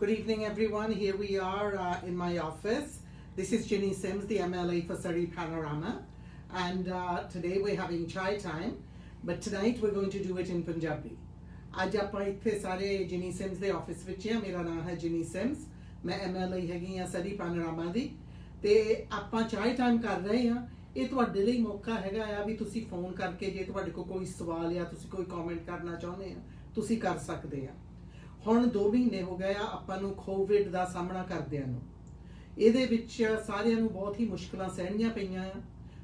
Good evening, everyone. Here we are in my office. This is Ginny Sims, the MLA for Surrey Panorama. And today we're having chai time, but tonight we're going to do it in Punjabi. ਅੱਜ ਆਪਾਂ ਇੱਥੇ ਸਾਰੇ ਜਿਨੀ sims ਦੇ office ਵਿੱਚ ਆ। ਮੇਰਾ ਨਾਮ ਹੈ ਜਿਨੀ ਸਿਮਸ, ਮੈਂ MLA ਹੈਗੀ ਆ ਸਰੀ ਪਾਨੋਰਾਮਾ ਦੀ, ਤੇ ਆਪਾਂ ਚਾਹ ਟਾਈਮ ਕਰ ਰਹੇ ਆ। ਇਹ ਤੁਹਾਡੇ ਲਈ ਮੌਕਾ ਹੈਗਾ ਆ ਵੀ ਤੁਸੀਂ ਫੋਨ ਕਰਕੇ ਜੇ ਤੁਹਾਡੇ ਕੋਲ ਕੋਈ ਸਵਾਲ ਜਾਂ ਤੁਸੀਂ ਕੋਈ ਕਮੈਂਟ ਕਰਨਾ ਚਾਹੁੰਦੇ ਆ ਤੁਸੀਂ ਕਰ ਸਕਦੇ ਆ। ਹੁਣ 2 ਮਹੀਨੇ ਹੋ ਗਏ ਆ ਆਪਾਂ ਨੂੰ ਕੋਵਿਡ ਦਾ ਸਾਹਮਣਾ ਕਰਦਿਆਂ ਨੂੰ। ਇਹਦੇ ਵਿੱਚ ਸਾਰਿਆਂ ਨੂੰ ਬਹੁਤ ਹੀ ਮੁਸ਼ਕਲਾਂ ਸਹਿਣੀਆਂ ਪਈਆਂ ਆ,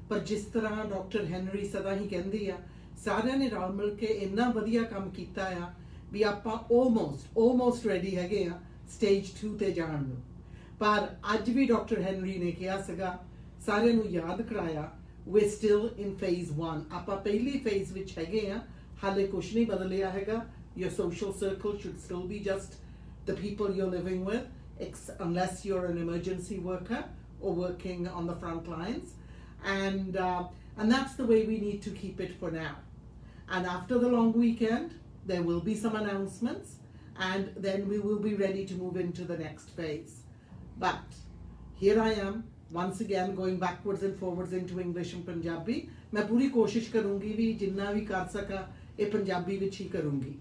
ਪਰ ਜਿਸ ਤਰ੍ਹਾਂ ਡਾਕਟਰ ਹੈਨਰੀ ਸਦਾ ਹੀ ਕਹਿੰਦੀ ਆ, ਸਾਰਿਆਂ ਨੇ ਰਲ ਮਿਲ ਕੇ ਇੰਨਾ ਵਧੀਆ ਕੰਮ ਕੀਤਾ ਆ ਵੀ ਆਪਾਂ ਆਲਮੋਸਟ ਰੈਡੀ ਹੈਗੇ ਆ ਸਟੇਜ 2 ਤੇ ਜਾਣ ਨੂੰ। ਪਰ ਅੱਜ ਵੀ ਡਾਕਟਰ ਹੈਨਰੀ ਨੇ ਕਿਹਾ ਸੀਗਾ, ਸਾਰਿਆਂ ਨੂੰ ਯਾਦ ਕਰਾਇਆ, ਵੀ ਸਟਿਲ ਇਨ ਫੇਜ਼ 1। ਆਪਾਂ ਪਹਿਲੀ ਫੇਜ਼ ਵਿੱਚ ਹੈਗੇ ਆ, ਹਾਲੇ ਕੁਛ ਨਹੀਂ ਬਦਲਿਆ ਹੈਗਾ। Your social circle should still be just the people you're living with, unless you're an emergency worker or working on the front lines. And that's the way we need to keep it for now. And after the long weekend, there will be some announcements, and then we will be ready to move into the next phase. But here I am, once again going backwards and forwards into English and Punjabi. मैं पूरी कोशिश करूँगी भी जिन्ना भी कर सका ये पंजाबी विच ही करूँगी।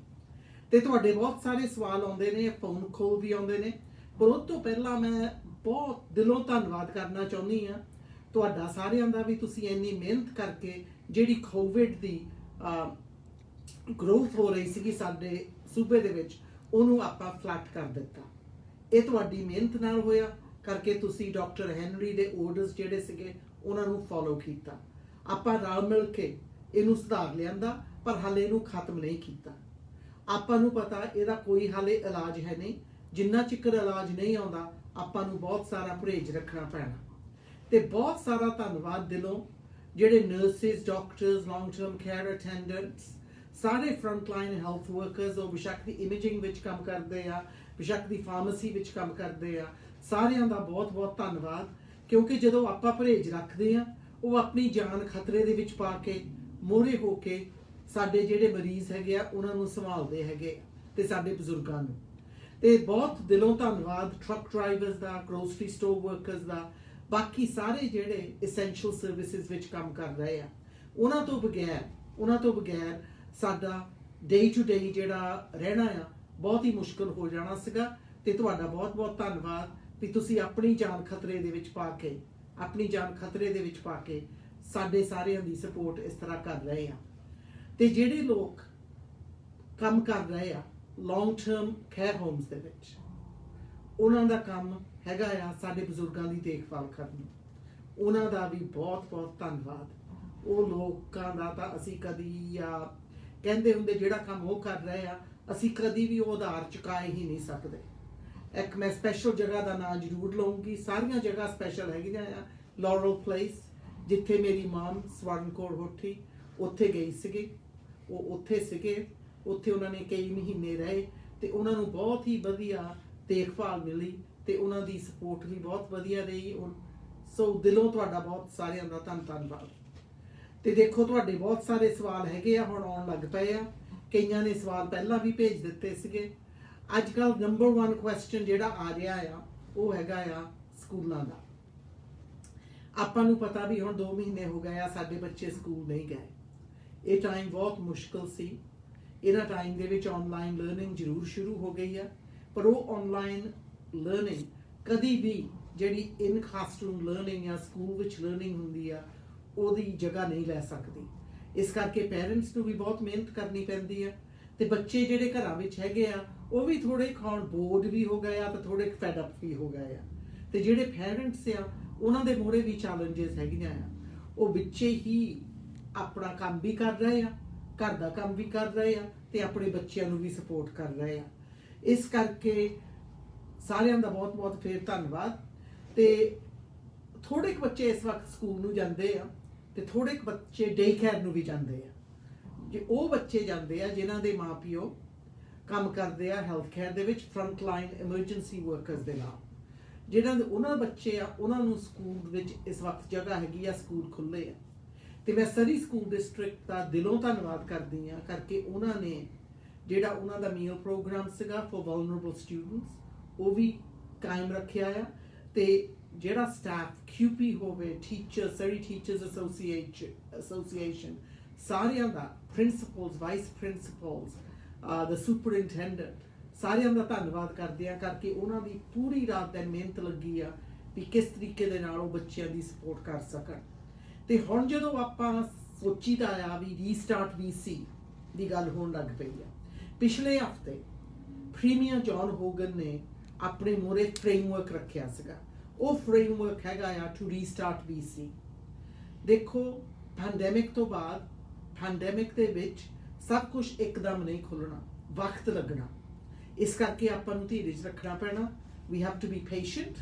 ਤੇ ਤੁਹਾਡੇ ਬਹੁਤ ਸਾਰੇ ਸਵਾਲ ਆਉਂਦੇ ਨੇ, ਫੋਨ ਕਾਲ ਵੀ ਆਉਂਦੇ ਨੇ, ਪਰ ਉਸ ਤੋਂ ਪਹਿਲਾਂ ਮੈਂ ਬਹੁਤ ਦਿਲੋਂ ਧੰਨਵਾਦ ਕਰਨਾ ਚਾਹੁੰਦੀ ਆ ਤੁਹਾਡਾ ਸਾਰਿਆਂ ਦਾ ਵੀ ਤੁਸੀਂ ਇੰਨੀ ਮਿਹਨਤ ਕਰਕੇ ਜਿਹੜੀ ਕੋਵਿਡ ਦੀ ਗਰੋਥ ਹੋ ਰਹੀ ਸੀਗੀ ਸਾਡੇ ਸੂਬੇ ਦੇ ਵਿੱਚ, ਉਹਨੂੰ ਆਪਾਂ ਫਲੈਟ ਕਰ ਦਿੱਤਾ। ਇਹ ਤੁਹਾਡੀ ਮਿਹਨਤ ਨਾਲ ਹੋਇਆ ਕਰਕੇ ਤੁਸੀਂ ਡਾਕਟਰ ਹੈਨਰੀ ਦੇ ਆਰਡਰਸ ਜਿਹੜੇ ਸੀਗੇ ਉਹਨਾਂ ਨੂੰ ਫੋਲੋ ਕੀਤਾ। ਆਪਾਂ ਰਲ ਮਿਲ ਕੇ ਇਹਨੂੰ ਸੁਧਾਰ ਲਿਆਂਦਾ, ਪਰ ਹਾਲੇ ਇਹਨੂੰ ਖਤਮ ਨਹੀਂ ਕੀਤਾ। ਆਪਾਂ ਨੂੰ ਪਤਾ ਇਹਦਾ ਕੋਈ ਹਾਲੇ ਇਲਾਜ ਹੈ ਨਹੀਂ। ਜਿੰਨਾ ਚਿਕਰ ਇਲਾਜ ਨਹੀਂ ਆਉਂਦਾ ਆਪਾਂ ਨੂੰ ਬਹੁਤ ਸਾਰਾ ਪਰਹੇਜ਼ ਰੱਖਣਾ ਪੈਣਾ। ਤੇ ਬਹੁਤ ਸਾਰਾ ਧੰਨਵਾਦ ਦਿਲੋਂ ਜਿਹੜੇ nurses, doctors, long term care attendants, ਸਾਰੇ ਫਰੰਟ ਲਾਈਨ ਹੈਲਥ ਵਰਕਰਸ, ਉਹ ਬੇਸ਼ੱਕ ਦੀ ਇਮੇਜਿੰਗ ਵਿੱਚ ਕੰਮ ਕਰਦੇ ਆ, ਬੇਸ਼ੱਕ ਦੀ ਫਾਰਮੇਸੀ ਵਿੱਚ ਕੰਮ ਕਰਦੇ ਆ, ਸਾਰਿਆਂ ਦਾ ਬਹੁਤ ਬਹੁਤ ਧੰਨਵਾਦ। ਕਿਉਂਕਿ ਜਦੋਂ ਆਪਾਂ ਪਰਹੇਜ਼ ਰੱਖਦੇ ਆ, ਉਹ ਆਪਣੀ ਜਾਨ ਖਤਰੇ ਦੇ ਵਿੱਚ ਪਾ ਕੇ ਮੋਹਰੇ ਹੋ ਕੇ ਸਾਡੇ ਜਿਹੜੇ ਮਰੀਜ਼ ਹੈਗੇ ਆ ਉਹਨਾਂ ਨੂੰ ਸੰਭਾਲਦੇ ਹੈਗੇ ਤੇ ਸਾਡੇ ਬਜ਼ੁਰਗਾਂ ਨੂੰ। ਤੇ ਬਹੁਤ ਦਿਲੋਂ ਧੰਨਵਾਦ ਟਰੱਕ ਡਰਾਈਵਰਸ ਦਾ, ਗਰੋਸਰੀ ਸਟੋਰ ਵਰਕਰਸ ਦਾ, ਬਾਕੀ ਸਾਰੇ ਜਿਹੜੇ ਐਸੈਂਸ਼ੀਅਲ ਸਰਵਿਸਿਜ਼ ਵਿੱਚ ਕੰਮ ਕਰ ਰਹੇ ਆ। ਉਹਨਾਂ ਤੋਂ ਬਗੈਰ ਸਾਡਾ ਡੇ ਟੂ ਡੇ ਜਿਹੜਾ ਰਹਿਣਾ ਆ ਬਹੁਤ ਹੀ ਮੁਸ਼ਕਲ ਹੋ ਜਾਣਾ ਸੀਗਾ। ਤੇ ਤੁਹਾਡਾ ਬਹੁਤ ਬਹੁਤ ਧੰਨਵਾਦ ਵੀ ਤੁਸੀਂ ਆਪਣੀ ਜਾਨ ਖਤਰੇ ਦੇ ਵਿੱਚ ਪਾ ਕੇ ਸਾਡੇ ਸਾਰਿਆਂ ਦੀ ਸਪੋਰਟ ਇਸ ਤਰ੍ਹਾਂ ਕਰ ਰਹੇ ਆ। ਤੇ ਜਿਹੜੇ ਲੋਕ ਕੰਮ ਕਰ ਰਹੇ ਆ ਲੌਂਗ ਟਰਮ ਕੇਅਰ ਹੋਮਸ ਦੇ ਵਿੱਚ, ਉਹਨਾਂ ਦਾ ਕੰਮ ਹੈਗਾ ਆ ਸਾਡੇ ਬਜ਼ੁਰਗਾਂ ਦੀ ਦੇਖਭਾਲ ਕਰਨੀ। ਉਹਨਾਂ ਦਾ ਵੀ ਬਹੁਤ ਬਹੁਤ ਧੰਨਵਾਦ। ਉਹ ਲੋਕਾਂ ਦਾ ਤਾਂ ਅਸੀਂ ਕਦੀ ਕਹਿੰਦੇ ਹੁੰਦੇ ਜਿਹੜਾ ਕੰਮ ਉਹ ਕਰ ਰਹੇ ਆ ਅਸੀਂ ਕਦੀ ਵੀ ਉਹ ਉਧਾਰ ਚੁਕਾ ਹੀ ਨਹੀਂ ਸਕਦੇ। ਇੱਕ ਮੈਂ ਸਪੈਸ਼ਲ ਜਗ੍ਹਾ ਦਾ ਨਾਂ ਜ਼ਰੂਰ ਲਵਾਂਗੀ, ਸਾਰੀਆਂ ਜਗ੍ਹਾ ਸਪੈਸ਼ਲ ਹੈਗੀਆਂ ਆ। ਲੋਰਲ ਪਲੇਸ, ਜਿੱਥੇ ਮੇਰੀ ਮਾਮ ਸਵਰਨ ਕੌਰ ਹੋਠੀ ਉੱਥੇ ਗਈ ਸੀਗੀ, ਉਹ ਉੱਥੇ ਸੀਗੇ, ਉੱਥੇ ਉਹਨਾਂ ਨੇ ਕਈ ਮਹੀਨੇ ਰਹੇ ਤੇ ਉਹਨਾਂ ਨੂੰ ਬਹੁਤ ਹੀ ਵਧੀਆ ਦੇਖਭਾਲ ਮਿਲੀ ਤੇ ਉਹਨਾਂ ਦੀ ਸਪੋਰਟ ਵੀ ਬਹੁਤ ਵਧੀਆ ਰਹੀ। ਸੋ ਦਿਲੋਂ ਤੁਹਾਡਾ ਬਹੁਤ ਸਾਰਿਆਂ ਦਾ ਧੰਨਵਾਦ। ਤੇ ਦੇਖੋ ਤੁਹਾਡੇ ਬਹੁਤ ਸਾਰੇ ਸਵਾਲ ਹੈਗੇ ਆ, ਹੁਣ ਆਉਣ ਲੱਗ ਪਏ ਆ। ਕਈਆਂ ਨੇ ਸਵਾਲ ਪਹਿਲਾਂ ਵੀ ਭੇਜ ਦਿੱਤੇ ਸੀਗੇ। ਅੱਜ ਕੱਲ੍ਹ ਨੰਬਰ 1 ਕੁਐਸਚਨ ਜਿਹੜਾ ਆ ਰਿਹਾ ਆ ਉਹ ਹੈਗਾ ਆ ਸਕੂਲਾਂ ਦਾ। ਆਪਾਂ ਨੂੰ ਪਤਾ ਵੀ ਹੁਣ 2 ਮਹੀਨੇ ਹੋ ਗਏ ਆ ਸਾਡੇ ਬੱਚੇ ਸਕੂਲ ਨਹੀਂ ਗਏ। ਇਹ ਟਾਈਮ ਬਹੁਤ ਮੁਸ਼ਕਿਲ ਸੀ। ਇਹਨਾਂ ਟਾਈਮ ਦੇ ਵਿੱਚ ਆਨਲਾਈਨ ਲਰਨਿੰਗ ਜ਼ਰੂਰ ਸ਼ੁਰੂ ਹੋ ਗਈ ਆ, ਪਰ ਉਹ ਆਨਲਾਈਨ ਲਰਨਿੰਗ ਕਦੀ ਵੀ ਜਿਹੜੀ ਇਨ ਕਲਾਸਰੂਮ ਲਰਨਿੰਗ ਜਾਂ ਸਕੂਲ ਵਿੱਚ ਲਰਨਿੰਗ ਹੁੰਦੀ ਆ ਉਹਦੀ ਜਗ੍ਹਾ ਨਹੀਂ ਲੈ ਸਕਦੀ। ਇਸ ਕਰਕੇ ਪੇਰੈਂਟਸ ਨੂੰ ਵੀ ਬਹੁਤ ਮਿਹਨਤ ਕਰਨੀ ਪੈਂਦੀ ਆ ਤੇ ਬੱਚੇ ਜਿਹੜੇ ਘਰਾਂ ਵਿੱਚ ਹੈਗੇ ਆ ਉਹ ਵੀ ਥੋੜੇ ਖਾਣ ਬੋਰਡ ਵੀ ਹੋ ਗਏ ਆ ਤੇ ਥੋੜੇ ਫੈਡ ਅਪ ਵੀ ਹੋ ਗਏ ਆ। ਤੇ ਜਿਹੜੇ ਪੇਰੈਂਟਸ ਆ ਉਹਨਾਂ ਦੇ ਮੋਹਰੇ ਵੀ ਚੈਲੰਜਸ ਹੈਗੀਆਂ ਆ। ਉਹ ਵਿੱਚੇ ਹੀ ਆਪਣਾ ਕੰਮ ਵੀ ਕਰ ਰਹੇ ਆ, ਘਰ ਦਾ ਕੰਮ ਵੀ ਕਰ ਰਹੇ ਆ ਤੇ ਆਪਣੇ ਬੱਚਿਆਂ ਨੂੰ ਵੀ ਸਪੋਰਟ ਕਰ ਰਹੇ ਆ। ਇਸ ਕਰਕੇ ਸਾਰਿਆਂ ਦਾ ਬਹੁਤ ਬਹੁਤ ਫੇਰ ਧੰਨਵਾਦ। ਤੇ ਥੋੜੇ ਕੁ ਬੱਚੇ ਇਸ ਵਕਤ ਸਕੂਲ ਨੂੰ ਜਾਂਦੇ ਆ ਤੇ ਥੋੜੇ ਕੁ ਬੱਚੇ ਡੇ ਕੇਅਰ ਨੂੰ ਵੀ ਜਾਂਦੇ ਆ। ਜੇ ਉਹ ਬੱਚੇ ਜਾਂਦੇ ਆ ਜਿਨ੍ਹਾਂ ਦੇ ਮਾਂ-ਪਿਓ ਕੰਮ ਕਰਦੇ ਆ ਹੈਲਥ ਕੇਅਰ ਦੇ ਵਿੱਚ, ਫਰੰਟ ਲਾਈਨ ਐਮਰਜੈਂਸੀ ਵਰਕਰਸ ਦੇ ਨਾਲ, ਉਹਨਾਂ ਬੱਚੇ ਆ ਉਹਨਾਂ ਨੂੰ ਸਕੂਲ ਵਿੱਚ ਇਸ ਵਕਤ ਜਗ੍ਹਾ ਹੈਗੀ ਆ, ਸਕੂਲ ਖੁੱਲ੍ਹੇ ਆ। ਤੇ ਮੈਂ ਸਰੀ ਸਕੂਲ ਡਿਸਟ੍ਰਿਕਟ ਦਾ ਦਿਲੋਂ ਧੰਨਵਾਦ ਕਰਦੀ ਆ ਕਰਕੇ ਉਹਨਾਂ ਨੇ ਜਿਹੜਾ ਉਹਨਾਂ ਦਾ ਮੀਲ ਪ੍ਰੋਗਰਾਮ ਸੀਗਾ ਫॉर ਵਲਨਰੇਬਲ ਸਟੂਡੈਂਟਸ ਉਹ ਵੀ ਕਾਇਮ ਰੱਖਿਆ ਆ। ਤੇ ਜਿਹੜਾ ਸਟਾਫ QP ਹੋਵੇ, ਟੀਚਰ, ਸਰੀ ਟੀਚਰਸ ਐਸੋਸੀਏਸ਼ਨ, ਸਾਰਿਆਂ ਦਾ, ਪ੍ਰਿੰਸੀਪਲਸ, ਵਾਈਸ ਪ੍ਰਿੰਸੀਪਲਸ, ਦ ਸੁਪਰਡੈਂਟੈਂਡੈਂਟ, ਸਾਰਿਆਂ ਦਾ ਧੰਨਵਾਦ ਕਰਦੇ ਆ, ਕਰਕੇ ਉਹਨਾਂ ਦੀ ਪੂਰੀ ਰਾਤ ਦਿਨ ਮਿਹਨਤ ਲੱਗੀ ਆ ਵੀ ਕਿਸ ਤਰੀਕੇ ਦੇ ਨਾਲ ਉਹ ਬੱਚਿਆਂ ਦੀ ਸਪੋਰਟ ਕਰ ਸਕਣ। ਤੇ ਹੁਣ ਜਦੋਂ ਆਪਾਂ ਸੋਚੀਦਾ ਆ ਵੀ ਰੀਸਟਾਰਟ VC ਦੀ ਗੱਲ ਹੋਣ ਲੱਗ ਪਈ ਆ, ਪਿਛਲੇ ਹਫਤੇ ਪ੍ਰੀਮੀਅਰ ਜੌਨ ਹੋਗਨ ਨੇ ਆਪਣੇ ਮੂਹਰੇ ਫਰੇਮਵਰਕ ਰੱਖਿਆ ਸੀਗਾ। ਉਹ ਫਰੇਮਵਰਕ ਹੈਗਾ ਆ ਟੂ ਰੀਸਟਾਰਟ VC। ਦੇਖੋ, ਪੈਂਡੈਮਿਕ ਤੋਂ ਬਾਅਦ, ਪੈਂਡੈਮਿਕ ਦੇ ਵਿੱਚ ਸਭ ਕੁਝ ਇੱਕਦਮ ਨਹੀਂ ਖੁੱਲਣਾ, ਵਕਤ ਲੱਗਣਾ। ਇਸ ਕਰਕੇ ਆਪਾਂ ਨੂੰ ਧੀਰਜ ਰੱਖਣਾ ਪੈਣਾ। We have to be patient.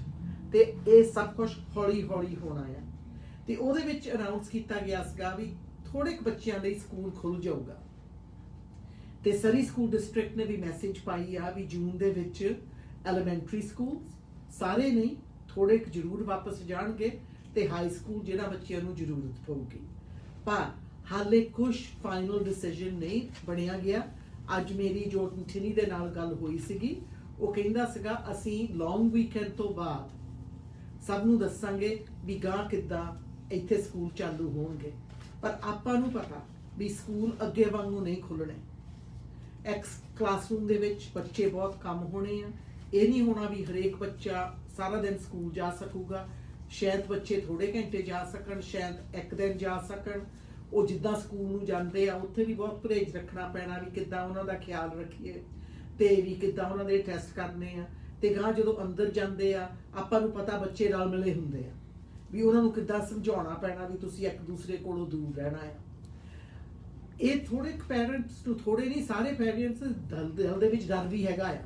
ਤੇ ਇਹ ਸਭ ਕੁਝ ਹੌਲੀ ਹੌਲੀ ਹੋਣਾ ਆ। ਤੇ ਉਹਦੇ ਵਿੱਚ ਅਨਾਉਂਸ ਕੀਤਾ ਗਿਆ ਸੀਗਾ ਵੀ ਥੋੜੇ ਕੁ ਬੱਚਿਆਂ ਲਈ ਸਕੂਲ ਖੁੱਲ ਜਾਊਗਾ। ਤੇ ਸਰੀ ਸਕੂਲ ਡਿਸਟ੍ਰਿਕਟ ਨੇ ਵੀ ਮੈਸੇਜ ਪਾਈ ਆ ਵੀ ਜੂਨ ਦੇ ਵਿੱਚ ਐਲੀਮੈਂਟਰੀ ਸਕੂਲ, ਸਾਰੇ ਨਹੀਂ, ਥੋੜੇ ਕੁ ਜ਼ਰੂਰ ਵਾਪਸ ਜਾਣਗੇ, ਤੇ ਹਾਈ ਸਕੂਲ ਜਿਹੜਾ ਬੱਚਿਆਂ ਨੂੰ ਜ਼ਰੂਰਤ ਪਊਗੀ। ਪਰ ਹਾਲੇ ਕੁਝ ਫਾਈਨਲ ਡਿਸੀਜਨ ਨਹੀਂ ਬਣਿਆ ਗਿਆ। ਅੱਜ ਮੇਰੀ ਜੋ ਟਿਨੀ ਦੇ ਨਾਲ ਗੱਲ ਹੋਈ ਸੀਗੀ, ਉਹ ਕਹਿੰਦਾ ਸੀਗਾ ਅਸੀਂ ਲੌਂਗ ਵੀਕਐਂਡ ਤੋਂ ਬਾਅਦ ਸਭ ਨੂੰ ਦੱਸਾਂਗੇ ਵੀ ਗਾਂ ਕਿੱਦਾਂ ਇੱਥੇ ਸਕੂਲ ਚਾਲੂ ਹੋਣਗੇ। ਪਰ ਆਪਾਂ ਨੂੰ ਪਤਾ ਵੀ ਸਕੂਲ ਅੱਗੇ ਵਾਂਗੂ ਨਹੀਂ ਖੁੱਲਣੇ। ਕਲਾਸਰੂਮ ਦੇ ਵਿੱਚ ਬੱਚੇ ਬਹੁਤ ਕਮ ਹੋਣੇ ਆ। ਇਹ ਨਹੀਂ ਹੋਣਾ ਵੀ ਹਰੇਕ ਬੱਚਾ ਸਾਰਾ ਦਿਨ ਸਕੂਲ ਜਾ ਸਕੂਗਾ। ਸ਼ਾਇਦ ਬੱਚੇ ਥੋੜੇ ਘੰਟੇ ਜਾ ਸਕਣ, ਸ਼ਾਇਦ ਇੱਕ ਦਿਨ ਜਾ ਸਕਣ। ਉਹ ਜਿੱਦਾਂ ਸਕੂਲ ਨੂੰ ਜਾਂਦੇ ਆ ਉੱਥੇ ਵੀ ਬਹੁਤ ਪਰਹੇਜ਼ ਰੱਖਣਾ ਪੈਣਾ ਵੀ ਕਿੱਦਾਂ ਉਹਨਾਂ ਦਾ ਖਿਆਲ ਰੱਖੀਏ, ਤੇ ਵੀ ਕਿੱਦਾਂ ਉਹਨਾਂ ਦੇ ਟੈਸਟ ਕਰਨੇ ਆ। ਤੇ ਗਾਂ ਜਦੋਂ ਅੰਦਰ ਜਾਂਦੇ ਆ, ਆਪਾਂ ਨੂੰ ਪਤਾ ਬੱਚੇ ਰਲ ਮਿਲੇ ਹੁੰਦੇ ਆ, ਵੀ ਉਹਨਾਂ ਨੂੰ ਕਿੱਦਾਂ ਸਮਝਾਉਣਾ ਪੈਣਾ ਵੀ ਤੁਸੀਂ ਇੱਕ ਦੂਸਰੇ ਕੋਲੋਂ ਦੂਰ ਰਹਿਣਾ ਆ। ਇਹ ਥੋੜੇ ਪੈਰੈਂਟਸ ਨੂੰ, ਥੋੜੇ ਨਹੀਂ ਸਾਰੇ ਪੈਰੈਂਟਸ ਦਿਲ ਦੇ ਵਿੱਚ ਡਰ ਵੀ ਹੈਗਾ ਆ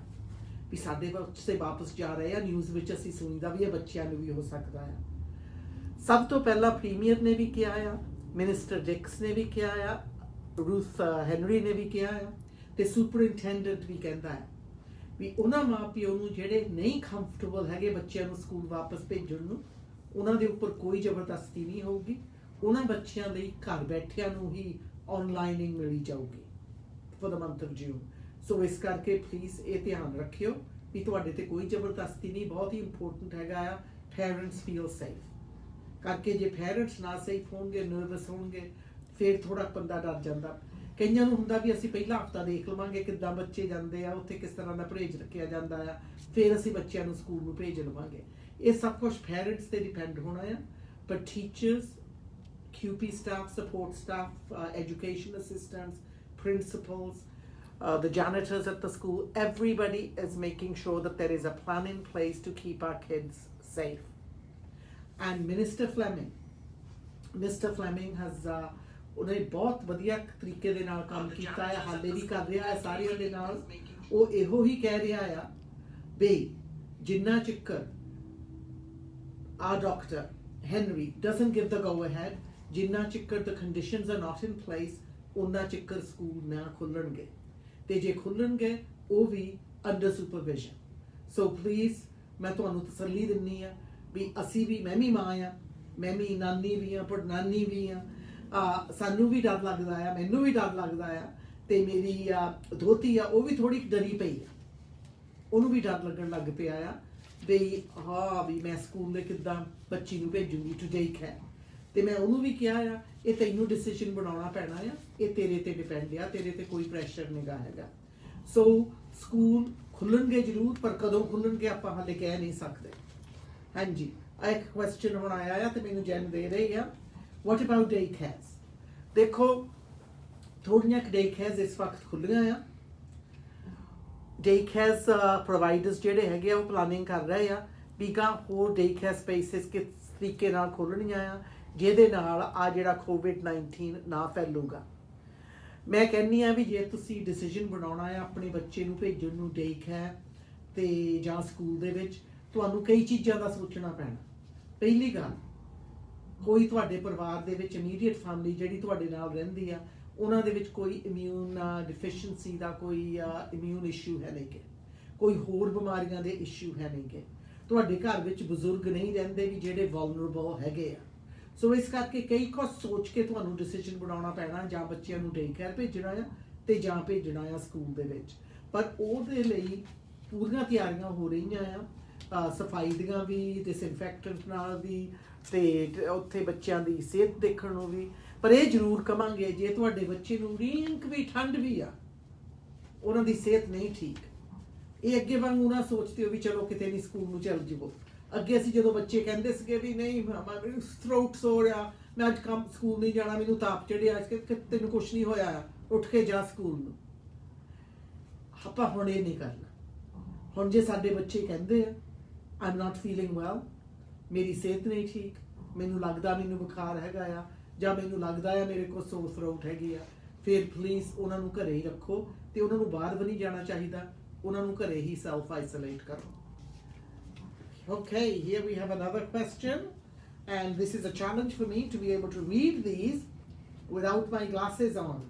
ਵੀ ਸਾਡੇ ਬੱਚੇ ਵਾਪਸ ਜਾ ਰਹੇ ਆ। ਨਿਊਜ਼ ਵਿੱਚ ਅਸੀਂ ਸੁਣੀਦਾ ਵੀ ਇਹ ਬੱਚਿਆਂ ਨੂੰ ਵੀ ਹੋ ਸਕਦਾ ਆ। ਸਭ ਤੋਂ ਪਹਿਲਾਂ ਪ੍ਰੀਮੀਅਰ ਨੇ ਵੀ ਕਿਹਾ ਆ, ਮਿਨਿਸਟਰ ਡਿਕਸ ਨੇ ਵੀ ਕਿਹਾ ਆ, ਰੂਥ ਹੈਨਰੀ ਨੇ ਵੀ ਕਿਹਾ ਆ, ਤੇ ਸੁਪਰਡੈਂਟੈਂਡੈਂਟ ਵੀ ਕਹਿੰਦਾ ਹੈ ਵੀ ਉਹਨਾਂ ਮਾਂ ਪਿਓ ਨੂੰ ਜਿਹੜੇ ਨਹੀਂ ਕੰਫਰਟੇਬਲ ਹੈਗੇ ਬੱਚਿਆਂ ਨੂੰ ਸਕੂਲ ਵਾਪਸ ਭੇਜਣ ਨੂੰ, ਉਹਨਾਂ ਦੇ ਉੱਪਰ ਕੋਈ ਜ਼ਬਰਦਸਤੀ ਨਹੀਂ ਹੋਊਗੀ। ਉਹਨਾਂ ਬੱਚਿਆਂ ਲਈ ਘਰ ਬੈਠਿਆਂ ਨੂੰ ਹੀ ਆਨਲਾਈਨਿੰਗ ਮਿਲੀ ਜਾਊਗੀ ਫॉर द ਮੰਥ ਆਫ ਜੂਨ। ਸੋ ਇਸ ਕਰਕੇ ਪਲੀਜ਼ ਇਹ ਧਿਆਨ ਰੱਖਿਓ ਵੀ ਤੁਹਾਡੇ ਤੇ ਕੋਈ ਜ਼ਬਰਦਸਤੀ ਨਹੀਂ। ਬਹੁਤ ਹੀ ਇੰਪੋਰਟੈਂਟ ਹੈਗਾ ਆ ਪੈਰੈਂਟਸ ਫੀਲ ਸੇਫ, ਕਰਕੇ ਜੇ ਪੈਰੈਂਟਸ ਨਾ ਸੇਫ ਹੋਣਗੇ, ਨਰਵਸ ਹੋਣਗੇ, ਫਿਰ ਥੋੜਾ ਬੰਦਾ ਡਰ ਜਾਂਦਾ। ਕਈਆਂ ਨੂੰ ਹੁੰਦਾ ਵੀ ਅਸੀਂ ਪਹਿਲਾ ਹਫਤਾ ਦੇਖ ਲਵਾਂਗੇ ਕਿੱਦਾਂ ਬੱਚੇ ਜਾਂਦੇ ਆ, ਉੱਥੇ ਕਿਸ ਤਰ੍ਹਾਂ ਦਾ ਪਰਹੇਜ਼ ਰੱਖਿਆ ਜਾਂਦਾ ਆ, ਫਿਰ ਅਸੀਂ ਬੱਚਿਆਂ ਨੂੰ ਸਕੂਲ ਨੂੰ ਭੇਜ ਲਵਾਂਗੇ। ਇਹ ਸਭ ਕੁਝ ਪੈਰੈਂਟਸ ਤੇ ਡਿਪੈਂਡ ਹੋਣਾ ਆ। ਪਰ teachers, QP staff, support staff, education assistants, principals, the janitors at the school, everybody is making sure that there is a plan in place to keep our kids safe. And Minister Fleming has ਉਹਨੇ ਬਹੁਤ ਵਧੀਆ ਤਰੀਕੇ ਦੇ ਨਾਲ ਕੰਮ ਕੀਤਾ ਹੈ, ਹਾਲੇ ਵੀ ਕਰ ਰਿਹਾ ਹੈ ਸਾਰਿਆਂ ਦੇ ਨਾਲ। ਉਹ ਇਹੋ ਹੀ ਕਹਿ ਰਿਹਾ ਆ ਵੀ ਜਿੰਨਾ ਚਿਕਰ our doctor Henry doesn't give the go ahead, ਜਿੰਨਾ ਚਿਕਰ the conditions are not in place, ਉਹਨਾਂ ਚਿਕਰ ਸਕੂਲ ਨਾ ਖੁੱਲਣਗੇ। ਤੇ ਜੇ ਖੁੱਲਣਗੇ ਉਹ ਵੀ ਅੰਡਰ ਸੁਪਰਵਿਜ਼ਨ। ਸੋ ਪਲੀਜ਼ ਮੈਂ ਤੁਹਾਨੂੰ ਤਸੱਲੀ ਦਿੰਨੀ ਆ ਵੀ ਅਸੀਂ ਵੀ, ਮੈਂ ਵੀ ਮਾਂ ਆ, ਮੈਂ ਵੀ ਨਾਨੀ ਵੀ ਆ, ਪੜਨਾਨੀ ਵੀ ਆ। ਸਾਨੂੰ ਵੀ ਡਰ ਲੱਗਦਾ ਆ, ਮੈਨੂੰ ਵੀ ਡਰ ਲੱਗਦਾ ਆ। ਤੇ ਮੇਰੀ ਦੋਤੀ ਆ, ਉਹ ਵੀ ਥੋੜੀ ਡਰੀ ਪਈ ਆ, ਉਹਨੂੰ ਵੀ ਡਰ ਲੱਗਣ ਲੱਗ ਪਿਆ ਆ ਵੀ ਹਾਂ ਵੀ ਮੈਂ ਸਕੂਲ ਦੇ ਕਿੱਦਾਂ ਬੱਚੀ ਨੂੰ ਭੇਜੂਗੀ ਟੂ ਡੇ ਕੇਅਰ। ਤੇ ਮੈਂ ਉਹਨੂੰ ਵੀ ਕਿਹਾ ਆ ਇਹ ਤੈਨੂੰ ਡਿਸੀਜਨ ਬਣਾਉਣਾ ਪੈਣਾ ਆ, ਇਹ ਤੇਰੇ ਤੇ ਡਿਪੈਂਡ ਆ, ਤੇਰੇ ਤੇ ਕੋਈ ਪ੍ਰੈਸ਼ਰ ਨਹੀਂਗਾ ਹੈਗਾ। ਸੋ ਸਕੂਲ ਖੁੱਲਣਗੇ ਜ਼ਰੂਰ, ਪਰ ਕਦੋਂ ਖੁੱਲਣਗੇ ਆਪਾਂ ਹਾਲੇ ਕਹਿ ਨਹੀਂ ਸਕਦੇ। ਹਾਂਜੀ, ਇੱਕ ਕੁਐਸਚਨ ਹੁਣ ਆਇਆ ਆ ਤੇ ਮੈਨੂੰ ਜੈਨ ਦੇ ਰਹੇ ਆ, what about day cares? ਦੇਖੋ ਥੋੜੀਆਂ day cares ਇਸ ਵਕਤ ਖੁੱਲੀਆਂ ਆ। day cares ਪ੍ਰੋਵਾਈਡਰਸ ਜਿਹੜੇ ਹੈਗੇ ਆ ਉਹ ਪਲਾਨਿੰਗ ਕਰ ਰਹੇ ਆ ਵੀ ਗਾ ਹੋਰ day care ਸਪੇਸਿਸ ਕਿਸ ਤਰੀਕੇ ਨਾਲ ਖੋਲਣੀਆਂ ਆ ਜਿਹਦੇ ਨਾਲ ਆ ਜਿਹੜਾ COVID-19 ਨਾ ਫੈਲੂਗਾ। ਮੈਂ ਕਹਿੰਦੀ ਆ ਵੀ ਜੇ ਤੁਸੀਂ ਡਿਸੀਜਨ ਬਣਾਉਣਾ ਆ ਆਪਣੇ ਬੱਚੇ ਨੂੰ ਭੇਜਣ ਨੂੰ day care ਤੇ ਜਾਂ ਸਕੂਲ ਦੇ ਵਿੱਚ, ਤੁਹਾਨੂੰ ਕਈ ਚੀਜ਼ਾਂ ਦਾ ਸੋਚਣਾ ਪੈਣਾ। ਪਹਿਲੀ ਗੱਲ, ਕੋਈ ਤੁਹਾਡੇ ਪਰਿਵਾਰ ਦੇ ਵਿੱਚ ਇਮੀਡੀਏਟ ਫੈਮਿਲੀ ਜਿਹੜੀ ਤੁਹਾਡੇ ਨਾਲ ਰਹਿੰਦੀ ਆ, ਉਹਨਾਂ ਦੇ ਵਿੱਚ ਕੋਈ ਇਮਿਊਨ ਡਿਫੀਸ਼ੀਐਂਸੀ ਦਾ ਕੋਈ ਇਮਿਊਨ ਇਸ਼ੂ ਹੈ ਨਹੀਂ ਕਿ ਕੋਈ ਹੋਰ ਬਿਮਾਰੀਆਂ ਦੇ ਇਸ਼ੂ ਹੈ ਨਹੀਂ ਕਿ ਤੁਹਾਡੇ ਘਰ ਵਿੱਚ ਬਜ਼ੁਰਗ ਨਹੀਂ ਰਹਿੰਦੇ ਵੀ ਜਿਹੜੇ ਵਲਨਰੇਬਲ ਹੈਗੇ ਆ। ਸੋ ਇਸ ਕਰਕੇ ਕਈ ਕੁਝ ਸੋਚ ਕੇ ਤੁਹਾਨੂੰ ਡਿਸੀਜਨ ਬਣਾਉਣਾ ਪੈਣਾ, ਜਾਂ ਬੱਚਿਆਂ ਨੂੰ ਡੇ ਕੇਅਰ ਭੇਜਣਾ ਆ ਤੇ ਜਾਂ ਭੇਜਣਾ ਆ ਸਕੂਲ ਦੇ ਵਿੱਚ। ਪਰ ਉਹਦੇ ਲਈ ਪੂਰੀਆਂ ਤਿਆਰੀਆਂ ਹੋ ਰਹੀਆਂ ਆ ਸਫਾਈ ਦੀਆਂ ਵੀ, ਡਿਸਇਨਫੈਕਟੈਂਟ ਨਾਲ ਵੀ, ਤੇ ਉੱਥੇ ਬੱਚਿਆਂ ਦੀ ਸਿਹਤ ਦੇਖਣ ਨੂੰ ਵੀ। ਪਰ ਇਹ ਜ਼ਰੂਰ ਕਵਾਂਗੇ, ਜੇ ਤੁਹਾਡੇ ਬੱਚੇ ਨੂੰ ਰਿੰਕ ਵੀ ਠੰਡ ਵੀ ਆ, ਉਹਨਾਂ ਦੀ ਸਿਹਤ ਨਹੀਂ ਠੀਕ, ਇਹ ਅੱਗੇ ਵਾਂਗੂ ਨਾ ਸੋਚਦੇ ਹੋ ਵੀ ਚਲੋ ਕਿਤੇ ਨਹੀਂ ਸਕੂਲ ਨੂੰ ਚੱਲ ਜਾਵੋ। ਅੱਗੇ ਅਸੀਂ ਜਦੋਂ ਬੱਚੇ ਕਹਿੰਦੇ ਸੀਗੇ ਵੀ ਨਹੀਂ ਮੈਨੂੰ ਥਰੋਟ ਸੋ ਰਿਹਾ, ਮੈਂ ਅੱਜ ਕੰਮ ਸਕੂਲ ਨਹੀਂ ਜਾਣਾ, ਮੈਨੂੰ ਤਾਪ ਚੜਿਆ, ਅੱਜ ਕਿ ਤੈਨੂੰ ਕੁਛ ਨਹੀਂ ਹੋਇਆ, ਉੱਠ ਕੇ ਜਾ ਸਕੂਲ ਨੂੰ। ਆਪਾਂ ਹੁਣ ਇਹ ਨਹੀਂ ਕਰਨਾ। ਹੁਣ ਜੇ ਸਾਡੇ ਬੱਚੇ ਕਹਿੰਦੇ ਆ I am not feeling well, ਮੇਰੀ ਸਿਹਤ ਨਹੀਂ ਠੀਕ, ਮੈਨੂੰ ਲੱਗਦਾ ਮੈਨੂੰ ਬੁਖਾਰ ਹੈਗਾ ਆ, ਜਾਂ ਮੈਨੂੰ ਲੱਗਦਾ ਆ ਮੇਰੇ ਕੋਲ ਸੋਰ ਥਰੋਟ ਹੈਗੀ ਆ, ਫਿਰ ਪਲੀਜ਼ ਉਹਨਾਂ ਨੂੰ ਘਰੇ ਹੀ ਰੱਖੋ, ਤੇ ਉਹਨਾਂ ਨੂੰ ਬਾਹਰ ਵੀ ਨਹੀਂ ਜਾਣਾ ਚਾਹੀਦਾ, ਉਹਨਾਂ ਨੂੰ ਘਰੇ ਹੀ ਸੈਲਫ ਆਈਸੋਲੇਟ ਕਰੋ। Okay, here we have another question, and this is a challenge for me to be able to read these without my glasses on.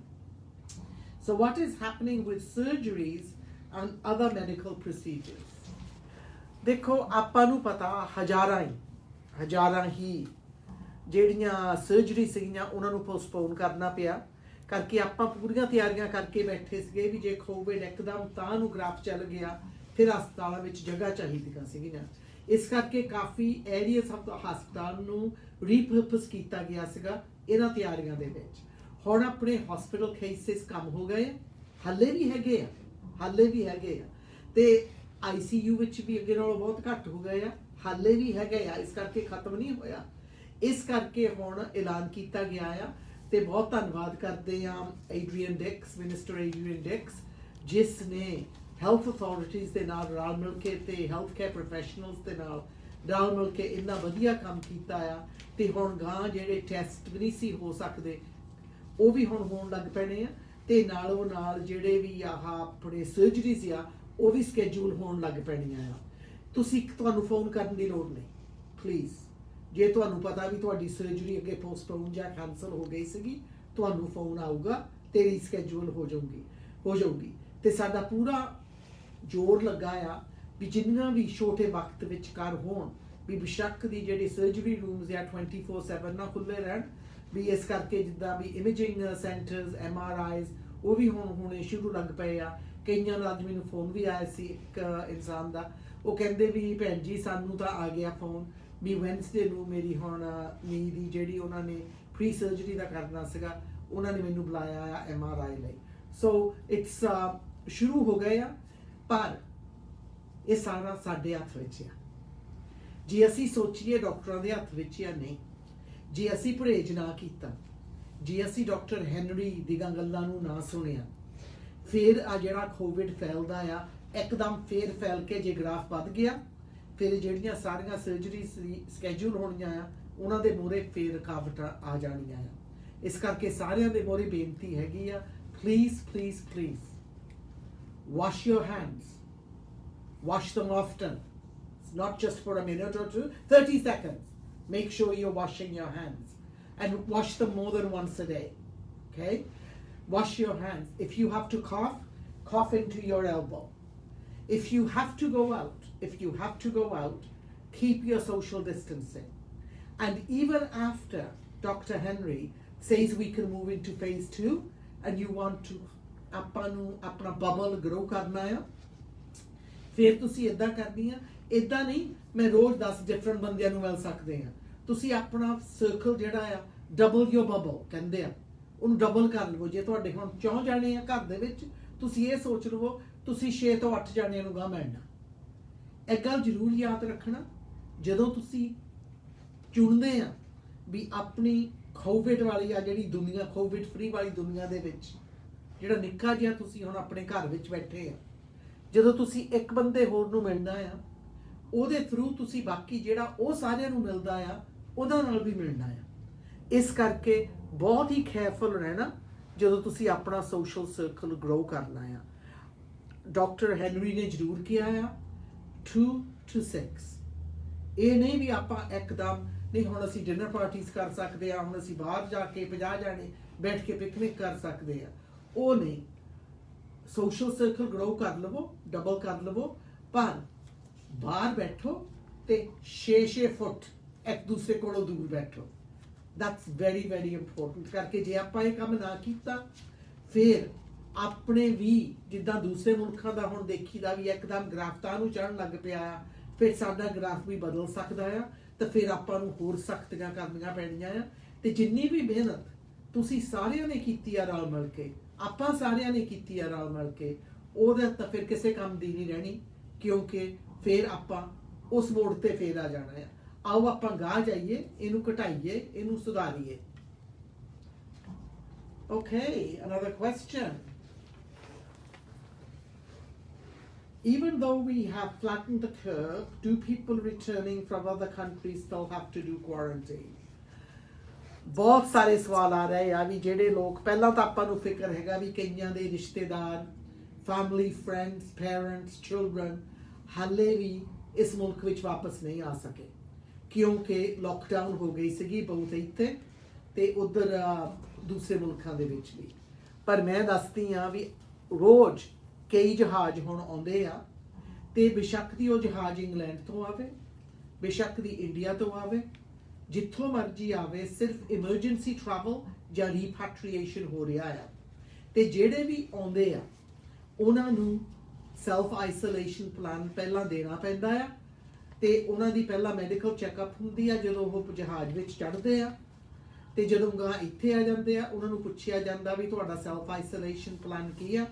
So what is happening with surgeries and other medical procedures? देखो ਆਪਾਂ ਨੂੰ ਪਤਾ ਹਜ਼ਾਰਾਂ ਹੀ ਜਿਹੜੀਆਂ surgery ਸੀਗੀਆਂ ਉਹਨਾਂ ਨੂੰ postpone ਕਰਨਾ ਪਿਆ, ਕਰਕੇ ਆਪਾਂ ਪੂਰੀਆਂ ਤਿਆਰੀਆਂ ਕਰਕੇ ਬੈਠੇ ਸੀਗੇ ਵੀ ਜੇ ਕੋਵਿਡ ਇੱਕਦਮ ਤਾਂ ਨੂੰ ਗ੍ਰਾਫ ਚੱਲ ਗਿਆ, ਫਿਰ ਹਸਪਤਾਲਾਂ ਵਿੱਚ ਜਗ੍ਹਾ ਚਾਹੀਦੀਆਂ ਸੀਗੀਆਂ। ਇਸ ਕਰਕੇ ਕਾਫੀ ਏਰੀਅਸ ਹਸਪਤਾਲ ਨੂੰ ਰੀਪਰਪਸ ਕੀਤਾ ਗਿਆ ਸੀਗਾ ਇਹਨਾਂ ਤਿਆਰੀਆਂ ਦੇ ਵਿੱਚ। ਹੁਣ ਆਪਣੇ ਹਸਪੀਟਲ ਕੇਸਿਸ ਕਮ ਹੋ ਗਏ, ਹਾਲੇ ਵੀ ਹੈਗੇ ਆ, ਤੇ ICU ਵਿੱਚ ਵੀ ਅੱਗੇ ਨਾਲੋਂ ਬਹੁਤ ਘੱਟ ਹੋ ਗਏ ਆ, ਹਾਲੇ ਵੀ ਹੈਗੇ ਆ, ਇਸ ਕਰਕੇ ਖਤਮ ਨਹੀਂ ਹੋਇਆ। ਇਸ ਕਰਕੇ ਹੁਣ ਐਲਾਨ ਕੀਤਾ ਗਿਆ ਆ, ਤੇ ਬਹੁਤ ਧੰਨਵਾਦ ਕਰਦੇ ਆ ਮਿਨਿਸਟਰ ਏਡਰੀਅਨ ਡਿਕਸ, ਜਿਸ ਨੇ ਹੈਲਥ ਅਥਾਰਟੀਜ਼ ਦੇ ਨਾਲ ਰਲ ਮਿਲ ਕੇ ਤੇ ਹੈਲਥ ਕੇਅਰ ਪ੍ਰੋਫੈਸ਼ਨਲਸ ਦੇ ਨਾਲ ਰਲ ਮਿਲ ਕੇ ਇੰਨਾ ਵਧੀਆ ਕੰਮ ਕੀਤਾ ਆ। ਤੇ ਹੁਣ ਗਾਂ ਜਿਹੜੇ ਟੈਸਟ ਵੀ ਨਹੀਂ ਸੀ ਹੋ ਸਕਦੇ ਉਹ ਵੀ ਹੁਣ ਹੋਣ ਲੱਗ ਪੈਣੇ ਆ, ਤੇ ਨਾਲੋਂ ਨਾਲ ਜਿਹੜੇ ਵੀ ਆਹ ਆਪਣੇ ਸਰਜਰੀਜ਼ ਆ ਉਹ ਵੀ ਸਕੇਜੂਲ ਹੋਣ ਲੱਗ ਪੈਣੀਆਂ ਆ। ਤੁਹਾਨੂੰ ਫੋਨ ਕਰਨ ਦੀ ਲੋੜ ਨਹੀਂ, ਪਲੀਜ਼। ਜੇ ਤੁਹਾਨੂੰ ਪਤਾ ਵੀ ਤੁਹਾਡੀ ਸਰਜਰੀ ਅੱਗੇ ਪੋਸਟਪੋਨ ਜਾਂ ਕੈਂਸਲ ਹੋ ਗਈ ਸੀਗੀ, ਤੁਹਾਨੂੰ ਫੋਨ ਆਊਗਾ ਤੇ ਰੀਸਕੇਜੂਲ ਹੋ ਜਾਊਗੀ। ਤੇ ਸਾਡਾ ਪੂਰਾ ਜ਼ੋਰ ਲੱਗਾ ਆ ਵੀ ਜਿੰਨਾ ਵੀ ਛੋਟੇ ਵਕਤ ਵਿੱਚ ਕਰ ਹੋਣ, ਵੀ ਬੇਸ਼ੱਕ ਦੀ ਜਿਹੜੀ ਸਰਜਰੀ ਰੂਮਸ ਆ 24/7 ਨਾ ਖੁੱਲੇ ਰਹਿਣ, ਵੀ ਇਸ ਕਰਕੇ ਜਿੱਦਾਂ ਵੀ ਇਮੇਜਿੰਗ ਸੈਂਟਰਸ MRIs ਉਹ ਵੀ ਹੁਣ ਹੋਣੇ ਸ਼ੁਰੂ ਲੱਗ ਪਏ ਆ। ਕਈਆਂ ਦਾ ਅੱਜ ਮੈਨੂੰ ਫੋਨ ਵੀ ਆਇਆ ਸੀ ਇੱਕ ਇਨਸਾਨ ਦਾ, ਉਹ ਕਹਿੰਦੇ ਵੀ ਭੈਣ ਜੀ ਸਾਨੂੰ ਤਾਂ ਆ ਗਿਆ ਫੋਨ ਵੀ ਵੈਨਸਡੇ ਨੂੰ ਮੇਰੀ ਹੁਣ ਨੀ ਦੀ ਜਿਹੜੀ ਉਹਨਾਂ ਨੇ ਪ੍ਰੀ ਸਰਜਰੀ ਦਾ ਕਰਨਾ ਸੀਗਾ, ਉਹਨਾਂ ਨੇ ਮੈਨੂੰ ਬੁਲਾਇਆ ਆ MRI ਲਈ। ਸੋ ਇਟਸ ਸ਼ੁਰੂ ਹੋ ਗਏ ਆ, ਪਰ ਇਹ ਸਾਰਾ ਸਾਡੇ ਹੱਥ ਵਿੱਚ ਆ। ਜੇ ਅਸੀਂ ਸੋਚੀਏ ਡਾਕਟਰਾਂ ਦੇ ਹੱਥ ਵਿੱਚ ਜਾਂ ਨਹੀਂ, ਜੇ ਅਸੀਂ ਪਰਹੇਜ਼ ਨਾ ਕੀਤਾ, ਜੇ ਅਸੀਂ ਡਾਕਟਰ ਹੈਨਰੀ ਦੀਆਂ ਗੱਲਾਂ ਨੂੰ ਨਾ ਸੁਣਿਆ, ਫਿਰ ਆ ਜਿਹੜਾ ਕੋਵਿਡ ਫੈਲਦਾ ਆ ਇੱਕਦਮ ਫੇਰ ਫੈਲ ਕੇ ਜੇ ਗ੍ਰਾਫ ਵੱਧ ਗਿਆ, ਫਿਰ ਜਿਹੜੀਆਂ ਸਾਰੀਆਂ ਸਰਜਰੀਜ਼ ਸਕੇਜੂਲ ਹੋਣੀਆਂ ਆ ਉਹਨਾਂ ਦੇ ਮੂਹਰੇ ਫੇਰ ਰੁਕਾਵਟਾਂ ਆ ਜਾਣੀਆਂ ਆ। ਇਸ ਕਰਕੇ ਸਾਰਿਆਂ ਦੇ ਮੂਹਰੇ ਬੇਨਤੀ ਹੈਗੀ ਆ, please wash your hands, wash them often. It's not just for a minute or two, 30 seconds. Make sure you're washing your hands, and wash them more than once a day. Okay, wash your hands. If you have to cough into your elbow. If you have to go out, keep your social distancing. And even after Dr. Henry says we can move into phase 2 and you want to ਆਪਣਾ bubble grow ਕਰਨਾ ਆ, ਫਿਰ ਤੁਸੀਂ ਇਦਾਂ ਕਰਨੀ ਆ। ਇਦਾਂ ਨਹੀਂ ਮੈਂ ਰੋਜ਼ 10 ਡਿਫਰੈਂਟ ਬੰਦਿਆਂ ਨੂੰ ਮਿਲ ਸਕਦੇ ਆ, ਤੁਸੀਂ ਆਪਣਾ ਸਰਕਲ ਜਿਹੜਾ ਆ ਡਬਲ ਯੋਰ ਬਬਲ ਕਹਿੰਦੇ ਆ, ਉਹਨੂੰ ਡਬਲ ਕਰ ਲਵੋ। ਜੇ ਤੁਹਾਡੇ ਹੁਣ 4 ਜਾਣੇ ਆ ਘਰ ਦੇ ਵਿੱਚ, ਤੁਸੀਂ ਇਹ ਸੋਚ ਲਵੋ ਤੁਸੀਂ 6 ਤੋਂ 8 ਜਾਣਿਆਂ ਨੂੰ ਗਾਹ ਮਿਲਣਾ। ਇੱਕ ਗੱਲ ਜ਼ਰੂਰ ਯਾਦ ਰੱਖਣਾ, ਜਦੋਂ ਤੁਸੀਂ ਚੁਣਦੇ ਆ ਵੀ ਆਪਣੀ ਕੋਵਿਡ ਵਾਲੀ ਆ ਜਿਹੜੀ ਦੁਨੀਆ, ਕੋਵਿਡ ਫ੍ਰੀ ਵਾਲੀ ਦੁਨੀਆ ਦੇ ਵਿੱਚ ਜਿਹੜਾ ਨਿੱਕਾ ਜਿਹਾ ਤੁਸੀਂ ਹੁਣ ਆਪਣੇ ਘਰ ਵਿੱਚ ਬੈਠੇ ਆ, ਜਦੋਂ ਤੁਸੀਂ ਇੱਕ ਬੰਦੇ ਹੋਰ ਨੂੰ ਮਿਲਣਾ ਆ, ਉਹਦੇ ਥਰੂ ਤੁਸੀਂ ਬਾਕੀ ਜਿਹੜਾ ਉਹ ਸਾਰਿਆਂ ਨੂੰ ਮਿਲਦਾ ਆ ਉਹਨਾਂ ਨਾਲ ਵੀ ਮਿਲਣਾ ਆ। ਇਸ ਕਰਕੇ ਬਹੁਤ ਹੀ ਕੇਅਰਫੁਲ ਰਹਿਣਾ ਜਦੋਂ ਤੁਸੀਂ ਆਪਣਾ ਸੋਸ਼ਲ ਸਰਕਲ ਗਰੋ ਕਰਨਾ ਆ। ਡਾਕਟਰ ਹੈਨਰੀ ਨੇ ਜ਼ਰੂਰ ਕਿਹਾ ਆ 2 to 6। ਇਹ ਨਹੀਂ ਵੀ ਆਪਾਂ ਇੱਕਦਮ ਨਹੀਂ ਹੁਣ ਅਸੀਂ ਡਿਨਰ ਪਾਰਟੀਜ਼ ਕਰ ਸਕਦੇ ਆ, ਹੁਣ ਅਸੀਂ ਬਾਹਰ ਜਾ ਕੇ 50 ਜਾਣੇ ਬੈਠ ਕੇ ਪਿਕਨਿਕ ਕਰ ਸਕਦੇ ਆ, ਉਹ ਨਹੀਂ। ਸੋਸ਼ਲ ਸਰਕਲ ਗਰੋ ਕਰ ਲਵੋ, ਡਬਲ ਕਰ ਲਵੋ, ਪਰ ਬਾਹਰ ਬੈਠੋ ਤੇ 6 ਫੁੱਟ ਇੱਕ ਦੂਸਰੇ ਕੋਲੋਂ ਦੂਰ ਬੈਠੋ। That's very important. ਕਰਕੇ ਜੇ ਆਪਾਂ ਇਹ ਕੰਮ ਨਾ ਕੀਤਾ, ਫਿਰ ਆਪਣੇ ਵੀ ਜਿੱਦਾਂ ਦੂਸਰੇ ਮੁਲਕਾਂ ਦਾ ਹੁਣ ਦੇਖੀਦਾ ਵੀ ਇੱਕਦਮ ਗ੍ਰਾਫਤਾਂ ਨੂੰ ਚੜ੍ਹਨ ਲੱਗ ਪਿਆ ਆ, ਫਿਰ ਸਾਡਾ ਗ੍ਰਾਫ ਵੀ ਬਦਲ ਸਕਦਾ ਆ, ਤਾਂ ਫਿਰ ਆਪਾਂ ਨੂੰ ਹੋਰ ਸਖਤੀਆਂ ਕਰਨੀਆਂ ਪੈਣੀਆਂ ਆ। ਤੇ ਜਿੰਨੀ ਵੀ ਮਿਹਨਤ ਤੁਸੀਂ ਸਾਰਿਆਂ ਨੇ ਕੀਤੀ ਆ ਰਲ ਮਿਲ ਕੇ, ਆਪਾਂ ਸਾਰਿਆਂ ਨੇ ਕੀਤੀ ਆ ਰਲ ਮਿਲ ਕੇ, ਉਹਦਾ ਤਾਂ ਫਿਰ ਕਿਸੇ ਕੰਮ ਦੀ ਨਹੀਂ ਰਹਿਣੀ, ਕਿਉਂਕਿ ਫਿਰ ਆਪਾਂ ਉਸ ਮੋੜ ਤੇ ਫੇਰ ਆ ਜਾਣਾ ਆ। ਆਓ ਆਪਾਂ ਗਾਹ ਜਾਈਏ, ਇਹਨੂੰ ਘਟਾਈਏ, ਇਹਨੂੰ ਸੁਧਾਰੀਏ। Okay, another question. Even though we have flattened the curve, do people returning from other countries still have to do quarantine? ਬਹੁਤ ਸਾਰੇ ਸਵਾਲ ਆ ਰਹੇ ਆ ਵੀ ਜਿਹੜੇ ਲੋਕ, ਪਹਿਲਾਂ ਤਾਂ ਆਪਾਂ ਨੂੰ ਫਿਕਰ ਹੈਗਾ ਵੀ ਕਈਆਂ ਦੇ ਰਿਸ਼ਤੇਦਾਰ, ਫੈਮਿਲੀ, ਫਰੈਂਡਸ, ਪੇਰੈਂਟਸ, ਚਿਲਡਰਨ ਹਾਲੇ ਵੀ ਇਸ ਮੁਲਕ ਵਿੱਚ ਵਾਪਸ ਨਹੀਂ ਆ ਸਕੇ, ਕਿਉਂਕਿ ਲੋਕਡਾਊਨ ਹੋ ਗਈ ਸੀਗੀ ਬਹੁਤ ਇੱਥੇ ਤੇ ਉਧਰ ਦੂਸਰੇ ਮੁਲਕਾਂ ਦੇ ਵਿੱਚ ਵੀ। ਪਰ ਮੈਂ ਦੱਸਦੀ ਆ ਵੀ ਰੋਜ਼ ਕਈ ਜਹਾਜ਼ ਹੁਣ ਆਉਂਦੇ ਆ, ਤੇ ਬੇਸ਼ੱਕ ਦੀ ਉਹ ਜਹਾਜ਼ ਇੰਗਲੈਂਡ ਤੋਂ ਆਵੇ, ਬੇਸ਼ੱਕ ਦੀ ਇੰਡੀਆ ਤੋਂ ਆਵੇ, ਜਿੱਥੋਂ ਮਰਜ਼ੀ ਆਵੇ, ਸਿਰਫ ਇਮਰਜੈਂਸੀ ਟਰੈਵਲ ਜਾਂ ਰੀਪੈਟਰੀਏਸ਼ਨ ਹੋ ਰਿਹਾ ਆ। ਤੇ ਜਿਹੜੇ ਵੀ ਆਉਂਦੇ ਆ ਉਹਨਾਂ ਨੂੰ ਸੈਲਫ ਆਈਸੋਲੇਸ਼ਨ ਪਲਾਨ ਪਹਿਲਾਂ ਦੇਣਾ ਪੈਂਦਾ ਆ, ਤੇ ਉਹਨਾਂ ਦੀ ਪਹਿਲਾਂ ਮੈਡੀਕਲ ਚੈੱਕਅਪ ਹੁੰਦੀ ਆ ਜਦੋਂ ਉਹ ਜਹਾਜ਼ ਵਿੱਚ ਚੜ੍ਹਦੇ ਆ, ਤੇ ਜਦੋਂ ਗਾਂ ਇੱਥੇ ਆ ਜਾਂਦੇ ਆ ਉਹਨਾਂ ਨੂੰ ਪੁੱਛਿਆ ਜਾਂਦਾ ਵੀ ਤੁਹਾਡਾ ਸੈਲਫ ਆਈਸੋਲੇਸ਼ਨ ਪਲਾਨ ਕੀ ਆ,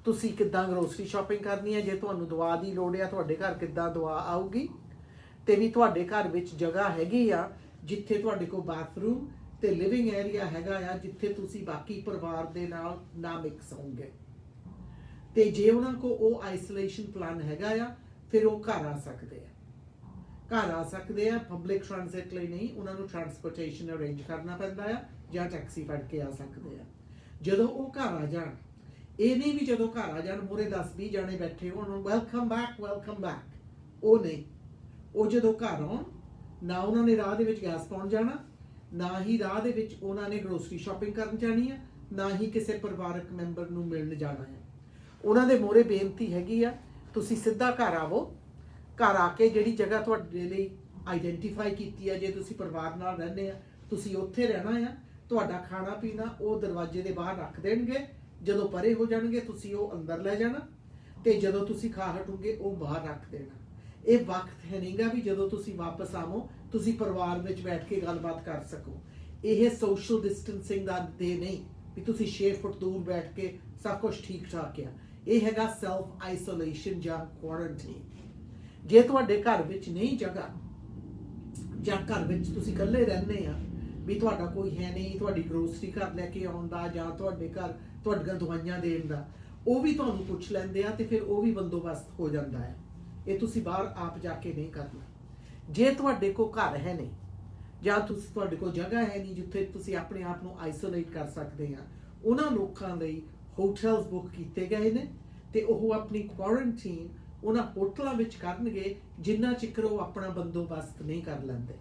ਤੁਸੀਂ ਕਿੱਦਾਂ ਗਰੋਸਰੀ ਸ਼ਾਪਿੰਗ ਕਰਨੀ ਹੈ, ਜੇ ਤੁਹਾਨੂੰ ਦਵਾ ਦੀ ਲੋੜ ਆ ਤੁਹਾਡੇ ਘਰ ਕਿੱਦਾਂ ਦਵਾ ਆਊਗੀ, ਤੇ ਵੀ ਤੁਹਾਡੇ ਘਰ ਵਿੱਚ ਜਗ੍ਹਾ ਹੈਗੀ ਆ ਜਿੱਥੇ ਤੁਹਾਡੇ ਕੋਲ ਬਾਥਰੂਮ ਤੇ ਲਿਵਿੰਗ ਏਰੀਆ ਹੈਗਾ ਆ ਜਿੱਥੇ ਤੁਸੀਂ ਬਾਕੀ ਪਰਿਵਾਰ ਦੇ ਨਾਲ ਨਾ ਮਿਕਸ ਹੋਵੋਗੇ। ਤੇ ਜੇ ਉਹਨਾਂ ਕੋਲ ਉਹ ਆਈਸੋਲੇਸ਼ਨ ਪਲਾਨ ਹੈਗਾ ਆ, ਫਿਰ ਉਹ ਘਰ ਆ ਸਕਦੇ ਆ, ਘਰ ਆ ਸਕਦੇ ਆ। ਪਬਲਿਕ ਟ੍ਰਾਂਜ਼ਿਟ ਲਈ ਨਹੀਂ, ਉਹਨਾਂ ਨੂੰ ਟਰਾਂਸਪੋਰਟੇਸ਼ਨ ਅਰੇਂਜ ਕਰਨਾ ਪੈਂਦਾ ਆ ਜਾਂ ਟੈਕਸੀ ਫੜ ਕੇ ਆ ਸਕਦੇ ਆ। ਜਦੋਂ ਉਹ ਘਰ ਆ ਜਾਣ, ਇਹ ਨਹੀਂ ਵੀ ਜਦੋਂ ਘਰ ਆ ਜਾਣ ਮੂਹਰੇ 10-20 ਜਾਣੇ ਬੈਠੇ ਹੋਣ ਵੈਲਕਮ ਬੈਕ ਵੈਲਕਮ ਬੈਕ, ਉਹ ਨਹੀਂ। ਉਹ ਜਦੋਂ ਘਰ ਆਉਣ, ਨਾ ਉਹਨਾਂ ਨੇ ਰਾਹ ਦੇ ਵਿੱਚ ਗੈਸ ਪਾਉਣ ਜਾਣਾ, ਨਾ ਹੀ ਰਾਹ ਦੇ ਵਿੱਚ ਉਹਨਾਂ ਨੇ ਗਰੋਸਰੀ ਸ਼ਾਪਿੰਗ ਕਰਨ ਜਾਣੀ ਆ, ਨਾ ਹੀ ਕਿਸੇ ਪਰਿਵਾਰਕ ਮੈਂਬਰ ਨੂੰ ਮਿਲਣ ਜਾਣਾ ਹੈ। ਉਹਨਾਂ ਦੇ ਮੂਹਰੇ ਬੇਨਤੀ ਹੈਗੀ ਆ, ਤੁਸੀਂ ਸਿੱਧਾ ਘਰ ਆਵੋ, ਘਰ ਆ ਕੇ ਜਿਹੜੀ ਜਗ੍ਹਾ ਤੁਹਾਡੇ ਲਈ ਆਈਡੈਂਟੀਫਾਈ ਕੀਤੀ ਹੈ, ਜੇ ਤੁਸੀਂ ਪਰਿਵਾਰ ਨਾਲ ਰਹਿੰਦੇ ਆ ਤੁਸੀਂ ਉੱਥੇ ਰਹਿਣਾ ਆ। ਤੁਹਾਡਾ ਖਾਣਾ ਪੀਣਾ ਉਹ ਦਰਵਾਜ਼ੇ ਦੇ ਬਾਹਰ ਰੱਖ ਦੇਣਗੇ, ਜਦੋਂ ਪਰੇ ਹੋ ਜਾਣਗੇ ਤੁਸੀਂ ਉਹ ਅੰਦਰ ਲੈ ਜਾਣਾ, ਤੇ ਜਦੋਂ ਤੁਸੀਂ ਖਾ ਹਟੋਗੇ ਉਹ ਬਾਹਰ ਰੱਖ ਦੇਣਾ। ਇਹ ਵਕਤ ਹੈ ਨਹੀਂਗਾ ਵੀ ਜਦੋਂ ਤੁਸੀਂ ਵਾਪਸ ਆਵੋ ਤੁਸੀਂ ਪਰਿਵਾਰ ਵਿੱਚ ਬੈਠ ਕੇ ਗੱਲਬਾਤ ਕਰ ਸਕੋ। ਇਹ ਸੋਸ਼ਲ ਡਿਸਟੈਂਸਿੰਗ ਦਾ ਦੇ ਨਹੀਂ ਵੀ ਤੁਸੀਂ 6 ਫੁੱਟ ਦੂਰ ਬੈਠ ਕੇ ਸਭ ਕੁਝ ਠੀਕ ਠਾਕ ਆ। ਇਹ ਹੈਗਾ ਸੈਲਫ ਆਈਸੋਲੇਸ਼ਨ ਜਾਂ ਕੁਆਰੰਟਾਈਨ। ਜੇ ਤੁਹਾਡੇ ਘਰ ਵਿੱਚ ਨਹੀਂ ਜਗ੍ਹਾ, ਜਾਂ ਘਰ ਵਿੱਚ ਤੁਸੀਂ ਇਕੱਲੇ ਰਹਿੰਦੇ ਆ ਵੀ ਤੁਹਾਡਾ ਕੋਈ ਹੈ ਨਹੀਂ ਤੁਹਾਡੀ ਗਰੋਸਰੀ ਘਰ ਲੈ ਕੇ ਆਉਣ ਦਾ, ਜਾਂ ਤੁਹਾਡੇ ਘਰ ਤੁਹਾਡੀਆਂ ਦਵਾਈਆਂ ਦੇਣ ਦਾ, ਉਹ ਵੀ ਤੁਹਾਨੂੰ ਪੁੱਛ ਲੈਂਦੇ ਆ, ਤੇ ਫਿਰ ਉਹ ਵੀ ਬੰਦੋਬਸਤ ਹੋ ਜਾਂਦਾ ਹੈ। ਇਹ ਤੁਸੀਂ ਬਾਹਰ ਆਪ ਜਾ ਕੇ ਨਹੀਂ ਕਰਨਾ। ਜੇ ਤੁਹਾਡੇ ਕੋਲ ਘਰ ਹੈ ਨਹੀਂ, ਜਾਂ ਤੁਹਾਡੇ ਕੋਲ ਜਗ੍ਹਾ ਹੈ ਨਹੀਂ ਜਿੱਥੇ ਤੁਸੀਂ ਆਪਣੇ ਆਪ ਨੂੰ ਆਈਸੋਲੇਟ ਕਰ ਸਕਦੇ ਆ, ਉਹਨਾਂ ਲੋਕਾਂ ਲਈ ਹੋਟਲਸ ਬੁੱਕ ਕੀਤੇ ਗਏ ਨੇ, ਤੇ ਉਹ ਆਪਣੀ ਕੁਆਰੰਟਾਈਨ ਉਹਨਾਂ ਹੋਟਲਾਂ ਵਿੱਚ ਕਰਨਗੇ ਜਿੰਨਾ ਚਿਰ ਉਹ ਆਪਣਾ ਬੰਦੋਬਸਤ ਨਹੀਂ ਕਰ ਲੈਂਦੇ।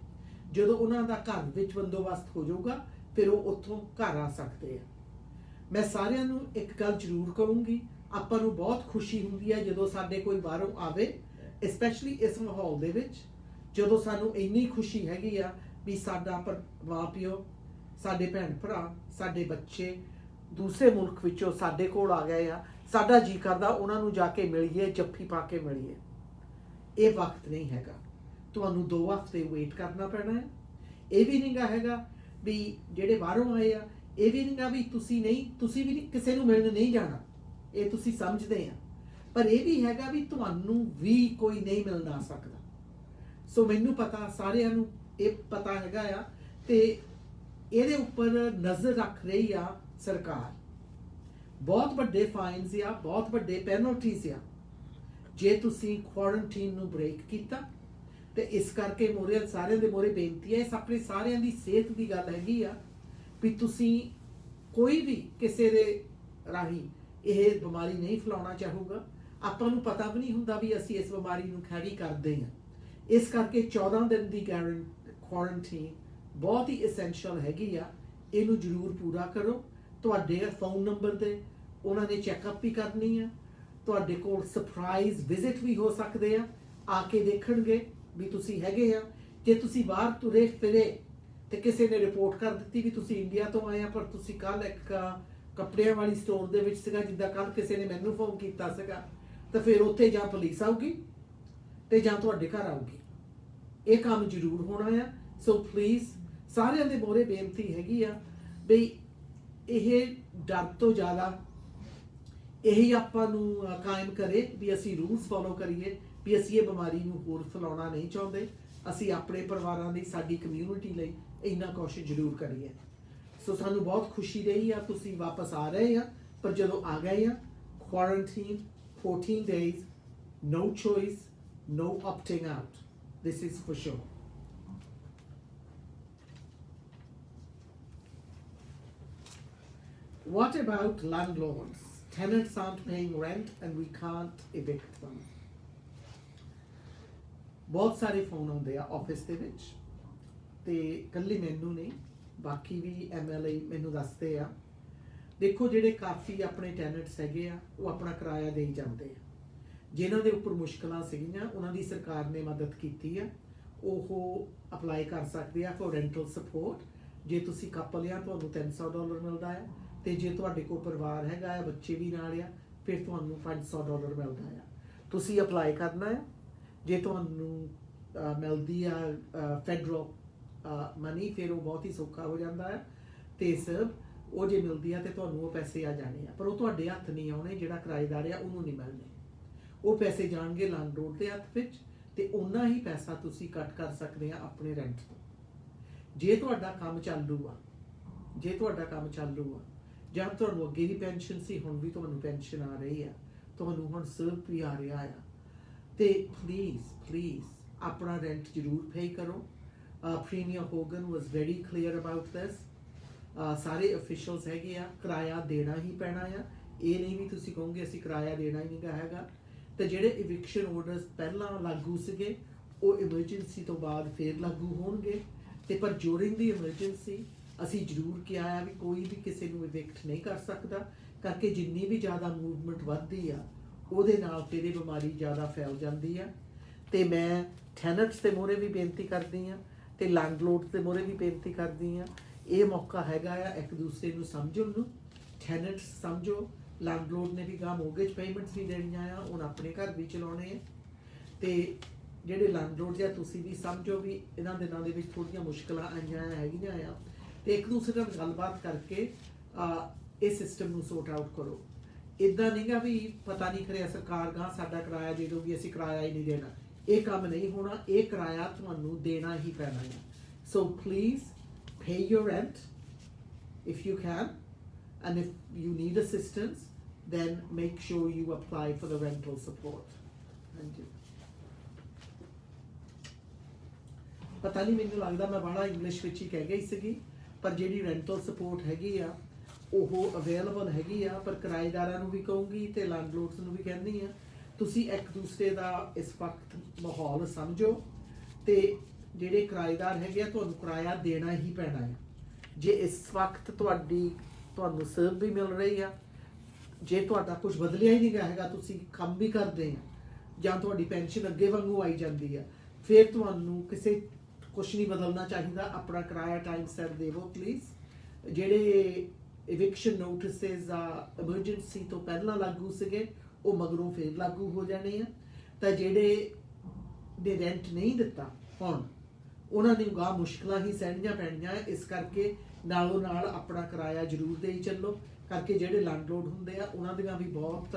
ਜਦੋਂ ਉਹਨਾਂ ਦਾ ਘਰ ਵਿੱਚ ਬੰਦੋਬਸਤ ਹੋ ਜਾਊਗਾ ਫਿਰ ਉਹ ਉੱਥੋਂ ਘਰ ਆ ਸਕਦੇ ਆ। ਮੈਂ ਸਾਰਿਆਂ ਨੂੰ ਇੱਕ ਗੱਲ ਜ਼ਰੂਰ ਕਹੂੰਗੀ, ਆਪਾਂ ਨੂੰ ਬਹੁਤ ਖੁਸ਼ੀ ਹੁੰਦੀ ਹੈ ਜਦੋਂ ਸਾਡੇ ਕੋਈ ਬਾਹਰੋਂ ਆਵੇ, ਸਪੈਸ਼ਲੀ ਇਸ ਮਾਹੌਲ ਦੇ ਵਿੱਚ ਜਦੋਂ ਸਾਨੂੰ ਇੰਨੀ ਖੁਸ਼ੀ ਹੈਗੀ ਆ ਵੀ ਸਾਡਾ ਮਾਂ ਪਿਓ, ਸਾਡੇ ਭੈਣ ਭਰਾ, ਸਾਡੇ ਬੱਚੇ ਦੂਸਰੇ ਮੁਲਕ ਵਿੱਚੋਂ ਸਾਡੇ ਕੋਲ ਆ ਗਏ ਆ, ਸਾਡਾ ਜੀ ਕਰਦਾ ਉਹਨਾਂ ਨੂੰ ਜਾ ਕੇ ਮਿਲੀਏ, ਜੱਫੀ ਪਾ ਕੇ ਮਿਲੀਏ। ਇਹ ਵਕਤ ਨਹੀਂ ਹੈਗਾ, ਤੁਹਾਨੂੰ 2 ਹਫ਼ਤੇ ਵੇਟ ਕਰਨਾ ਪੈਣਾ ਹੈ। ਇਹ ਵੀ ਨਹੀਂਗਾ ਹੈਗਾ ਵੀ ਜਿਹੜੇ ਬਾਹਰੋਂ ਆਏ ਆ, ਇਹ ਵੀ ਨਹੀਂਗਾ ਵੀ ਤੁਸੀਂ ਵੀ ਕਿਸੇ ਨੂੰ ਮਿਲਣ ਨਹੀਂ ਜਾਣਾ, ਇਹ ਤੁਸੀਂ ਸਮਝਦੇ ਆ, ਪਰ ਇਹ ਵੀ ਹੈਗਾ ਵੀ ਤੁਹਾਨੂੰ ਵੀ ਕੋਈ ਨਹੀਂ ਮਿਲਣ ਆ ਸਕਦਾ। ਸੋ ਮੈਨੂੰ ਪਤਾ, ਸਾਰਿਆਂ ਨੂੰ ਇਹ ਪਤਾ ਹੈਗਾ ਆ, ਤੇ ਇਹਦੇ ਉੱਪਰ ਨਜ਼ਰ ਰੱਖ ਰਹੀ ਆ ਸਰਕਾਰ। ਬਹੁਤ ਵੱਡੇ ਫਾਈਨਸ ਆ, ਬਹੁਤ ਵੱਡੇ ਪੈਨਲਟੀਜ਼ ਆ ਜੇ ਤੁਸੀਂ ਕੁਆਰੰਟਾਈਨ ਨੂੰ ਬ੍ਰੇਕ ਕੀਤਾ। ਤੇ ਇਸ ਕਰਕੇ ਮੋਰੇ ਸਾਰਿਆਂ ਦੇ ਮੋਰੇ ਬੇਨਤੀ ਹੈ, ਇਸ ਆਪਣੇ ਸਾਰਿਆਂ ਦੀ ਸਿਹਤ ਦੀ ਗੱਲ ਹੈਗੀ ਆ ਵੀ ਤੁਸੀਂ ਕੋਈ ਵੀ ਕਿਸੇ ਦੇ ਰਾਹੀਂ ਇਹ ਬਿਮਾਰੀ ਨਹੀਂ ਫੈਲਾਉਣਾ ਚਾਹੂਗਾ। ਆਪਾਂ ਨੂੰ ਪਤਾ ਵੀ ਨਹੀਂ ਹੁੰਦਾ ਵੀ ਅਸੀਂ ਇਸ ਬਿਮਾਰੀ ਨੂੰ ਕੈਰੀ ਕਰਦੇ ਹਾਂ। ਇਸ ਕਰਕੇ 14 ਦਿਨ ਦੀ ਕੁਆਰੰਟਾਈਨ ਬਹੁਤ ਹੀ ਐਸੈਂਸ਼ੀਅਲ ਹੈਗੀ ਆ, ਇਹਨੂੰ ਜ਼ਰੂਰ ਪੂਰਾ ਕਰੋ। ਤੁਹਾਡੇ ਫੋਨ ਨੰਬਰ ਤੇ ਉਹਨਾਂ ਨੇ ਚੈੱਕਅਪ ਵੀ ਕਰਨੀ ਆ, ਤੁਹਾਡੇ ਕੋਲ ਸਰਪ੍ਰਾਈਜ਼ ਵਿਜ਼ਿਟ ਵੀ ਹੋ ਸਕਦੇ ਆ ਕੇ ਦੇਖਣਗੇ ਵੀ ਤੁਸੀਂ ਹੈਗੇ ਆ। ਜੇ ਤੁਸੀਂ ਬਾਹਰ ਤੁਰੇ ਫਿਰੇ ਤੇ ਕਿਸੇ ਨੇ ਰਿਪੋਰਟ ਕਰ ਦਿੱਤੀ ਵੀ ਤੁਸੀਂ ਇੰਡੀਆ ਤੋਂ ਆਏ ਆ, ਪਰ ਤੁਸੀਂ ਕੱਲ ਇੱਕ ਕੱਪੜਿਆਂ ਵਾਲੀ ਸਟੋਰ ਦੇ ਵਿੱਚ ਸੀਗਾ, ਜਿੱਦਾਂ ਕੱਲ ਕਿਸੇ ਨੇ ਮੈਨੂੰ ਫੋਨ ਕੀਤਾ ਸੀਗਾ, ਤਾਂ ਫਿਰ ਉੱਥੇ ਜਾਂ ਪੁਲਿਸ ਆਊਗੀ ਤੇ ਜਾਂ ਤੁਹਾਡੇ ਘਰ ਆਊਗੀ। ਇਹ ਕੰਮ ਜ਼ਰੂਰ ਹੋਣਾ ਆ। ਸੋ ਪਲੀਜ਼ ਸਾਰਿਆਂ ਦੇ ਮੋਹਰੇ ਬੇਨਤੀ ਹੈਗੀ ਆ ਵੀ ਇਹ ਡਰ ਤੋਂ ਜ਼ਿਆਦਾ ਇਹੀ ਆਪਾਂ ਨੂੰ ਕਾਇਮ ਕਰੇ ਵੀ ਅਸੀਂ ਰੂਲਸ ਫੋਲੋ ਕਰੀਏ, ਵੀ ਅਸੀਂ ਇਹ ਬਿਮਾਰੀ ਨੂੰ ਹੋਰ ਫੈਲਾਉਣਾ ਨਹੀਂ ਚਾਹੁੰਦੇ। ਅਸੀਂ ਆਪਣੇ ਪਰਿਵਾਰਾਂ ਲਈ, ਸਾਡੀ ਕਮਿਊਨਿਟੀ ਲਈ ਇੰਨਾ ਕੁਛ ਜ਼ਰੂਰ ਕਰੀਏ। ਸੋ ਸਾਨੂੰ ਬਹੁਤ ਖੁਸ਼ੀ ਰਹੀ ਆ ਤੁਸੀਂ ਵਾਪਸ ਆ ਰਹੇ ਆ, ਪਰ ਜਦੋਂ ਆ ਗਏ ਆ, quarantine 14 days, no choice, no opting out. This is for sure. What about landlords? Tenants aren't paying rent and we can't evict them. ਬਹੁਤ ਸਾਰੇ ਫੋਨ ਆਉਂਦੇ ਆ ਆਫਿਸ ਦੇ ਵਿੱਚ, ਤੇ ਇਕੱਲੀ ਮੈਨੂੰ ਨਹੀਂ, ਬਾਕੀ ਵੀ MLA ਮੈਨੂੰ ਦੱਸਦੇ ਆ। ਦੇਖੋ ਜਿਹੜੇ ਕਾਫੀ ਆਪਣੇ ਟੈਨੈਂਟਸ ਹੈਗੇ ਆ, ਉਹ ਆਪਣਾ ਕਿਰਾਇਆ ਦੇਈ ਜਾਂਦੇ ਆ। ਜਿਨ੍ਹਾਂ ਦੇ ਉੱਪਰ ਮੁਸ਼ਕਲਾਂ ਸੀਗੀਆਂ ਉਹਨਾਂ ਦੀ ਸਰਕਾਰ ਨੇ ਮਦਦ ਕੀਤੀ ਆ, ਉਹ ਅਪਲਾਈ ਕਰ ਸਕਦੇ ਆ ਫॉर ਰੈਂਟਲ ਸਪੋਰਟ। ਜੇ ਤੁਸੀਂ ਕਪਲ ਆ ਤੁਹਾਨੂੰ $300 ਮਿਲਦਾ ਆ, ਤੇ ਜੇ ਤੁਹਾਡੇ ਕੋਲ ਪਰਿਵਾਰ ਹੈਗਾ ਆ, ਬੱਚੇ ਵੀ ਨਾਲ ਆ, ਫਿਰ ਤੁਹਾਨੂੰ $500 ਮਿਲਦਾ ਆ। ਤੁਸੀਂ ਅਪਲਾਈ ਕਰਨਾ ਆ। ਜੇ ਤੁਹਾਨੂੰ ਮਿਲਦੀ ਆ ਫੈਡਰਲ ਮਨੀ, ਫਿਰ ਉਹ ਬਹੁਤ ਹੀ ਸੌਖਾ ਹੋ ਜਾਂਦਾ ਹੈ। ਤੇ ਸਿਰਫ ਉਹ ਜੇ ਮਿਲਦੀ ਆ ਤੇ ਤੁਹਾਨੂੰ ਉਹ ਪੈਸੇ ਆ ਜਾਣੇ ਆ, ਪਰ ਉਹ ਤੁਹਾਡੇ ਹੱਥ ਨਹੀਂ ਆਉਣੇ। ਜਿਹੜਾ ਕਿਰਾਏਦਾਰ ਆ ਉਹਨੂੰ ਨਹੀਂ ਮਿਲਣੇ, ਉਹ ਪੈਸੇ ਜਾਣਗੇ ਲੈਂਡਲੋਰਡ ਦੇ ਹੱਥ ਵਿੱਚ, ਤੇ ਉਨਾ ਹੀ ਪੈਸਾ ਤੁਸੀਂ ਕੱਟ ਕਰ ਸਕਦੇ ਆ ਆਪਣੇ ਰੈਂਟ ਤੋਂ। ਜੇ ਤੁਹਾਡਾ ਕੰਮ ਚਾਲੂ ਆ, ਜਾਂ ਤੁਹਾਨੂੰ ਅੱਗੇ ਵੀ ਪੈਨਸ਼ਨ ਸੀ, ਹੁਣ ਵੀ ਤੁਹਾਨੂੰ ਪੈਨਸ਼ਨ ਆ ਰਹੀ ਆ, ਤੁਹਾਨੂੰ ਹੁਣ ਸਿਰਫ ਵੀ ਆ ਰਿਹਾ ਆ, ਤੇ ਪਲੀਜ਼ ਆਪਣਾ ਰੈਂਟ ਜ਼ਰੂਰ ਪੇ ਕਰੋ। Premier Horgan was very clear about this. ਸਾਰੇ ਅਫੀਸ਼ੀਅਲਸ ਹੈਗੇ ਆ, ਕਿਰਾਇਆ ਦੇਣਾ ਹੀ ਪੈਣਾ ਆ। ਇਹ ਨਹੀਂ ਵੀ ਤੁਸੀਂ ਕਹੋਗੇ ਅਸੀਂ ਕਿਰਾਇਆ ਦੇਣਾ ਹੀ ਨਹੀਂ ਹੈਗਾ। ਤੇ ਜਿਹੜੇ ਇਵਿਕਸ਼ਨ ਆਰਡਰਸ ਪਹਿਲਾਂ ਲਾਗੂ ਸੀਗੇ, ਉਹ ਐਮਰਜੈਂਸੀ ਤੋਂ ਬਾਅਦ ਫੇਰ ਲਾਗੂ ਹੋਣਗੇ। ਤੇ ਪਰ ਡਿਊਰਿੰਗ ਦੀ ਐਮਰਜੈਂਸੀ ਅਸੀਂ ਜ਼ਰੂਰ ਕਿਹਾ ਆ ਵੀ ਕੋਈ ਵੀ ਕਿਸੇ ਨੂੰ ਇਵਿਕਟ ਨਹੀਂ ਕਰ ਸਕਦਾ, ਕਰਕੇ ਜਿੰਨੀ ਵੀ ਜ਼ਿਆਦਾ ਮੂਵਮੈਂਟ ਵੱਧਦੀ ਆ ਉਹਦੇ ਨਾਲ ਫਿਰ ਇਹ ਬਿਮਾਰੀ ਜ਼ਿਆਦਾ ਫੈਲ ਜਾਂਦੀ ਆ। ਤੇ ਮੈਂ ਟੈਨੈਂਟਸ ਦੇ ਮੋਹਰੇ ਵੀ ਬੇਨਤੀ ਕਰਦੀ ਆ, ਤੇ ਲੈਂਡਲੋਰਡ ਦੇ ਮੋਹਰੇ ਵੀ ਬੇਨਤੀ ਕਰਦੀ ਆ, ਇਹ ਮੌਕਾ ਹੈਗਾ ਆ ਇੱਕ ਦੂਸਰੇ ਨੂੰ ਸਮਝਣ ਨੂੰ। ਟੈਨੈਂਟਸ ਸਮਝੋ, ਲੈਂਡਲੋਰਡ ਨੇ ਵੀ ਗਾਂ ਮੋਰਗੇਜ ਪੇਮੈਂਟਸ ਵੀ ਦੇਣੀਆਂ ਆ, ਹੁਣ ਆਪਣੇ ਘਰ ਵੀ ਚਲਾਉਣੇ ਆ। ਤੇ ਜਿਹੜੇ ਲੈਂਡਲੋਰਡ ਜਾਂ ਤੁਸੀਂ ਵੀ ਸਮਝੋ ਵੀ ਇਹਨਾਂ ਦਿਨਾਂ ਦੇ ਵਿੱਚ ਥੋੜ੍ਹੀਆਂ ਮੁਸ਼ਕਲਾਂ ਆਈਆਂ ਹੈਗੀਆਂ ਆ, ਤੇ ਇੱਕ ਦੂਸਰੇ ਨਾਲ ਗੱਲਬਾਤ ਕਰਕੇ ਇਹ ਸਿਸਟਮ ਨੂੰ ਸੋਰਟ ਆਊਟ ਕਰੋ। ਇੱਦਾਂ ਨਹੀਂਗਾ ਵੀ ਪਤਾ ਨਹੀਂ ਕਰਿਆ ਸਰਕਾਰ ਗਾਂ ਸਾਡਾ ਕਿਰਾਇਆ ਦੇ ਦਊਗੀ, ਅਸੀਂ ਕਿਰਾਇਆ ਹੀ ਨਹੀਂ ਦੇਣਾ। ਇਹ ਕੰਮ ਨਹੀਂ ਹੋਣਾ, ਇਹ ਕਿਰਾਇਆ ਤੁਹਾਨੂੰ ਦੇਣਾ ਹੀ ਪੈਣਾ ਹੈ। So please pay your rent if you can, and if you need assistance then make sure you apply for the rental support. Thank you. ਪਤਾ ਨਹੀਂ, ਮੈਨੂੰ ਲੱਗਦਾ ਮੈਂ ਬੜਾ ਇੰਗਲਿਸ਼ ਵਿੱਚ ਹੀ ਕਹਿ ਗਈ ਸੀਗੀ, ਪਰ ਜਿਹੜੀ ਰੈਂਟਲ ਸਪੋਰਟ ਹੈਗੀ ਆ ਉਹ ਅਵੇਲੇਬਲ ਹੈਗੀ ਆ। ਪਰ ਕਿਰਾਏਦਾਰਾਂ ਨੂੰ ਵੀ ਕਹੂੰਗੀ ਤੇ ਲੈਂਡਲੋਰਡਸ ਨੂੰ ਵੀ ਕਹਿੰਦੀ ਆ, ਤੁਸੀਂ ਇੱਕ ਦੂਸਰੇ ਦਾ ਇਸ ਵਕਤ ਮਾਹੌਲ ਸਮਝੋ, ਤੇ ਜਿਹੜੇ ਕਿਰਾਏਦਾਰ ਹੈਗੇ ਆ ਤੁਹਾਨੂੰ ਕਿਰਾਇਆ ਦੇਣਾ ਹੀ ਪੈਣਾ ਹੈ। ਜੇ ਇਸ ਵਕਤ ਤੁਹਾਨੂੰ ਸਰਵ ਵੀ ਮਿਲ ਰਹੀ ਆ, ਜੇ ਤੁਹਾਡਾ ਕੁਝ ਬਦਲਿਆ ਹੀ ਨਹੀਂ ਹੈਗਾ, ਤੁਸੀਂ ਕੰਮ ਵੀ ਕਰਦੇ ਆ, ਜਾਂ ਤੁਹਾਡੀ ਪੈਨਸ਼ਨ ਅੱਗੇ ਵਾਂਗੂ ਆਈ ਜਾਂਦੀ ਆ, ਫਿਰ ਤੁਹਾਨੂੰ ਕੁਛ ਨਹੀਂ ਬਦਲਣਾ ਚਾਹੀਦਾ। ਆਪਣਾ ਕਿਰਾਇਆ ਟਾਈਮ ਸਿਰ ਦੇਵੋ ਪਲੀਜ਼। ਜਿਹੜੇ eviction notices ਆ ਐਮਰਜੈਂਸੀ ਤੋਂ ਪਹਿਲਾਂ ਲਾਗੂ ਸੀਗੇ, ਉਹ ਮਗਰੋਂ ਫੇਰ ਲਾਗੂ ਹੋ ਜਾਣੇ ਆ। ਤਾਂ ਜਿਹੜੇ ਦੇ ਰੈਂਟ ਨਹੀਂ ਦਿੱਤਾ ਹੁਣ, ਉਹਨਾਂ ਨੂੰ ਗਾਹ ਮੁਸ਼ਕਲਾਂ ਹੀ ਸਹਿਣੀਆਂ ਪੈਣੀਆਂ। ਇਸ ਕਰਕੇ ਨਾਲੋਂ ਨਾਲ ਆਪਣਾ ਕਿਰਾਇਆ ਜ਼ਰੂਰ ਦੇਈ ਚੱਲੋ, ਕਰਕੇ ਜਿਹੜੇ ਲੈਂਡਲੋਰਡ ਹੁੰਦੇ ਆ ਉਹਨਾਂ ਦੀਆਂ ਵੀ ਬਹੁਤ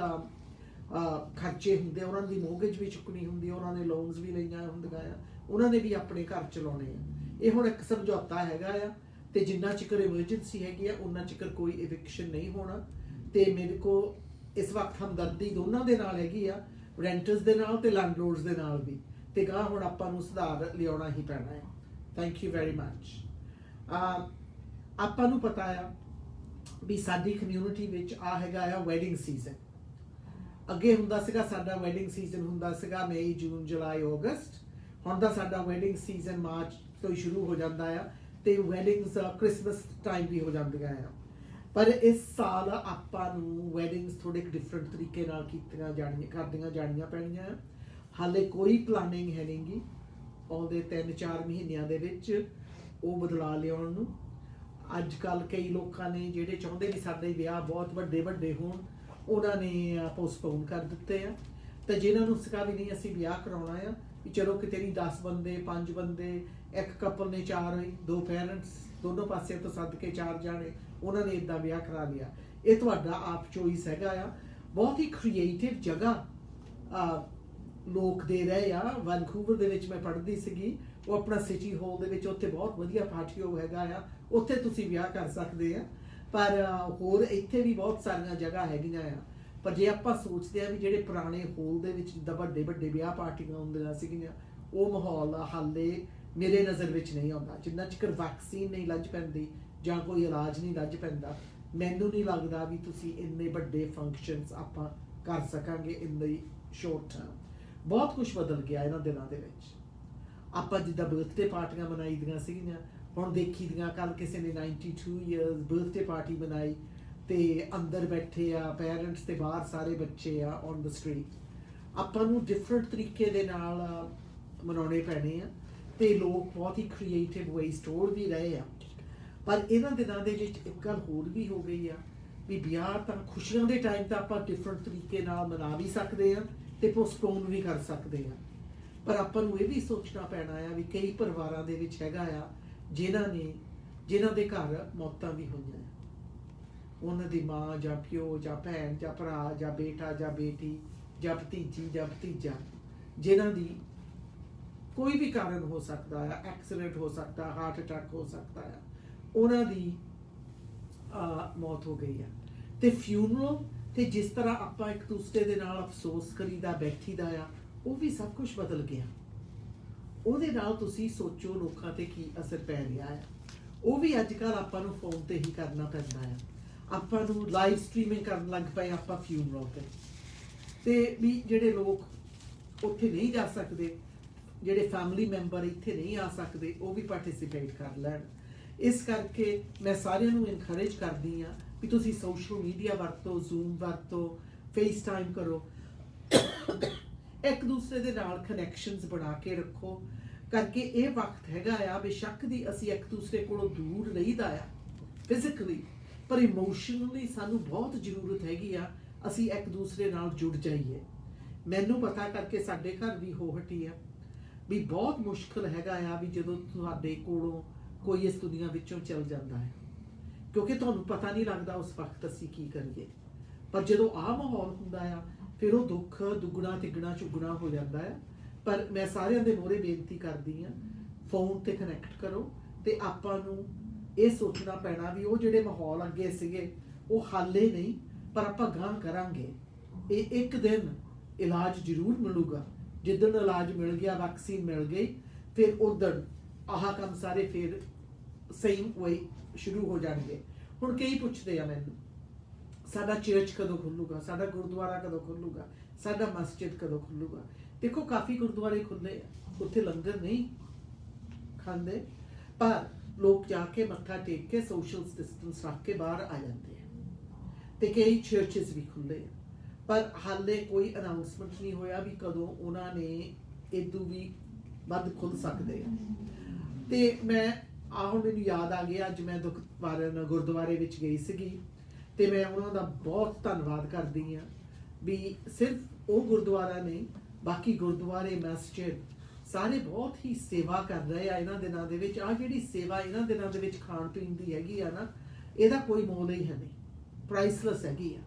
ਖਰਚੇ ਹੁੰਦੇ ਆ, ਉਹਨਾਂ ਦੀ ਮੋਰਗੇਜ ਵੀ ਚੁੱਕਣੀ ਹੁੰਦੀ ਆ, ਉਹਨਾਂ ਨੇ ਲੋਨਸ ਵੀ ਲਈਆਂ ਹੁੰਦੀਆਂ ਆ, ਉਹਨਾਂ ਨੇ ਵੀ ਆਪਣੇ ਘਰ ਚਲਾਉਣੇ ਆ। ਇਹ ਹੁਣ ਇੱਕ ਸਮਝੌਤਾ ਹੈਗਾ ਆ, ਤੇ ਜਿੰਨਾ ਚਿਕਰ ਐਮਰਜੈਂਸੀ ਹੈਗੀ ਆ ਉਹਨਾਂ ਚਿਕਰ ਕੋਈ ਇਵਿਕਸ਼ਨ ਨਹੀਂ ਹੋਣਾ। ਤੇ ਮੇਰੇ ਕੋਲ ਇਸ ਵਕਤ ਹਮਦਰਦੀ ਦੋਨਾਂ ਦੇ ਨਾਲ ਹੈਗੀ ਆ, ਰੈਂਟਰਸ ਦੇ ਨਾਲ ਤੇ ਲੈਂਡਲੋਰਡਸ ਦੇ ਨਾਲ ਵੀ, ਤੇ ਗਾਂ ਹੁਣ ਆਪਾਂ ਨੂੰ ਸੁਧਾਰ ਲਿਆਉਣਾ ਹੀ ਪੈਣਾ ਹੈ। Thank you very much. ਆਪਾਂ ਨੂੰ ਪਤਾ ਆ ਵੀ ਸਾਡੀ ਕਮਿਊਨਿਟੀ ਵਿੱਚ ਆ ਹੈਗਾ ਆ ਵੈਡਿੰਗ ਸੀਜ਼ਨ। ਅੱਗੇ ਹੁੰਦਾ ਸੀਗਾ ਸਾਡਾ ਵੈਡਿੰਗ ਸੀਜ਼ਨ ਹੁੰਦਾ ਸੀਗਾ ਮਈ, ਜੂਨ, ਜੁਲਾਈ, ਅਗਸਤ। ਹੁਣ ਦਾ ਸਾਡਾ ਵੈਡਿੰਗ ਸੀਜ਼ਨ ਮਾਰਚ ਤੋਂ ਹੀ ਸ਼ੁਰੂ ਹੋ ਜਾਂਦਾ ਆ, ਤੇ ਵੈਡਿੰਗਸ ਕ੍ਰਿਸਮਸ ਟਾਈਮ ਵੀ ਹੋ ਜਾਂਦੀਆਂ ਆ। ਪਰ ਇਸ ਸਾਲ ਆਪਾਂ ਨੂੰ ਵੈਡਿੰਗਸ ਥੋੜੇ ਡਿਫਰੈਂਟ ਤਰੀਕੇ ਨਾਲ ਕਰਦੀਆਂ ਜਾਣੀਆਂ ਪੈਣੀਆਂ। ਹਾਲੇ ਕੋਈ ਪਲਾਨਿੰਗ ਹੈ ਨਹੀਂਗੀ ਆਉਂਦੇ 3-4 ਮਹੀਨਿਆਂ ਦੇ ਵਿੱਚ ਉਹ ਬਦਲਾ ਲਿਆਉਣ ਨੂੰ। ਅੱਜ ਕੱਲ ਕਈ ਲੋਕਾਂ ਨੇ ਜਿਹੜੇ ਚਾਹੁੰਦੇ ਵੀ ਸਾਡੇ ਵਿਆਹ ਬਹੁਤ ਵੱਡੇ ਵੱਡੇ ਹੋਣ, ਉਹਨਾਂ ਨੇ ਪੋਸਟਪੋਨ ਕਰ ਦਿੱਤੇ ਆ। ਤਾਂ ਜਿਨ੍ਹਾਂ ਨੂੰ ਸਿਕਾ ਵੀ ਨਹੀਂ ਅਸੀਂ ਵਿਆਹ ਕਰਾਉਣਾ ਆ, ਵੀ ਚਲੋ ਕਿਤੇ ਨਹੀਂ 10 ਬੰਦੇ 5 ਬੰਦੇ, ਇੱਕ ਕਪਲ ਨੇ 4 ਹੋਏ, 2 ਪੈਰੈਂਟਸ ਦੋਨੋਂ ਪਾਸਿਆਂ ਤੋਂ ਸੱਦ ਕੇ 4 ਜਾਣੇ, ਉਹਨਾਂ ਨੇ ਇੱਦਾਂ ਵਿਆਹ ਕਰਾ ਲਿਆ। ਇਹ ਤੁਹਾਡਾ ਆਪ ਚੋਇਸ ਹੈਗਾ ਆ। ਬਹੁਤ ਹੀ ਕ੍ਰੀਏਟਿਵ ਜਗ੍ਹਾ ਲੋਕ ਦੇ ਰਹੇ ਆ। ਵੈਨਕੂਵਰ ਦੇ ਵਿੱਚ ਮੈਂ ਪੜ੍ਹਦੀ ਸੀਗੀ, ਉਹ ਆਪਣਾ ਸਿਟੀ ਹਾਲ ਦੇ ਵਿੱਚ ਉੱਥੇ ਬਹੁਤ ਵਧੀਆ ਪਾਰਟੀਓ ਹੈਗਾ ਆ, ਉੱਥੇ ਤੁਸੀਂ ਵਿਆਹ ਕਰ ਸਕਦੇ ਆ। ਪਰ ਹੋਰ ਇੱਥੇ ਵੀ ਬਹੁਤ ਸਾਰੀਆਂ ਜਗ੍ਹਾ ਹੈਗੀਆਂ ਆ। ਪਰ ਜੇ ਆਪਾਂ ਸੋਚਦੇ ਆ ਵੀ ਜਿਹੜੇ ਪੁਰਾਣੇ ਹਾਲ ਦੇ ਵਿੱਚ ਜਿੱਦਾਂ ਵੱਡੇ ਵੱਡੇ ਵਿਆਹ ਪਾਰਟੀਆਂ ਹੁੰਦੀਆਂ ਸੀਗੀਆਂ, ਉਹ ਮਾਹੌਲ ਹਾਲੇ ਮੇਰੇ ਨਜ਼ਰ ਵਿੱਚ ਨਹੀਂ ਆਉਂਦਾ। ਜਿੰਨਾ ਚਿਰ ਵੈਕਸੀਨ ਨਹੀਂ ਲੱਜ ਪੈਂਦੀ ਜਾਂ ਕੋਈ ਇਲਾਜ ਨਹੀਂ ਲੱਜ ਪੈਂਦਾ, ਮੈਨੂੰ ਨਹੀਂ ਲੱਗਦਾ ਵੀ ਤੁਸੀਂ ਇੰਨੇ ਵੱਡੇ ਫੰਕਸ਼ਨਸ ਆਪਾਂ ਕਰ ਸਕਾਂਗੇ ਇਨ ਦੀ ਸ਼ੋਰਟ ਟਰਮ। ਬਹੁਤ ਕੁਝ ਬਦਲ ਗਿਆ ਇਹਨਾਂ ਦਿਨਾਂ ਦੇ ਵਿੱਚ। ਆਪਾਂ ਜਿੱਦਾਂ ਬਰਥਡੇ ਪਾਰਟੀਆਂ ਮਨਾਈ ਦੀਆਂ ਸੀਗੀਆਂ, ਹੁਣ ਦੇਖੀ ਦੀਆਂ ਕੱਲ ਕਿਸੇ ਨੇ 92 ਇਅਰਸ ਬਰਥਡੇ ਪਾਰਟੀ ਮਨਾਈ, ਤੇ ਅੰਦਰ ਬੈਠੇ ਆ ਪੈਰੈਂਟਸ ਤੇ ਬਾਹਰ ਸਾਰੇ ਬੱਚੇ ਆ ਔਨ ਦ ਸਟਰੀਟ। ਆਪਾਂ ਨੂੰ ਡਿਫਰੈਂਟ ਤਰੀਕੇ ਦੇ ਨਾਲ ਮਨਾਉਣੇ ਪੈਣੇ ਆ, ਤੇ ਲੋਕ ਬਹੁਤ ਹੀ ਕ੍ਰੀਏਟਿਵ ਵੇਜ਼ ਤੋੜ ਵੀ ਰਹੇ ਆ। ਪਰ ਇਹਨਾਂ ਦਿਨਾਂ ਦੇ ਵਿੱਚ ਇੱਕ ਗੱਲ ਹੋਰ ਵੀ ਹੋ ਗਈ ਆ ਵੀ ਵਿਆਹ ਤਾਂ ਖੁਸ਼ੀਆਂ ਦੇ ਟਾਈਮ ਤਾਂ ਆਪਾਂ ਡਿਫਰੈਂਟ ਤਰੀਕੇ ਨਾਲ ਮਨਾ ਵੀ ਸਕਦੇ ਆ ਤੇ ਪੋਸਟਪੋਨ ਵੀ ਕਰ ਸਕਦੇ ਆ। ਪਰ ਆਪਾਂ ਨੂੰ ਇਹ ਵੀ ਸੋਚਣਾ ਪੈਣਾ ਆ ਵੀ ਕਈ ਪਰਿਵਾਰਾਂ ਦੇ ਵਿੱਚ ਹੈਗਾ ਆ ਜਿਨ੍ਹਾਂ ਦੇ ਘਰ ਮੌਤਾਂ ਵੀ ਹੋਈਆਂ, ਉਹਨਾਂ ਦੀ ਮਾਂ ਜਾਂ ਪਿਓ ਜਾਂ ਭੈਣ ਜਾਂ ਭਰਾ ਜਾਂ ਬੇਟਾ ਜਾਂ ਬੇਟੀ ਜਾਂ ਭਤੀਜੀ ਜਾਂ ਭਤੀਜਾ, ਜਿਨ੍ਹਾਂ ਦੀ ਕੋਈ ਵੀ ਕਾਰਨ ਹੋ ਸਕਦਾ ਆ, ਐਕਸੀਡੈਂਟ ਹੋ ਸਕਦਾ, ਹਾਰਟ ਅਟੈਕ ਹੋ ਸਕਦਾ ਆ, ਉਹਨਾਂ ਦੀ ਮੌਤ ਹੋ ਗਈ ਆ। ਤੇ ਫਿਊਨਰਲ ਤੇ ਜਿਸ ਤਰ੍ਹਾਂ ਆਪਾਂ ਇੱਕ ਦੂਸਰੇ ਦੇ ਨਾਲ ਅਫਸੋਸ ਕਰੀਦਾ ਬੈਠੀਦਾ ਆ, ਉਹ ਵੀ ਸਭ ਕੁਝ ਬਦਲ ਗਿਆ। ਉਹਦੇ ਨਾਲ ਤੁਸੀਂ ਸੋਚੋ ਲੋਕਾਂ ਤੇ ਕੀ ਅਸਰ ਪੈ ਰਿਹਾ ਹੈ। ਉਹ ਵੀ ਅੱਜ ਕੱਲ੍ਹ ਆਪਾਂ ਨੂੰ ਫੋਨ ਤੇ ਹੀ ਕਰਨਾ ਪੈਂਦਾ ਆ। ਆਪਾਂ ਨੂੰ ਲਾਈਵ ਸਟ੍ਰੀਮਿੰਗ ਕਰਨ ਲੱਗ ਪਏ ਆਪਾਂ ਫਿਊਨਰਲ ਤੇ ਵੀ ਜਿਹੜੇ ਲੋਕ ਉੱਥੇ ਨਹੀਂ ਜਾ ਸਕਦੇ, ਜਿਹੜੇ ਫੈਮਿਲੀ ਮੈਂਬਰ ਇੱਥੇ ਨਹੀਂ ਆ ਸਕਦੇ, ਉਹ ਵੀ ਪਾਰਟਿਸਿਪੇਟ ਕਰ ਲੈਣ। ਇਸ ਕਰਕੇ ਮੈਂ ਸਾਰਿਆਂ ਨੂੰ ਇਨਕਰੇਜ ਕਰਦੀ ਹਾਂ ਵੀ ਤੁਸੀਂ ਸੋਸ਼ਲ ਮੀਡੀਆ ਵਰਤੋ, ਜ਼ੂਮ ਵਰਤੋ, ਫੇਸ ਟਾਈਮ ਕਰੋ, ਇੱਕ ਦੂਸਰੇ ਦੇ ਨਾਲ ਕਨੈਕਸ਼ਨਸ ਬਣਾ ਕੇ ਰੱਖੋ। ਕਰਕੇ ਇਹ ਵਕਤ ਹੈਗਾ ਆ, ਬੇਸ਼ੱਕ ਦੀ ਅਸੀਂ ਇੱਕ ਦੂਸਰੇ ਕੋਲੋਂ ਦੂਰ ਰਹੀਦਾ ਆ ਫਿਜ਼ੀਕਲੀ, ਪਰ ਇਮੋਸ਼ਨਲੀ ਸਾਨੂੰ ਬਹੁਤ ਜ਼ਰੂਰਤ ਹੈਗੀ ਆ ਅਸੀਂ ਇੱਕ ਦੂਸਰੇ ਨਾਲ ਜੁੜ ਜਾਈਏ। ਮੈਨੂੰ ਪਤਾ ਕਰਕੇ ਸਾਡੇ ਘਰ ਵੀ ਹੋ ਹਟੀ ਆ ਵੀ ਬਹੁਤ ਮੁਸ਼ਕਿਲ ਹੈਗਾ ਆ ਵੀ ਜਦੋਂ ਤੁਹਾਡੇ ਕੋਲੋਂ ਕੋਈ ਇਸ ਦੁਨੀਆ ਵਿੱਚੋਂ ਚਲ ਜਾਂਦਾ ਹੈ, ਕਿਉਂਕਿ ਤੁਹਾਨੂੰ ਪਤਾ ਨਹੀਂ ਲੱਗਦਾ ਉਸ ਵਕਤ ਅਸੀਂ ਕੀ ਕਰੀਏ। ਪਰ ਜਦੋਂ ਆਹ ਮਾਹੌਲ ਹੁੰਦਾ ਆ ਫਿਰ ਉਹ ਦੁੱਖ ਦੁੱਗਣਾ ਤਿੱਗਣਾ ਚੁੱਗਣਾ ਹੋ ਜਾਂਦਾ ਹੈ। ਪਰ ਮੈਂ ਸਾਰਿਆਂ ਦੇ ਮੂਹਰੇ ਬੇਨਤੀ ਕਰਦੀ ਹਾਂ, ਫੋਨ ਤੇ ਕਨੈਕਟ ਕਰੋ ਤੇ ਆਪਾਂ ਨੂੰ ਇਹ ਸੋਚਣਾ ਪੈਣਾ ਵੀ ਉਹ ਜਿਹੜੇ ਮਾਹੌਲ ਅੱਗੇ ਸੀਗੇ ਉਹ ਹਾਲੇ ਨਹੀਂ, ਪਰ ਆਪਾਂ ਗਾਂ ਕਰਾਂਗੇ। ਇਹ ਇੱਕ ਦਿਨ ਇਲਾਜ ਜ਼ਰੂਰ ਮਿਲੂਗਾ। ਜਿੱਦਣ ਇਲਾਜ ਮਿਲ ਗਿਆ, ਵੈਕਸੀਨ ਮਿਲ ਗਈ, ਫਿਰ ਉਦੋਂ ਆਹ ਕੰਮ ਸਾਰੇ ਫਿਰ ਸੇਮ ਵੇ ਸ਼ੁਰੂ ਹੋ ਜਾਣਗੇ। ਹੁਣ ਕਈ ਪੁੱਛਦੇ ਆ ਮੈਨੂੰ, ਸਾਡਾ ਚਰਚ ਕਦੋਂ ਖੁੱਲੂਗਾ, ਸਾਡਾ ਗੁਰਦੁਆਰਾ ਕਦੋਂ ਖੁੱਲੂਗਾ, ਸਾਡਾ ਮਸਜਿਦ ਕਦੋਂ ਖੁੱਲੂਗਾ। ਦੇਖੋ ਕਾਫੀ ਗੁਰਦੁਆਰੇ ਖੁੱਲੇ ਆ, ਉੱਥੇ ਲੰਗਰ ਨਹੀਂ ਖਾਂਦੇ, ਪਰ ਲੋਕ ਜਾ ਕੇ ਮੱਥਾ ਟੇਕ ਕੇ ਸੋਸ਼ਲ ਡਿਸਟੈਂਸ ਰੱਖ ਕੇ ਬਾਹਰ ਆ ਜਾਂਦੇ ਆ। ਤੇ ਕਈ ਚਰਚਸ ਵੀ ਖੁੱਲੇ ਆ, ਪਰ ਹਾਲੇ ਕੋਈ ਅਨਾਉਂਸਮੈਂਟ ਨਹੀਂ ਹੋਇਆ ਵੀ ਕਦੋਂ ਉਹਨਾਂ ਨੇ ਇਦੋਂ ਵੀ ਵੱਧ ਖੁੱਲ ਸਕਦੇ ਆ। ਤੇ ਮੈਂ ਹੁਣ ਮੈਨੂੰ ਯਾਦ ਆ ਗਿਆ, ਅੱਜ ਮੈਂ ਦੁਖਵਾਰਨ ਗੁਰਦੁਆਰੇ ਵਿੱਚ ਗਈ ਸੀਗੀ ਤੇ ਮੈਂ ਉਹਨਾਂ ਦਾ ਬਹੁਤ ਧੰਨਵਾਦ ਕਰਦੀ ਹਾਂ ਵੀ ਸਿਰਫ ਉਹ ਗੁਰਦੁਆਰਾ ਨਹੀਂ, ਬਾਕੀ ਗੁਰਦੁਆਰੇ ਮਸਜਿਦ ਸਾਰੇ ਬਹੁਤ ਹੀ ਸੇਵਾ ਕਰ ਰਹੇ ਆ ਇਹਨਾਂ ਦਿਨਾਂ ਦੇ ਵਿੱਚ। ਆਹ ਜਿਹੜੀ ਸੇਵਾ ਇਹਨਾਂ ਦਿਨਾਂ ਦੇ ਵਿੱਚ ਖਾਣ ਪੀਣ ਦੀ ਹੈਗੀ ਆ ਨਾ, ਇਹਦਾ ਕੋਈ ਮੁੱਲ ਹੀ ਹੈ ਨਹੀਂ, ਪ੍ਰਾਈਸਲੈਸ ਹੈਗੀ ਆ।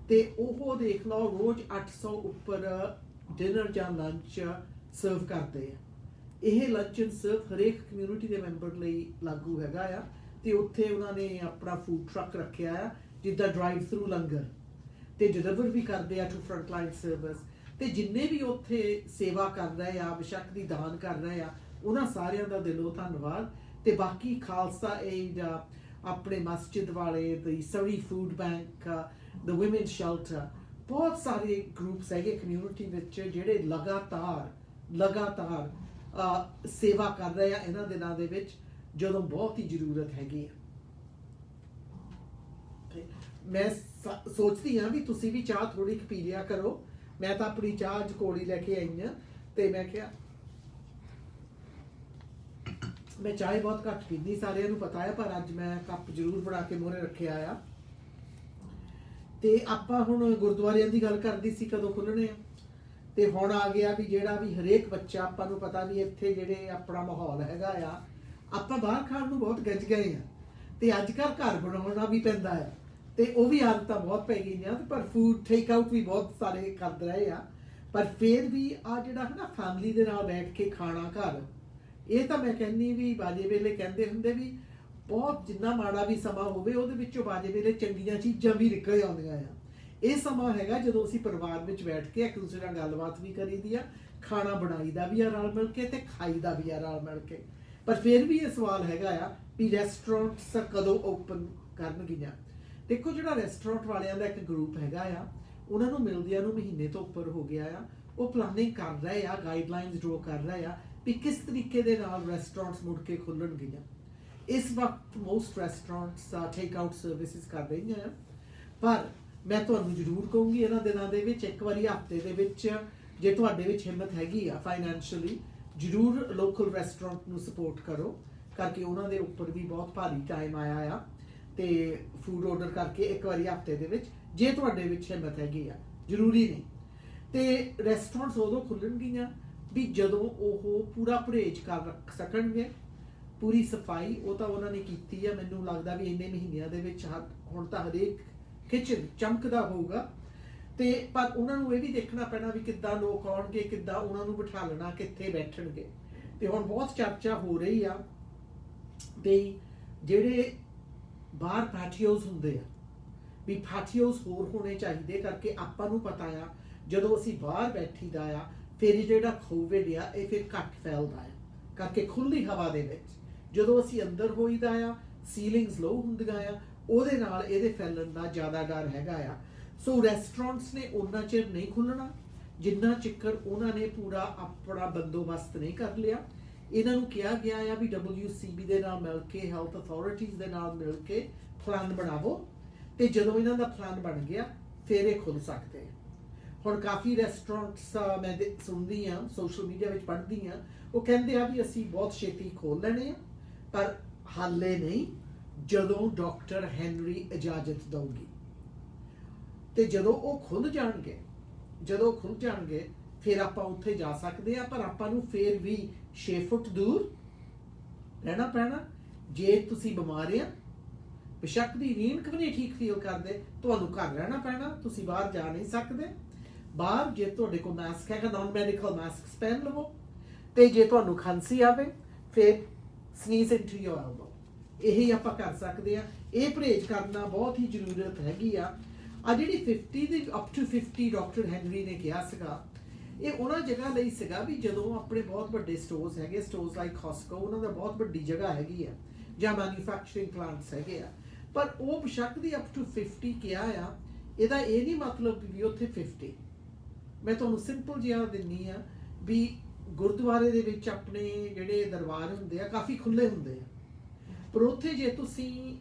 ਤੇ ਉਹ ਦੇਖ ਲਓ ਰੋਜ਼ 800 ਉੱਪਰ ਡਿਨਰ ਜਾਂ ਲੰਚ ਸਰਵ ਕਰਦੇ ਆ। ਇਹ ਲੰਚ ਐਂਡ ਸਰਵ ਹਰੇਕ ਕਮਿਊਨਿਟੀ ਦੇ ਮੈਂਬਰ ਲਈ ਲਾਗੂ ਹੈਗਾ ਆ। ਤੇ ਉੱਥੇ ਉਹਨਾਂ ਨੇ ਆਪਣਾ ਫੂਡ ਟਰੱਕ ਰੱਖਿਆ ਆ, ਜਿੱਦਾਂ ਡਰਾਈਵ ਥਰੂ ਲੰਗਰ, ਤੇ ਡਿਲੀਵਰ ਵੀ ਕਰਦੇ ਆ ਟੂ ਫਰੰਟ ਲਾਈਨ ਸਰਵਿਸ। ਤੇ ਜਿੰਨੇ ਵੀ ਉੱਥੇ ਸੇਵਾ ਕਰ ਰਹੇ ਆ, ਬੇਸ਼ੱਕ ਦੀ ਦਾਨ ਕਰ ਰਹੇ ਆ, ਉਹਨਾਂ ਸਾਰਿਆਂ ਦਾ ਦਿਲੋਂ ਧੰਨਵਾਦ। ਤੇ ਬਾਕੀ ਖਾਲਸਾ ਏਡ, ਆਪਣੇ ਮਸਜਿਦ ਵਾਲੇ, ਦੀ ਸਰੀ ਫੂਡ ਬੈਂਕ, ਦ ਵੂਮਨ ਸ਼ੈਲਟਰ, ਬਹੁਤ ਸਾਰੇ ਗਰੁੱਪਸ ਹੈਗੇ ਕਮਿਊਨਿਟੀ ਵਿੱਚ ਜਿਹੜੇ ਲਗਾਤਾਰ ਸੇਵਾ ਕਰ ਰਹੇ ਆ ਇਹਨਾਂ ਦਿਨਾਂ ਦੇ ਵਿੱਚ, ਜਦੋਂ ਬਹੁਤ ਹੀ ਜ਼ਰੂਰਤ ਹੈਗੀ ਆ। ਮੈਂ ਸੋਚਦੀ ਹਾਂ ਵੀ ਤੁਸੀਂ ਵੀ ਚਾਹ ਥੋੜੀ ਪੀ ਲਿਆ ਕਰੋ। ਮੈਂ ਤਾਂ ਆਪਣੀ ਚਾਹ ਅੱਜ ਕੋਲੀ ਲੈ ਕੇ ਆਈ ਹਾਂ ਤੇ ਮੈਂ ਕਿਹਾ मैं चाय बहुत घट पींदी, सारिਆਂ ਨੂੰ पता है, पर अज मैं कप जरूर बना के मोहरे रखिया आ। ते आपां हुण गुरुद्वारिਆਂ ਦੀ ਗੱਲ करदी सी कदों खुलने आ, ते हुण आ गया भी ਜਿਹੜਾ भी हरेक बच्चा आपां ਨੂੰ पता भी ਇੱਥੇ ਜਿਹੜੇ ਆਪਣਾ ਮਾਹੌਲ ਹੈਗਾ ਆ, ਆਪਾਂ ਬਾਹਰ ਖਾਣ ਨੂੰ ਬਹੁਤ ਗੱਜ ਗਏ ਆ, ਤੇ ਅੱਜ ਕੱਲ੍ਹ ਘਰ ਬਣਾਉਣਾ ਵੀ ਪੈਂਦਾ ਹੈ, ਤੇ ਉਹ ਵੀ ਆਦਤਾਂ ਬਹੁਤ ਪੈ ਗਈਆਂ, ਪਰ ਫੂਡ ਟੇਕ ਆਊਟ ਵੀ ਬਹੁਤ ਸਾਰੇ ਕਰਦੇ ਰਹੇ ਆ। ਪਰ ਫਿਰ ਵੀ ਆ ਜਿਹੜਾ ਹੈ ਨਾ ਫੈਮਿਲੀ ਦੇ ਨਾਲ ਬੈਠ ਕੇ ਖਾਣਾ ਘਰ, ਇਹ ਤਾਂ ਮੈਂ ਕਹਿੰਦੀ ਵੀ ਬਾਜੇ ਵੇਲੇ ਕਹਿੰਦੇ ਹੁੰਦੇ ਵੀ ਬਹੁਤ ਜਿੰਨਾ ਮਾੜਾ ਵੀ ਸਮਾਂ ਹੋਵੇ ਉਹਦੇ ਵਿੱਚੋਂ ਬਾਜੇ ਵੇਲੇ ਚੰਗੀਆਂ ਚੀਜ਼ਾਂ ਵੀ ਨਿਕਲ ਆਉਂਦੀਆਂ ਆ। ਇਹ ਸਮਾਂ ਹੈਗਾ ਜਦੋਂ ਅਸੀਂ ਪਰਿਵਾਰ ਵਿੱਚ ਬੈਠ ਕੇ ਇੱਕ ਦੂਸਰੇ ਨਾਲ ਗੱਲਬਾਤ ਵੀ ਕਰੀਦੀ ਆ, ਖਾਣਾ ਬਣਾਈਦਾ ਵੀ ਆ ਰਲ ਮਿਲ ਕੇ, ਤੇ ਖਾਈਦਾ ਵੀ ਆ ਰਲ ਮਿਲ ਕੇ। ਪਰ ਫਿਰ ਵੀ ਇਹ ਸਵਾਲ ਹੈਗਾ ਆ ਵੀ ਰੈਸਟੋਰੈਂਟਸ ਕਦੋਂ ਓਪਨ ਕਰਨਗੀਆਂ। ਦੇਖੋ ਜਿਹੜਾ ਰੈਸਟੋਰੈਂਟ ਵਾਲਿਆਂ ਦਾ ਇੱਕ ਗਰੁੱਪ ਹੈਗਾ ਆ, ਉਹਨਾਂ ਨੂੰ ਮਿਲਦਿਆਂ ਨੂੰ ਮਹੀਨੇ ਤੋਂ ਉੱਪਰ ਹੋ ਗਿਆ ਆ, ਉਹ ਪਲਾਨਿੰਗ ਕਰ ਰਹੇ ਆ, ਗਾਈਡਲਾਈਨਸ ਡਰੋ ਕਰ ਰਹੇ ਆ ਵੀ ਕਿਸ ਤਰੀਕੇ ਦੇ ਨਾਲ ਰੈਸਟੋਰੈਂਟਸ ਮੁੜ ਕੇ ਖੁੱਲਣਗੀਆਂ। ਇਸ ਵਕਤ most restaurants take out services ਕਰ ਰਹੀਆਂ ਆ, ਪਰ ਮੈਂ ਤੁਹਾਨੂੰ ਜ਼ਰੂਰ ਕਹੂੰਗੀ ਇਹਨਾਂ ਦਿਨਾਂ ਦੇ ਵਿੱਚ ਇੱਕ ਵਾਰੀ ਹਫ਼ਤੇ ਦੇ ਵਿੱਚ ਜੇ ਤੁਹਾਡੇ ਵਿੱਚ ਹਿੰਮਤ ਹੈਗੀ ਆ ਫਾਈਨੈਂਸ਼ੀਅਲੀ, ਜ਼ਰੂਰ ਲੋਕਲ ਰੈਸਟੋਰੈਂਟ ਨੂੰ ਸਪੋਰਟ ਕਰੋ, ਕਰਕੇ ਉਹਨਾਂ ਦੇ ਉੱਪਰ ਵੀ ਬਹੁਤ ਭਾਰੀ ਟਾਈਮ ਆਇਆ ਆ, ਤੇ ਫੂਡ ਆਰਡਰ ਕਰਕੇ ਇੱਕ ਵਾਰੀ ਹਫ਼ਤੇ ਦੇ ਵਿੱਚ ਜੇ ਤੁਹਾਡੇ ਵਿੱਚ ਹਿੰਮਤ ਹੈਗੀ ਆ, ਜ਼ਰੂਰੀ ਨਹੀਂ। ਤੇ ਰੈਸਟੋਰੈਂਟਸ ਉਦੋਂ ਖੁੱਲਣਗੀਆਂ ਵੀ ਜਦੋਂ ਉਹ ਪੂਰਾ ਪਰਹੇਜ਼ ਕਰ ਸਕਣਗੇ, ਪੂਰੀ ਸਫਾਈ ਉਹ ਤਾਂ ਉਹਨਾਂ ਨੇ ਕੀਤੀ ਆ। ਮੈਨੂੰ ਲੱਗਦਾ ਵੀ ਇੰਨੇ ਮਹੀਨਿਆਂ ਦੇ ਵਿੱਚ ਹੁਣ ਤਾਂ ਹਰੇਕ ਕਿਚਨ ਚਮਕਦਾ ਹੋਊਗਾ, ਤੇ ਪਰ ਉਹਨਾਂ ਨੂੰ ਇਹ ਵੀ ਦੇਖਣਾ ਪੈਣਾ ਵੀ ਕਿੱਦਾਂ ਲੋਕ ਆਉਣਗੇ, ਕਿੱਦਾਂ ਉਹਨਾਂ ਨੂੰ ਬਿਠਾਲਣਾ, ਕਿੱਥੇ ਬੈਠਣਗੇ। ਤੇ ਹੁਣ ਬਹੁਤ ਚਰਚਾ ਹੋ ਰਹੀ ਆ ਵੀ ਜਿਹੜੇ ਬਾਹਰ ਪੈਟੀਓਜ਼ ਹੁੰਦੇ ਆ ਵੀ ਪੈਟੀਓਜ਼ ਹੋਰ ਹੋਣੇ ਚਾਹੀਦੇ, ਕਰਕੇ ਆਪਾਂ ਨੂੰ ਪਤਾ ਆ ਜਦੋਂ ਅਸੀਂ ਬਾਹਰ ਬੈਠੀਦਾ ਆ ਫਿਰ ਜਿਹੜਾ ਕੋਵਿਡ ਆ ਇਹ ਫਿਰ ਘੱਟ ਫੈਲਦਾ ਆ, ਕਰਕੇ ਖੁੱਲ੍ਹੀ ਹਵਾ ਦੇ ਵਿੱਚ ਜਦੋਂ ਅਸੀਂ ਅੰਦਰ ਹੋਈਦਾ ਆ, ਸੀਲਿੰਗਸ ਲੋ ਹੁੰਦੀਆਂ ਆ, ਉਹਦੇ ਨਾਲ ਇਹਦੇ ਫੈਲਣ ਦਾ ਜ਼ਿਆਦਾ ਡਰ ਹੈਗਾ ਆ। ਸੋ ਰੈਸਟੋਰੈਂਟਸ ਨੇ ਉਨਾ ਚਿਰ ਨਹੀਂ ਖੁੱਲ੍ਹਣਾ ਜਿੰਨਾ ਚਿਕਰ ਉਹਨਾਂ ਨੇ ਪੂਰਾ ਆਪਣਾ ਬੰਦੋਬਸਤ ਨਹੀਂ ਕਰ ਲਿਆ। ਇਹਨਾਂ ਨੂੰ ਕਿਹਾ ਗਿਆ ਆ ਵੀ WCB ਦੇ ਨਾਲ ਮਿਲ ਕੇ, ਹੈਲਥ ਅਥਾਰਟੀਜ਼ ਦੇ ਨਾਲ ਮਿਲ ਕੇ ਪਲਾਨ ਬਣਾਵੋ, ਤੇ ਜਦੋਂ ਇਹਨਾਂ ਦਾ ਪਲਾਨ ਬਣ ਗਿਆ ਫਿਰ ਇਹ ਖੁੱਲ੍ਹ ਸਕਦੇ ਆ। ਹੁਣ ਕਾਫੀ ਰੈਸਟੋਰੈਂਟਸ ਮੈਂ ਸੁਣਦੀ ਹਾਂ, ਸੋਸ਼ਲ ਮੀਡੀਆ ਵਿੱਚ ਪੜ੍ਹਦੀ ਹਾਂ, ਉਹ ਕਹਿੰਦੇ ਆ ਵੀ ਅਸੀਂ ਬਹੁਤ ਛੇਤੀ ਖੋਲ੍ਹ ਲੈਣੇ ਆ, ਪਰ ਹਾਲੇ ਨਹੀਂ, ਜਦੋਂ ਡਾਕਟਰ ਹੈਨਰੀ ਇਜਾਜ਼ਤ ਦਊਗੀ। ਤੇ ਜਦੋਂ ਉਹ ਖੁੱਲ੍ਹ ਜਾਣਗੇ ਫਿਰ ਆਪਾਂ ਉੱਥੇ ਜਾ ਸਕਦੇ ਆ, ਪਰ ਆਪਾਂ ਨੂੰ ਫਿਰ ਵੀ 6 ਫੁੱਟ ਦੂਰ ਰਹਿਣਾ ਪੈਣਾ। ਜੇ ਤੁਸੀਂ ਬਿਮਾਰ ਆ, ਬੇਸ਼ੱਕ ਦੀ ਨੀਂਦ ਵੀ ਨਹੀਂ ਠੀਕ ਫੀਲ ਕਰਦੇ, ਤੁਹਾਨੂੰ ਘਰ ਰਹਿਣਾ ਪੈਣਾ, ਤੁਸੀਂ ਬਾਹਰ ਜਾ ਨਹੀਂ ਸਕਦੇ। ਬਾਹਰ ਜੇ ਤੁਹਾਡੇ ਕੋਲ ਮਾਸਕ ਹੈਗਾ, ਨਾਨ ਮੈਡੀਕਲ ਮਾਸਕ ਪਹਿਨ ਲਵੋ, ਤੇ ਜੇ ਤੁਹਾਨੂੰ ਖਾਂਸੀ ਆਵੇ ਫਿਰ ਸਨੀਜ਼ ਇਨਟੂ ਯੋਰ ਐਲਬੋ, ਇਹੀ ਆਪਾਂ ਕਰ ਸਕਦੇ ਆ। ਇਹ ਪਰਹੇਜ਼ ਕਰਨਾ ਬਹੁਤ ਹੀ ਜ਼ਰੂਰਤ ਹੈਗੀ ਆ। ਆ ਜਿਹੜੀ 50 ਦੀ ਅਪ ਟੂ 50 ਡਾਕਟਰ ਹੈਨਰੀ ਨੇ ਕਿਹਾ ਸੀਗਾ, ਇਹ ਉਹਨਾਂ ਜਗ੍ਹਾ ਲਈ ਸੀਗਾ ਵੀ ਜਦੋਂ ਆਪਣੇ ਬਹੁਤ ਵੱਡੇ ਸਟੋਰਸ ਹੈਗੇ, ਸਟੋਰਸ ਲਾਈਕ ਕਾਸਕੋ, ਉਹਨਾਂ ਦਾ ਬਹੁਤ ਵੱਡੀ ਜਗ੍ਹਾ ਹੈਗੀ ਆ, ਜਾਂ ਮੈਨੂਫੈਕਚਰਿੰਗ ਪਲਾਂਟਸ ਹੈਗੇ ਆ, ਪਰ ਉਹ ਬੇਸ਼ੱਕ ਦੀ ਅਪ ਟੂ 50 ਕਿਹਾ ਆ, ਇਹਦਾ ਇਹ ਨਹੀਂ ਮਤਲਬ ਵੀ ਉੱਥੇ 50। ਮੈਂ ਤੁਹਾਨੂੰ ਸਿੰਪਲ ਜਿਹਾ ਦਿੰਨੀ ਆ ਵੀ ਗੁਰਦੁਆਰੇ ਦੇ ਵਿੱਚ ਆਪਣੇ ਜਿਹੜੇ ਦਰਬਾਰ ਹੁੰਦੇ ਆ ਕਾਫੀ ਖੁੱਲ੍ਹੇ ਹੁੰਦੇ ਆ, ਪਰ ਉੱਥੇ ਜੇ ਤੁਸੀਂ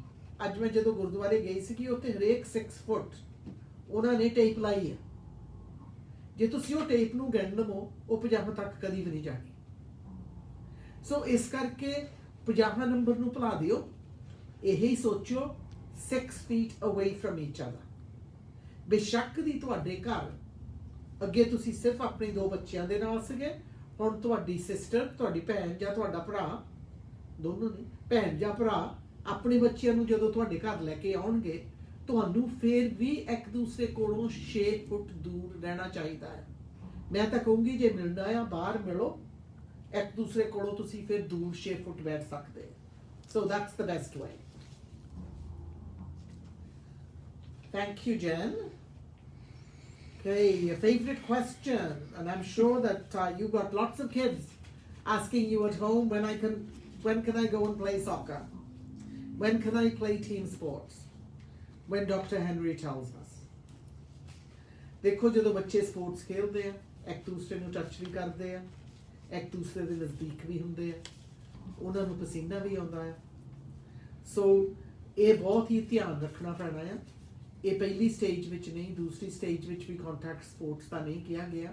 ਅੱਜ ਮੈਂ ਜਦੋਂ ਗੁਰਦੁਆਰੇ ਗਈ ਸੀਗੀ, ਉੱਥੇ ਹਰੇਕ 6 ਫੁੱਟ ਉਹਨਾਂ ਨੇ ਟੇਪ ਲਾਈ ਆ। ਜੇ ਤੁਸੀਂ ਉਹ ਟੇਪ ਨੂੰ ਗਿਣ ਲਵੋ, ਉਹ 50 ਤੱਕ ਕਦੀ ਵੀ ਨਹੀਂ ਜਾਣੀ। ਸੋ ਇਸ ਕਰਕੇ 50 ਨੰਬਰ ਨੂੰ ਭੁਲਾ ਦਿਓ, ਇਹੀ ਸੋਚੋ 6 feet away from each other। ਬੇਸ਼ੱਕ ਦੀ ਤੁਹਾਡੇ ਘਰ ਅੱਗੇ ਤੁਸੀਂ ਸਿਰਫ ਆਪਣੇ 2 ਬੱਚਿਆਂ ਦੇ ਨਾਲ ਸੀਗੇ, ਹੁਣ ਤੁਹਾਡੀ ਸਿਸਟਰ, ਤੁਹਾਡੀ ਭੈਣ ਜਾਂ ਤੁਹਾਡਾ ਭਰਾ, ਦੋਨੋਂ ਨੇ, ਭੈਣ ਜਾਂ ਭਰਾ ਆਪਣੇ ਬੱਚਿਆਂ ਨੂੰ ਜਦੋਂ ਤੁਹਾਡੇ ਘਰ ਲੈ ਕੇ ਆਉਣਗੇ, ਤੁਹਾਨੂੰ ਫਿਰ ਵੀ ਇੱਕ ਦੂਸਰੇ ਕੋਲੋਂ 6 ਫੁੱਟ ਦੂਰ ਰਹਿਣਾ ਚਾਹੀਦਾ ਹੈ। ਮੈਂ ਤਾਂ ਕਹੂੰਗੀ ਜੇ ਮਿਲਣਾ ਆ ਬਾਹਰ ਮਿਲੋ, ਇੱਕ ਦੂਸਰੇ ਕੋਲੋਂ ਤੁਸੀਂ ਫਿਰ ਦੂਰ 6 ਫੁੱਟ ਬੈਠ ਸਕਦੇ। So that's the best way. Thank you Jain. Okay, your favorite question, and I'm sure that you got lots of kids asking you at home when can I go and play soccer? When can I play team sports? When Dr. Henry tells us. देखो ਜਦੋਂ ਬੱਚੇ sports ਖੇਡਦੇ ਆ, ਇੱਕ ਦੂਸਰੇ ਨੂੰ touch ਵੀ ਕਰਦੇ ਆ, ਇੱਕ ਦੂਸਰੇ ਦੇ ਨਜ਼ਦੀਕ ਵੀ ਹੁੰਦੇ ਆ, ਉਹਨਾਂ ਨੂੰ ਪਸੀਨਾ ਵੀ ਆਉਂਦਾ ਆ। ਸੋ ਇਹ ਬਹੁਤ ਹੀ ਧਿਆਨ ਰੱਖਣਾ ਪੈਣਾ ਆ। ਇਹ ਪਹਿਲੀ ਸਟੇਜ ਵਿੱਚ ਨਹੀਂ, ਦੂਸਰੀ ਸਟੇਜ ਵਿੱਚ ਵੀ ਕੰਟੈਕਟ ਸਪੋਰਟਸ ਦਾ ਨਹੀਂ ਕਿਹਾ ਗਿਆ,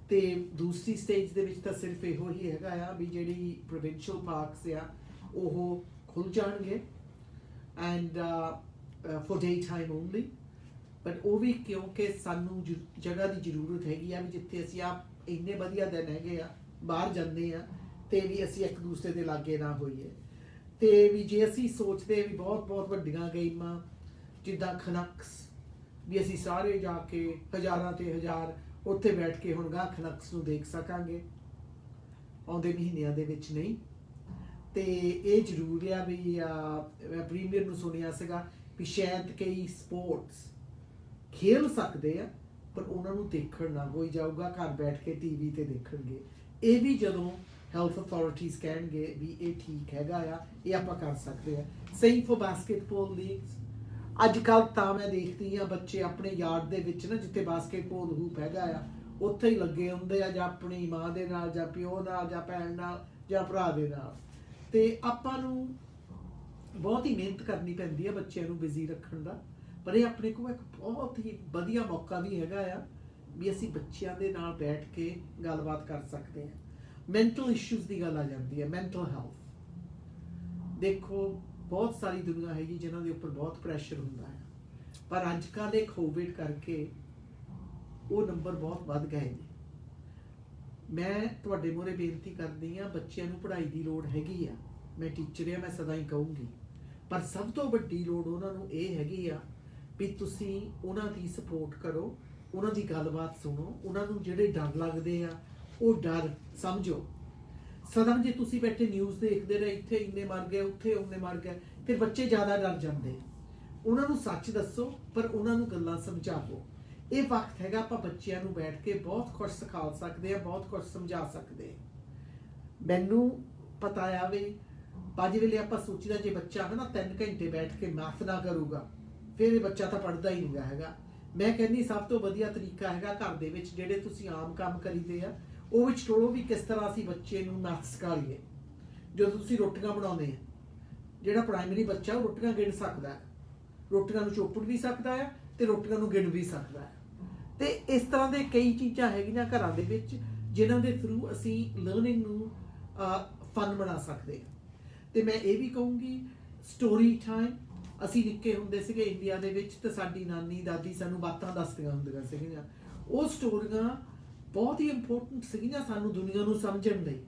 ਤੇ ਦੂਸਰੀ ਸਟੇਜ ਦੇ ਵਿੱਚ ਤਾਂ ਸਿਰਫ ਇਹੋ ਹੀ ਹੈਗਾ ਆ ਵੀ ਜਿਹੜੀ ਪ੍ਰੋਵਿੰਸ਼ੀਅਲ ਪਾਰਕਸ ਆ ਉਹ ਖੁੱਲ ਜਾਣਗੇ and for day time only. But ਉਹ ਵੀ ਕਿਉਂਕਿ ਸਾਨੂੰ ਜਗ੍ਹਾ ਦੀ ਜ਼ਰੂਰਤ ਹੈਗੀ ਆ ਵੀ ਜਿੱਥੇ ਅਸੀਂ ਇੰਨੇ ਵਧੀਆ ਦਿਨ ਹੈਗੇ ਆ ਬਾਹਰ ਜਾਂਦੇ ਆ ਤੇ ਵੀ ਅਸੀਂ ਇੱਕ ਦੂਸਰੇ ਦੇ ਲਾਗੇ ਨਾ ਹੋਈਏ। ਤੇ ਵੀ ਜੇ ਅਸੀਂ ਸੋਚਦੇ ਵੀ ਬਹੁਤ ਬਹੁਤ ਵੱਡੀਆਂ ਗੇਮਾਂ ਜਿੱਦਾਂ ਖਨਕਸ ਵੀ ਅਸੀਂ ਸਾਰੇ ਜਾ ਕੇ ਹਜ਼ਾਰਾਂ ਤੇ ਹਜ਼ਾਰ ਉੱਥੇ ਬੈਠ ਕੇ ਹੁਣ ਗਾਹ ਖਨਕਸ ਨੂੰ ਦੇਖ ਸਕਾਂਗੇ ਆਉਂਦੇ ਮਹੀਨਿਆਂ ਦੇ ਵਿੱਚ ਨਹੀਂ। ਤੇ ਇਹ ਜ਼ਰੂਰ ਆ ਵੀ ਮੈਂ ਪ੍ਰੀਮੀਅਰ ਨੂੰ ਸੁਣਿਆ ਸੀਗਾ ਵੀ ਸ਼ਾਇਦ ਕਈ ਸਪੋਰਟਸ ਖੇਲ ਸਕਦੇ ਆ ਪਰ ਉਹਨਾਂ ਨੂੰ ਦੇਖਣ ਨਾ ਕੋਈ ਜਾਊਗਾ, ਘਰ ਬੈਠ ਕੇ ਟੀਵੀ ਤੇ ਦੇਖਣਗੇ। ਇਹ ਵੀ ਜਦੋਂ ਹੈਲਥ ਅਥਾਰਟੀਜ਼ ਕਹਿਣਗੇ ਵੀ ਇਹ ਠੀਕ ਹੈਗਾ ਆ, ਇਹ ਆਪਾਂ ਕਰ ਸਕਦੇ ਆ। Same for basketball leagues. ਅੱਜ ਕੱਲ੍ਹ ਤਾਂ ਮੈਂ ਦੇਖਦੀ ਆ ਬੱਚੇ ਆਪਣੇ ਯਾਰਡ ਦੇ ਵਿੱਚ ਨਾ ਜਿੱਥੇ ਬਾਸਕਟਬਾਲ ਹੂਪ ਹੈਗਾ ਆ ਉੱਥੇ ਹੀ ਲੱਗੇ ਹੁੰਦੇ ਆ, ਜਾਂ ਆਪਣੀ ਮਾਂ ਦੇ ਨਾਲ ਜਾਂ ਪਿਓ ਨਾਲ ਜਾਂ ਭੈਣ ਨਾਲ ਜਾਂ ਭਰਾ ਦੇ ਨਾਲ। ਤੇ ਆਪਾਂ ਨੂੰ ਬਹੁਤ ਹੀ ਮਿਹਨਤ ਕਰਨੀ ਪੈਂਦੀ ਆ ਬੱਚਿਆਂ ਨੂੰ ਬਿਜ਼ੀ ਰੱਖਣ ਦਾ, ਪਰ ਇਹ ਆਪਣੇ ਕੋਲ ਇੱਕ ਬਹੁਤ ਹੀ ਵਧੀਆ ਮੌਕਾ ਵੀ ਹੈਗਾ ਆ ਵੀ ਅਸੀਂ ਬੱਚਿਆਂ ਦੇ ਨਾਲ ਬੈਠ ਕੇ ਗੱਲਬਾਤ ਕਰ ਸਕਦੇ ਹਾਂ। ਮੈਂਟਲ ਇਸ਼ੂਜ਼ ਦੀ ਗੱਲ ਆ ਜਾਂਦੀ ਹੈ, ਮੈਂਟਲ ਹੈਲਥ। ਦੇਖੋ ਬਹੁਤ ਸਾਰੀ ਦੁਨੀਆ ਹੈਗੀ ਜਿਨ੍ਹਾਂ ਦੇ ਉੱਪਰ ਬਹੁਤ ਪ੍ਰੈਸ਼ਰ ਹੁੰਦਾ ਹੈ, ਪਰ ਅੱਜ ਕੱਲ੍ਹ ਇਹ ਕੋਵਿਡ ਕਰਕੇ ਉਹ ਨੰਬਰ ਬਹੁਤ ਵੱਧ ਗਏ ਨੇ। ਮੈਂ ਤੁਹਾਡੇ ਮੂਹਰੇ ਬੇਨਤੀ ਕਰਦੀ ਹਾਂ, ਬੱਚਿਆਂ ਨੂੰ ਪੜ੍ਹਾਈ ਦੀ ਲੋੜ ਹੈਗੀ ਆ, ਮੈਂ ਟੀਚਰ ਆ, ਮੈਂ ਸਦਾ ਹੀ ਕਹੂੰਗੀ, ਪਰ ਸਭ ਤੋਂ ਵੱਡੀ ਲੋੜ ਉਹਨਾਂ ਨੂੰ ਇਹ ਹੈਗੀ ਆ ਵੀ ਤੁਸੀਂ ਉਹਨਾਂ ਦੀ ਸਪੋਰਟ ਕਰੋ, ਉਹਨਾਂ ਦੀ ਗੱਲਬਾਤ ਸੁਣੋ, ਉਹਨਾਂ ਨੂੰ ਜਿਹੜੇ ਡਰ ਲੱਗਦੇ ਆ ਉਹ ਡਰ ਸਮਝੋ। ਸਦਾ ਜੇ ਤੁਸੀਂ ਬੈਠੇ ਨਿਊਜ਼ ਦੇਖਦੇ ਰਹੇ ਇੱਥੇ ਇੰਨੇ ਮਰ ਗਏ ਉੱਥੇ ਉਹਨੇ ਮਰ ਗਏ, ਫਿਰ ਬੱਚੇ ਜ਼ਿਆਦਾ ਡਰ ਜਾਂਦੇ। ਉਹਨਾਂ ਨੂੰ ਸੱਚ ਦੱਸੋ ਪਰ ਉਹਨਾਂ ਨੂੰ ਗੱਲਾਂ ਸਮਝਾਓ। ਇਹ ਵਕਤ ਹੈਗਾ ਆਪਾਂ ਬੱਚਿਆਂ ਨੂੰ ਬੈਠ ਕੇ ਬਹੁਤ ਕੁਝ ਸਿਖਾ ਸਕਦੇ ਆ, ਬਹੁਤ ਕੁਝ ਸਮਝਾ ਸਕਦੇ ਆ। ਮੈਨੂੰ ਪਤਾ ਆ ਵੀ ਅੱਜ ਵੇਲੇ ਆਪਾਂ ਸੋਚੀਦਾ ਜੇ ਬੱਚਾ ਹੈ ਨਾ 3 ਘੰਟੇ ਬੈਠ ਕੇ ਮੈਥ ਨਾ ਕਰੂਗਾ ਫਿਰ ਇਹ ਬੱਚਾ ਤਾਂ ਪੜ੍ਹਦਾ ਹੀ ਨਹੀਂ ਹੈਗਾ। ਮੈਂ ਕਹਿੰਦੀ ਸਭ ਤੋਂ ਵਧੀਆ ਤਰੀਕਾ ਹੈਗਾ ਘਰ ਦੇ ਵਿੱਚ ਜਿਹੜੇ ਤੁਸੀਂ ਆਮ ਕੰਮ ਕਰੀਦੇ ਆ ਉਹ ਵਿੱਚ ਟੋਲੋ ਵੀ ਕਿਸ ਤਰ੍ਹਾਂ ਅਸੀਂ ਬੱਚੇ ਨੂੰ ਮੈਥ ਸਿਖਾ ਲਈਏ। ਜਦੋਂ ਤੁਸੀਂ ਰੋਟੀਆਂ ਬਣਾਉਂਦੇ ਆ, ਜਿਹੜਾ ਪ੍ਰਾਇਮਰੀ ਬੱਚਾ ਉਹ ਰੋਟੀਆਂ ਗਿਣ ਸਕਦਾ ਹੈ, ਰੋਟੀਆਂ ਨੂੰ ਚੋਪੜ ਵੀ ਸਕਦਾ ਹੈ ਤੇ ਰੋਟੀਆਂ ਨੂੰ ਗਿਣ ਵੀ ਸਕਦਾ ਹੈ। ਤੇ ਇਸ ਤਰ੍ਹਾਂ ਦੇ ਕਈ ਚੀਜ਼ਾਂ ਹੈਗੀਆਂ ਘਰਾਂ ਦੇ ਵਿੱਚ ਜਿਨ੍ਹਾਂ ਦੇ ਥਰੂ ਅਸੀਂ ਲਰਨਿੰਗ ਨੂੰ ਫਨ ਬਣਾ ਸਕਦੇ ਹਾਂ। ਤੇ ਮੈਂ ਇਹ ਵੀ ਕਹੂੰਗੀ ਸਟੋਰੀ ਟਾਈਮ। ਅਸੀਂ ਨਿੱਕੇ ਹੁੰਦੇ ਸੀਗੇ ਇੰਡੀਆ ਦੇ ਵਿੱਚ ਤੇ ਸਾਡੀ ਨਾਨੀ ਦਾਦੀ ਸਾਨੂੰ ਬਾਤਾਂ ਦੱਸਦੀਆਂ ਹੁੰਦੀਆਂ ਸੀਗੀਆਂ। ਉਹ ਸਟੋਰੀਆਂ ਬਹੁਤ ਹੀ ਇੰਪੋਰਟੈਂਟ ਸੀਗੀਆਂ ਸਾਨੂੰ ਦੁਨੀਆ ਨੂੰ ਸਮਝਣ ਲਈ।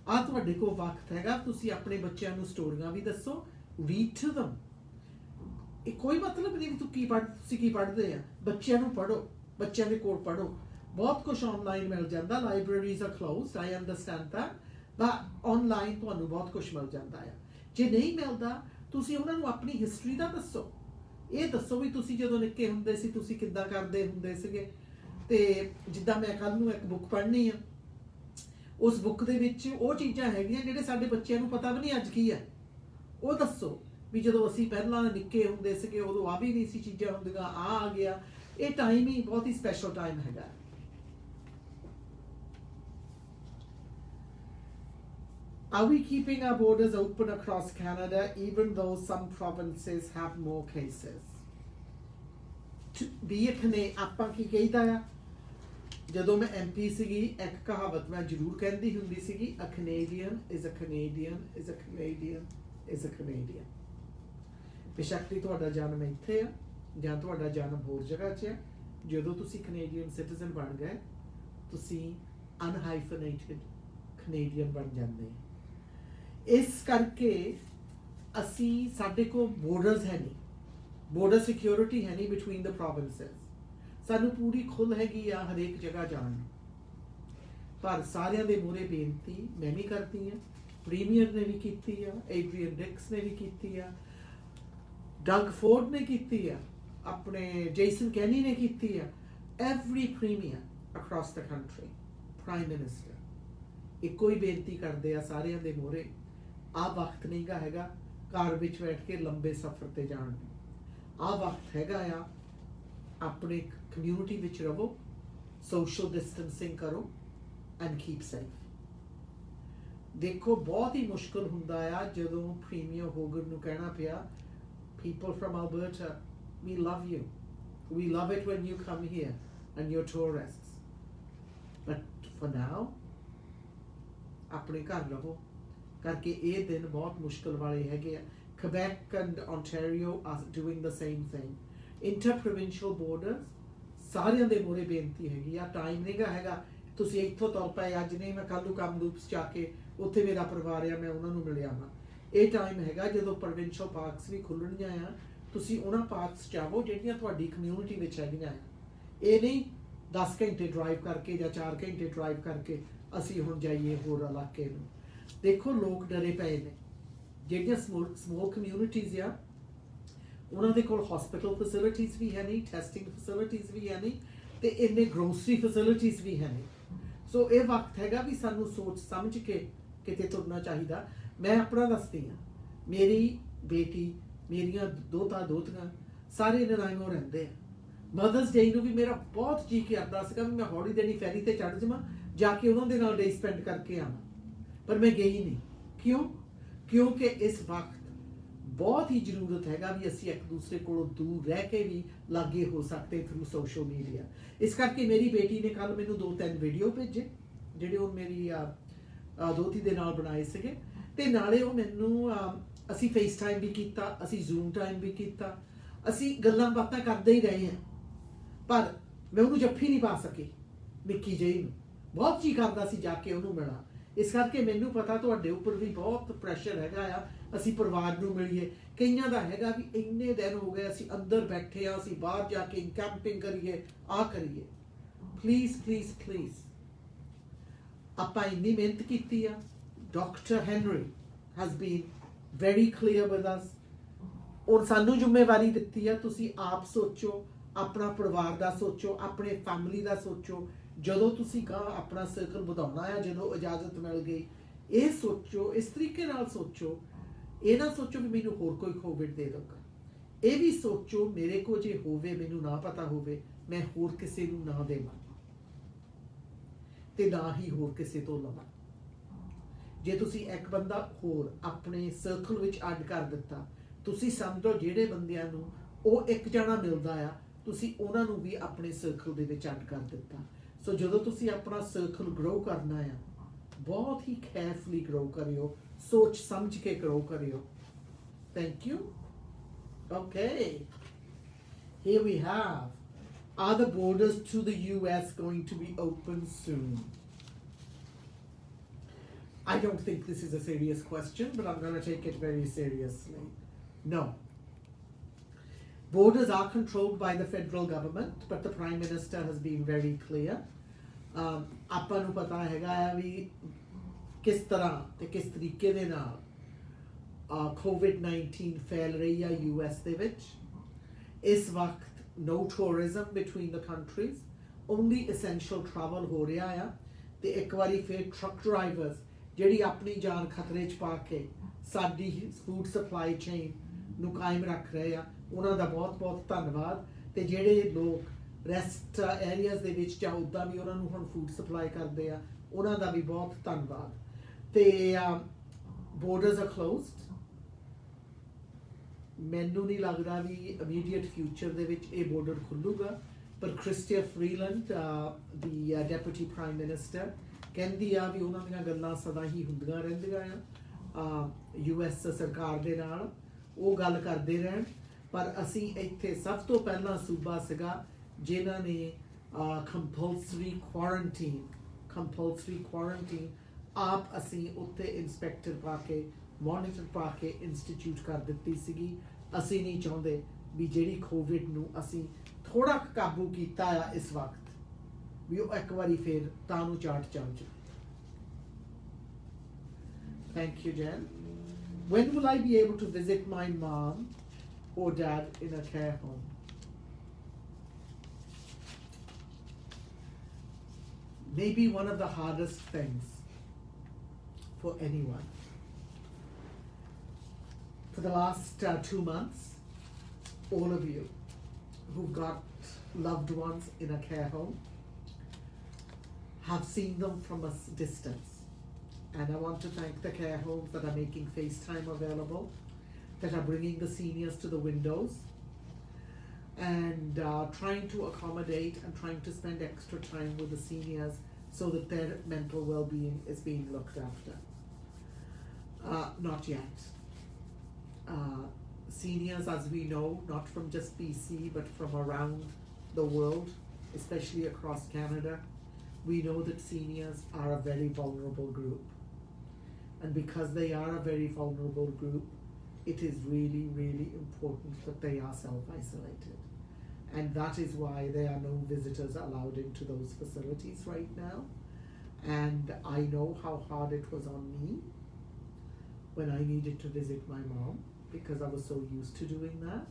ਆਹ ਤੁਹਾਡੇ ਕੋਲ ਵਕਤ ਹੈਗਾ, ਤੁਸੀਂ ਆਪਣੇ ਬੱਚਿਆਂ ਨੂੰ ਸਟੋਰੀਆਂ ਵੀ ਦੱਸੋ, ਰੀਡ ਟੂ them। ਇਹ ਕੋਈ ਮਤਲਬ ਨਹੀਂ ਵੀ ਤੁਸੀਂ ਕੀ ਪੜ੍ਹਦੇ ਆ, ਬੱਚਿਆਂ ਨੂੰ ਪੜ੍ਹੋ, ਬੱਚਿਆਂ ਦੇ ਕੋਲ ਪੜ੍ਹੋ। ਬਹੁਤ ਕੁਝ ਆਨਲਾਈਨ ਮਿਲ ਜਾਂਦਾ, libraries are closed, I understand that, but online ਤੁਹਾਨੂੰ ਬਹੁਤ ਕੁਝ ਮਿਲ ਜਾਂਦਾ ਆ। ਜੇ ਨਹੀਂ ਮਿਲਦਾ ਤੁਸੀਂ ਉਹਨਾਂ ਨੂੰ ਆਪਣੀ ਹਿਸਟਰੀ ਦਾ ਦੱਸੋ। ਇਹ ਦੱਸੋ ਵੀ ਤੁਸੀਂ ਜਦੋਂ ਨਿੱਕੇ ਹੁੰਦੇ ਸੀ ਤੁਸੀਂ ਕਿੱਦਾਂ ਕਰਦੇ ਹੁੰਦੇ ਸੀਗੇ। ਤੇ ਜਿੱਦਾਂ ਮੈਂ ਕੱਲ ਨੂੰ ਇੱਕ ਬੁੱਕ ਪੜ੍ਹਨੀ ਆ, ਉਸ ਬੁੱਕ ਦੇ ਵਿੱਚ ਉਹ ਚੀਜ਼ਾਂ ਹੈਗੀਆਂ ਜਿਹੜੇ ਸਾਡੇ ਬੱਚਿਆਂ ਨੂੰ ਪਤਾ ਵੀ ਨਹੀਂ ਅੱਜ ਕੀ ਹੈ। ਉਹ ਦੱਸੋ ਵੀ ਜਦੋਂ ਅਸੀਂ ਪਹਿਲਾਂ ਨਿੱਕੇ ਹੁੰਦੇ ਸੀਗੇ ਉਦੋਂ ਆ ਵੀ ਨਹੀਂ ਸੀ ਚੀਜ਼ਾਂ ਹੁੰਦੀਆਂ, ਆ ਗਿਆ। ਇਹ ਟਾਈਮ ਹੀ ਬਹੁਤ ਹੀ ਸਪੈਸ਼ਲ ਟਾਈਮ ਹੈਗਾ। Are we keeping our borders open across Canada even though some provinces have more cases? ਨੇ ਆਪਾਂ ਕੀ ਕਹੀਦਾ ਆ, ਜਦੋਂ ਮੈਂ MP ਸੀਗੀ ਇੱਕ ਕਹਾਵਤ ਮੈਂ ਜ਼ਰੂਰ ਕਹਿੰਦੀ ਹੁੰਦੀ ਸੀਗੀ, a Canadian is a Canadian is a Canadian is a Canadian। ਬੇਸ਼ੱਕ ਹੀ ਤੁਹਾਡਾ ਜਨਮ ਇੱਥੇ ਆ ਜਾਂ ਤੁਹਾਡਾ ਜਨਮ ਹੋਰ ਜਗ੍ਹਾ 'ਚ ਆ, ਜਦੋਂ ਤੁਸੀਂ ਕੈਨੇਡੀਅਨ ਸਿਟੀਜ਼ਨ ਬਣ ਗਏ ਤੁਸੀਂ ਅਨਹਾਈਫਨੇਟਡ ਕੈਨੇਡੀਅਨ ਬਣ ਜਾਂਦੇ। ਇਸ ਕਰਕੇ ਅਸੀਂ ਸਾਡੇ ਕੋਲ ਬੋਰਡਰਸ ਹੈ ਨਹੀਂ, ਬੋਰਡਰ ਸਿਕਿਉਰਿਟੀ ਹੈ ਨਹੀਂ ਬਿਟਵੀਨ ਦ ਪ੍ਰੋਵਿੰਸਸ। ਸਾਨੂੰ ਪੂਰੀ ਖੁੱਲ੍ਹ ਹੈਗੀ ਆ ਹਰੇਕ ਜਗ੍ਹਾ ਜਾਣ ਨੂੰ, ਪਰ ਸਾਰਿਆਂ ਦੇ ਮੂਹਰੇ ਬੇਨਤੀ ਮੈਂ ਵੀ ਕਰਦੀ ਹਾਂ, ਪ੍ਰੀਮੀਅਰ ਨੇ ਵੀ ਕੀਤੀ ਆ, ਐਡਰੀਅਨ ਡਿਕਸ ਨੇ ਵੀ ਕੀਤੀ ਆ, ਡਗ ਫੋਰਡ ਨੇ ਕੀਤੀ ਆ, ਆਪਣੇ ਜੇਸਨ ਕੈਨੀ ਨੇ ਕੀਤੀ ਆ, every premier across the country, prime minister ਇੱਕੋ ਹੀ ਬੇਨਤੀ ਕਰਦੇ ਆ ਸਾਰਿਆਂ ਦੇ ਮੂਹਰੇ, ਆਹ ਵਕਤ ਨਹੀਂ ਗਾ ਹੈਗਾ ਘਰ ਵਿੱਚ ਬੈਠ ਕੇ ਲੰਬੇ ਸਫ਼ਰ ਤੇ ਜਾਣ ਦੀ। ਆਹ ਵਕਤ ਹੈਗਾ ਆ ਆਪਣੇ ਕਮਿਊਨਿਟੀ ਵਿੱਚ ਰਹੋ, ਸੋਸ਼ਲ ਡਿਸਟੈਂਸਿੰਗ ਕਰੋ ਐਂਡ ਕੀਪ ਸੇਫ। ਦੇਖੋ ਬਹੁਤ ਹੀ ਮੁਸ਼ਕਿਲ ਹੁੰਦਾ ਆ ਜਦੋਂ ਪ੍ਰੀਮੀਅਰ ਹੋਗਨ ਨੂੰ ਕਹਿਣਾ ਪਿਆ, people from Alberta, we love you. We love it when you come here and you're tourists. But for now ਆਪਣੇ ਘਰ ਰਹੋ ਕਰਕੇ ਇਹ ਦਿਨ ਬਹੁਤ ਮੁਸ਼ਕਲ ਵਾਲੇ ਹੈਗੇ ਆ Quebec and Ontario are doing the same thing interprovincial borders ਸਾਰਿਆਂ ਦੇ ਮੂਹਰੇ ਬੇਨਤੀ ਹੈਗੀ ਆ ਟਾਈਮ ਨਹੀਂਗਾ ਹੈਗਾ ਤੁਸੀਂ ਇੱਥੋਂ ਤੁਰ ਪਏ ਅੱਜ ਨਹੀਂ ਮੈਂ ਕੱਲ੍ਹ ਨੂੰ ਕਮਲੂਪਸ ਜਾ ਕੇ ਉੱਥੇ ਮੇਰਾ ਪਰਿਵਾਰ ਆ ਮੈਂ ਉਹਨਾਂ ਨੂੰ ਮਿਲਿਆ ਵਾਂ ਇਹ ਟਾਈਮ ਹੈਗਾ ਜਦੋਂ ਪ੍ਰੋਵਿੰਸ਼ੀਅਲ ਪਾਰਕਸ ਵੀ ਖੁੱਲਣੀਆਂ ਆ ਤੁਸੀਂ ਉਹਨਾਂ ਪਾਰਕਸ ਜਾਵੋ ਜਿਹੜੀਆਂ ਤੁਹਾਡੀ ਕਮਿਊਨਿਟੀ ਵਿੱਚ ਹੈਗੀਆਂ ਆ ਇਹ ਨਹੀਂ 10 ਘੰਟੇ ਡਰਾਈਵ ਕਰਕੇ ਜਾਂ 4 ਘੰਟੇ ਡਰਾਈਵ ਕਰਕੇ ਅਸੀਂ ਹੁਣ ਜਾਈਏ ਹੋਰ ਇਲਾਕੇ ਨੂੰ ਦੇਖੋ ਲੋਕ ਡਰੇ ਪਏ ਨੇ ਜਿਹੜੀਆਂ ਸਮੋਲ ਕਮਿਊਨਿਟੀਜ਼ ਆ ਉਹਨਾਂ ਦੇ ਕੋਲ ਹਸਪੀਟਲ ਫੈਸਿਲਿਟੀਜ਼ ਵੀ ਹੈ ਨਹੀਂ ਟੈਸਟਿੰਗ ਫੈਸਿਲਿਟੀਜ਼ ਵੀ ਹੈ ਨਹੀਂ ਤੇ ਇੰਨੇ ਗਰੋਸਰੀ ਫੈਸਿਲਿਟੀਜ਼ ਵੀ ਹੈ ਨਹੀਂ ਸੋ ਇਹ ਵਕਤ ਹੈਗਾ ਵੀ ਸਾਨੂੰ ਸੋਚ ਸਮਝ ਕੇ ਕਿਤੇ ਤੁਰਨਾ ਚਾਹੀਦਾ ਮੈਂ ਆਪਣਾ ਦੱਸਦੀ ਹਾਂ ਮੇਰੀ ਬੇਟੀ ਮੇਰੀਆਂ ਦੋਤੀਆਂ ਸਾਰੇ ਨਰਾਇਣੋਂ ਰਹਿੰਦੇ ਆ ਮਦਰਸ ਡੇ ਨੂੰ ਵੀ ਮੇਰਾ ਬਹੁਤ ਜੀ ਕਰਦਾ ਸੀਗਾ ਵੀ ਮੈਂ ਹੌਲੀ ਦੇਣੀ ਫੈਰੀ ਤੇ ਚੜ੍ਹ ਜਾਵਾਂ ਜਾ ਕੇ ਉਹਨਾਂ ਦੇ ਨਾਲ ਡੇ ਸਪੈਂਡ ਕਰਕੇ ਆਵਾਂ ਪਰ ਮੈਂ ਗਈ ਨਹੀਂ ਕਿਉਂ ਕਿਉਂਕਿ ਇਸ ਵਕਤ ਬਹੁਤ ਹੀ ਜ਼ਰੂਰਤ ਹੈਗਾ ਵੀ ਅਸੀਂ ਇੱਕ ਦੂਸਰੇ ਕੋਲੋਂ ਦੂਰ ਰਹਿ ਕੇ ਵੀ ਲਾਗੇ ਹੋ ਸਕਦੇ ਥਰੂ ਸੋਸ਼ਲ ਮੀਡੀਆ ਇਸ ਕਰਕੇ ਮੇਰੀ ਬੇਟੀ ਨੇ ਕੱਲ ਮੈਨੂੰ 2-3 ਵੀਡੀਓ ਭੇਜੇ ਜਿਹੜੇ ਉਹ ਮੇਰੀ ਦੋਤੀ ਦੇ ਨਾਲ ਬਣਾਏ ਸੀਗੇ ਤੇ ਨਾਲੇ ਉਹ ਮੈਨੂੰ ਅਸੀਂ ਫੇਸ ਟਾਈਮ ਵੀ ਕੀਤਾ ਅਸੀਂ ਜ਼ੂਮ ਟਾਈਮ ਵੀ ਕੀਤਾ ਅਸੀਂ ਗੱਲਾਂ ਬਾਤਾਂ ਕਰਦੇ ਹੀ ਰਹੇ ਹਾਂ ਪਰ ਮੈਂ ਉਹਨੂੰ ਜੱਫੀ ਨਹੀਂ ਪਾ ਸਕੀ ਨਿੱਕੀ ਜਿਹੀ ਨੂੰ ਬਹੁਤ ਜੀ ਕਰਦਾ ਸੀ ਜਾ ਕੇ ਉਹਨੂੰ ਮਿਲਾਂ ਇਸ ਕਰਕੇ ਮੈਨੂੰ ਪਤਾ ਤੁਹਾਡੇ ਉੱਪਰ ਵੀ ਬਹੁਤ ਪ੍ਰੈਸ਼ਰ ਹੈਗਾ ਆ ਅਸੀਂ ਪਰਿਵਾਰ ਨੂੰ ਮਿਲੀਏ ਕਈਆਂ ਦਾ ਹੈਗਾ ਵੀ ਇੰਨੇ ਦਿਨ ਹੋ ਗਏ ਅਸੀਂ ਅੰਦਰ ਬੈਠੇ ਆ ਅਸੀਂ ਬਾਹਰ ਜਾ ਕੇ ਕੈਂਪਿੰਗ ਕਰੀਏ ਕਰੀਏ ਪਲੀਜ਼ ਆਪਾਂ ਇੰਨੀ ਮਿਹਨਤ ਕੀਤੀ ਆ doctor Henry has been very clear with us ਔਰ ਸਾਨੂੰ ਜ਼ਿੰਮੇਵਾਰੀ ਦਿੱਤੀ ਆ ਤੁਸੀਂ ਆਪ ਸੋਚੋ ਆਪਣਾ ਪਰਿਵਾਰ ਦਾ ਸੋਚੋ ਆਪਣੇ ਫੈਮਿਲੀ ਦਾ ਸੋਚੋ ਜਦੋਂ ਤੁਸੀਂ ਆਪਣਾ ਸਰਕਲ ਵਧਾਉਣਾ ਆ ਜਦੋਂ ਇਜਾਜ਼ਤ ਮਿਲ ਗਈ ਇਹ ਸੋਚੋ ਇਸ ਤਰੀਕੇ ਨਾਲ ਸੋਚੋ ਇਹ ਨਾ ਸੋਚੋ ਵੀ ਮੈਨੂੰ ਹੋਰ ਕੋਈ ਕੋਵਿਡ ਦੇ ਦੇਗਾ ਇਹ ਵੀ ਸੋਚੋ ਮੇਰੇ ਕੋਲ ਜੇ ਹੋਵੇ ਮੈਨੂੰ ਨਾ ਪਤਾ ਹੋਵੇ ਮੈਂ ਹੋਰ ਕਿਸੇ ਨੂੰ ਨਾ ਦੇਵਾਂ ਤੇ ਨਾ ਹੀ ਹੋਰ ਕਿਸੇ ਤੋਂ ਲਵਾਂ ਜੇ ਤੁਸੀਂ ਇੱਕ ਬੰਦਾ ਹੋਰ ਆਪਣੇ ਸਰਕਲ ਵਿੱਚ ਐਡ ਕਰ ਦਿੱਤਾ ਤੁਸੀਂ ਸਮਝੋ ਜਿਹੜੇ ਬੰਦਿਆਂ ਨੂੰ ਉਹ ਇੱਕ ਜਣਾ ਮਿਲਦਾ ਆ ਤੁਸੀਂ ਉਹਨਾਂ ਨੂੰ ਵੀ ਆਪਣੇ ਸਰਕਲ ਦੇ ਵਿੱਚ ਐਡ ਕਰ ਦਿੱਤਾ ਸੋ ਜਦੋਂ ਤੁਸੀਂ ਆਪਣਾ ਸਰਕਲ ਗਰੋ ਕਰਨਾ ਆ ਬਹੁਤ ਹੀ ਕੇਅਰਫੁਲੀ ਗਰੋ ਕਰਿਓ ਸੋਚ ਸਮਝ ਕੇ ਗਰੋ ਕਰਿਓ thank you okay here we have are the borders to the US going to be open soon I don't think this is a serious question but I'm going to take it very seriously no borders are controlled by the federal government but the Prime Minister has been very clear ਆਪਾਂ ਨੂੰ ਪਤਾ ਹੈਗਾ ਵੀ ਕਿਸ ਤਰ੍ਹਾਂ ਤੇ ਕਿਸ ਤਰੀਕੇ ਦੇ ਨਾਲ COVID-19 ਫੈਲ ਰਹੀ ਆ US ਦੇ ਵਿੱਚ ਇਸ ਵਕਤ no tourism between the countries only essential travel ਹੋ ਰਿਹਾ ਆ ਤੇ ਇੱਕ ਵਾਰੀ ਫਿਰ ਟਰੱਕ ਡਰਾਈਵਰਸ ਜਿਹੜੀ ਆਪਣੀ ਜਾਨ ਖਤਰੇ 'ਚ ਪਾ ਕੇ ਸਾਡੀ ਫੂਡ ਸਪਲਾਈ ਚੇਨ ਨੂੰ ਕਾਇਮ ਰੱਖ ਰਹੇ ਆ ਉਹਨਾਂ ਦਾ ਬਹੁਤ ਬਹੁਤ ਧੰਨਵਾਦ ਤੇ ਜਿਹੜੇ ਲੋਕ ਰੈਸਟ ਏਰੀਆਜ਼ ਦੇ ਵਿੱਚ ਜਾਂ ਉੱਦਾਂ ਵੀ ਉਹਨਾਂ ਨੂੰ ਹੁਣ ਫੂਡ ਸਪਲਾਈ ਕਰਦੇ ਆ ਉਹਨਾਂ ਦਾ ਵੀ ਬਹੁਤ ਧੰਨਵਾਦ ਤੇ ਬੋਰਡਰਸ ਆਰ ਕਲੋਜ਼ਡ ਮੈਨੂੰ ਨਹੀਂ ਲੱਗਦਾ ਵੀ ਇਮੀਡੀਏਟ ਫਿਊਚਰ ਦੇ ਵਿੱਚ ਇਹ ਬੋਰਡਰ ਖੁੱਲੂਗਾ ਪਰ ਕ੍ਰਿਸਟੀਆ ਫਰੀਲੈਂਡ ਦੀ ਡੈਪੂਟੀ ਪ੍ਰਾਈਮ ਮਿਨਿਸਟਰ ਕਹਿੰਦੀ ਆ ਵੀ ਉਹਨਾਂ ਦੀਆਂ ਗੱਲਾਂ ਸਦਾ ਹੀ ਹੁੰਦੀਆਂ ਰਹਿੰਦੀਆਂ ਆ US ਸਰਕਾਰ ਦੇ ਨਾਲ ਉਹ ਗੱਲ ਕਰਦੇ ਰਹਿਣ ਪਰ ਅਸੀਂ ਇੱਥੇ ਸਭ ਤੋਂ ਪਹਿਲਾਂ ਸੂਬਾ ਸੀਗਾ ਜਿਨ੍ਹਾਂ ਨੇ ਕੰਪਲਸਰੀ ਕੁਆਰੰਟੀਨ ਆਪ ਅਸੀਂ ਉੱਥੇ ਇੰਸਪੈਕਟਰ ਪਾ ਕੇ ਮੋਨੀਟਰ ਪਾ ਕੇ ਇੰਸਟੀਚਿਊਟ ਕਰ ਦਿੱਤੀ ਸੀਗੀ ਅਸੀਂ ਨਹੀਂ ਚਾਹੁੰਦੇ ਵੀ ਜਿਹੜੀ ਕੋਵਿਡ ਨੂੰ ਅਸੀਂ ਥੋੜਾ ਕਾਬੂ ਕੀਤਾ ਆ ਇਸ ਵਕਤ ਵੀ ਉਹ ਇੱਕ ਵਾਰੀ ਫਿਰ ਤਾਂ ਨੂੰ ਚਾਟ ਚੱਲ ਜਾਵੇ thank you Jain when will I be able to visit my mom or dad in a care home maybe one of the hardest things for anyone for the last 2 months all of you who've got loved ones in a care home have seen them from a distance and I want to thank the care homes that are making FaceTime available that are bringing the seniors to the windows and trying to accommodate and trying to spend extra time with the seniors so that their mental well-being is being looked after. Not yet. Seniors, as we know, not from just BC but from around the world, especially across Canada, we know that seniors are a very vulnerable group. And because they are a very vulnerable group, it is really, really important that they are self-isolated. And that is why there are no visitors allowed into those facilities right now. And I know how hard it was on me when I needed to visit my mom, because I was so used to doing that.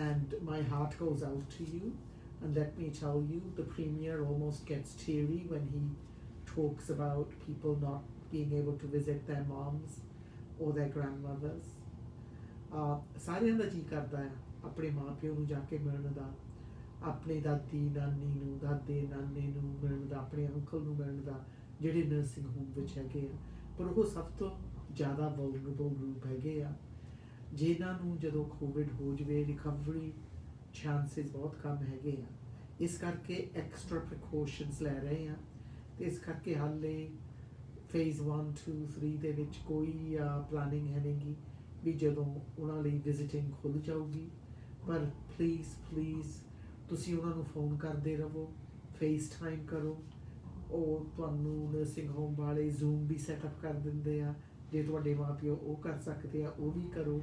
And my heart goes out to you. And let me tell you, the Premier almost gets teary when he talks about people not being able to visit their moms or their grandmothers. ਸਾਰਿਆਂ ਦਾ ਜੀ ਕਰਦਾ ਹੈ ਆਪਣੇ ਮਾਂ ਪਿਓ ਨੂੰ ਜਾ ਕੇ ਮਿਲਣ ਦਾ, ਆਪਣੇ ਦਾਦੀ ਨਾਨੀ ਨੂੰ, ਦਾਦੇ ਨਾਨੇ ਨੂੰ ਮਿਲਣ ਦਾ, ਆਪਣੇ ਅੰਕਲ ਨੂੰ ਮਿਲਣ ਦਾ, ਜਿਹੜੇ ਨਰਸਿੰਗ ਹੋਮ ਵਿੱਚ ਹੈਗੇ ਆ। ਪਰ ਉਹ ਸਭ ਤੋਂ ਜ਼ਿਆਦਾ ਵਲਨਰੇਬਲ ਗਰੁੱਪ ਹੈਗੇ ਆ, ਜਿਨ੍ਹਾਂ ਨੂੰ ਜਦੋਂ ਕੋਵਿਡ ਹੋ ਜਾਵੇ ਰਿਕਵਰੀ ਚਾਂਸਿਸ ਬਹੁਤ ਕਮ ਹੈਗੇ ਆ। ਇਸ ਕਰਕੇ ਐਕਸਟਰਾ ਪ੍ਰੀਕਾਸ਼ਨਸ ਲੈ ਰਹੇ ਆ, ਅਤੇ ਇਸ ਕਰਕੇ ਹਾਲੇ ਫੇਜ਼ 1, 2, 3 ਦੇ ਵਿੱਚ ਕੋਈ ਪਲਾਨਿੰਗ ਹੈ ਨਹੀਂ ਗੀ ਵੀ ਜਦੋਂ ਉਹਨਾਂ ਲਈ ਵਿਜ਼ਿਟਿੰਗ ਖੁੱਲ੍ਹ ਜਾਊਗੀ। ਪਰ ਪਲੀਜ਼ ਤੁਸੀਂ ਉਹਨਾਂ ਨੂੰ ਫੋਨ ਕਰਦੇ ਰਹੋ, ਫੇਸ ਟਾਈਮ ਕਰੋ। ਉਹ ਤੁਹਾਨੂੰ ਨਰਸਿੰਗ ਹੋਮ ਵਾਲੇ ਜ਼ੂਮ ਵੀ ਸੈਟਅਪ ਕਰ ਦਿੰਦੇ ਆ, ਜੇ ਤੁਹਾਡੇ ਮਾਂ ਪਿਓ ਉਹ ਕਰ ਸਕਦੇ ਆ ਉਹ ਵੀ ਕਰੋ।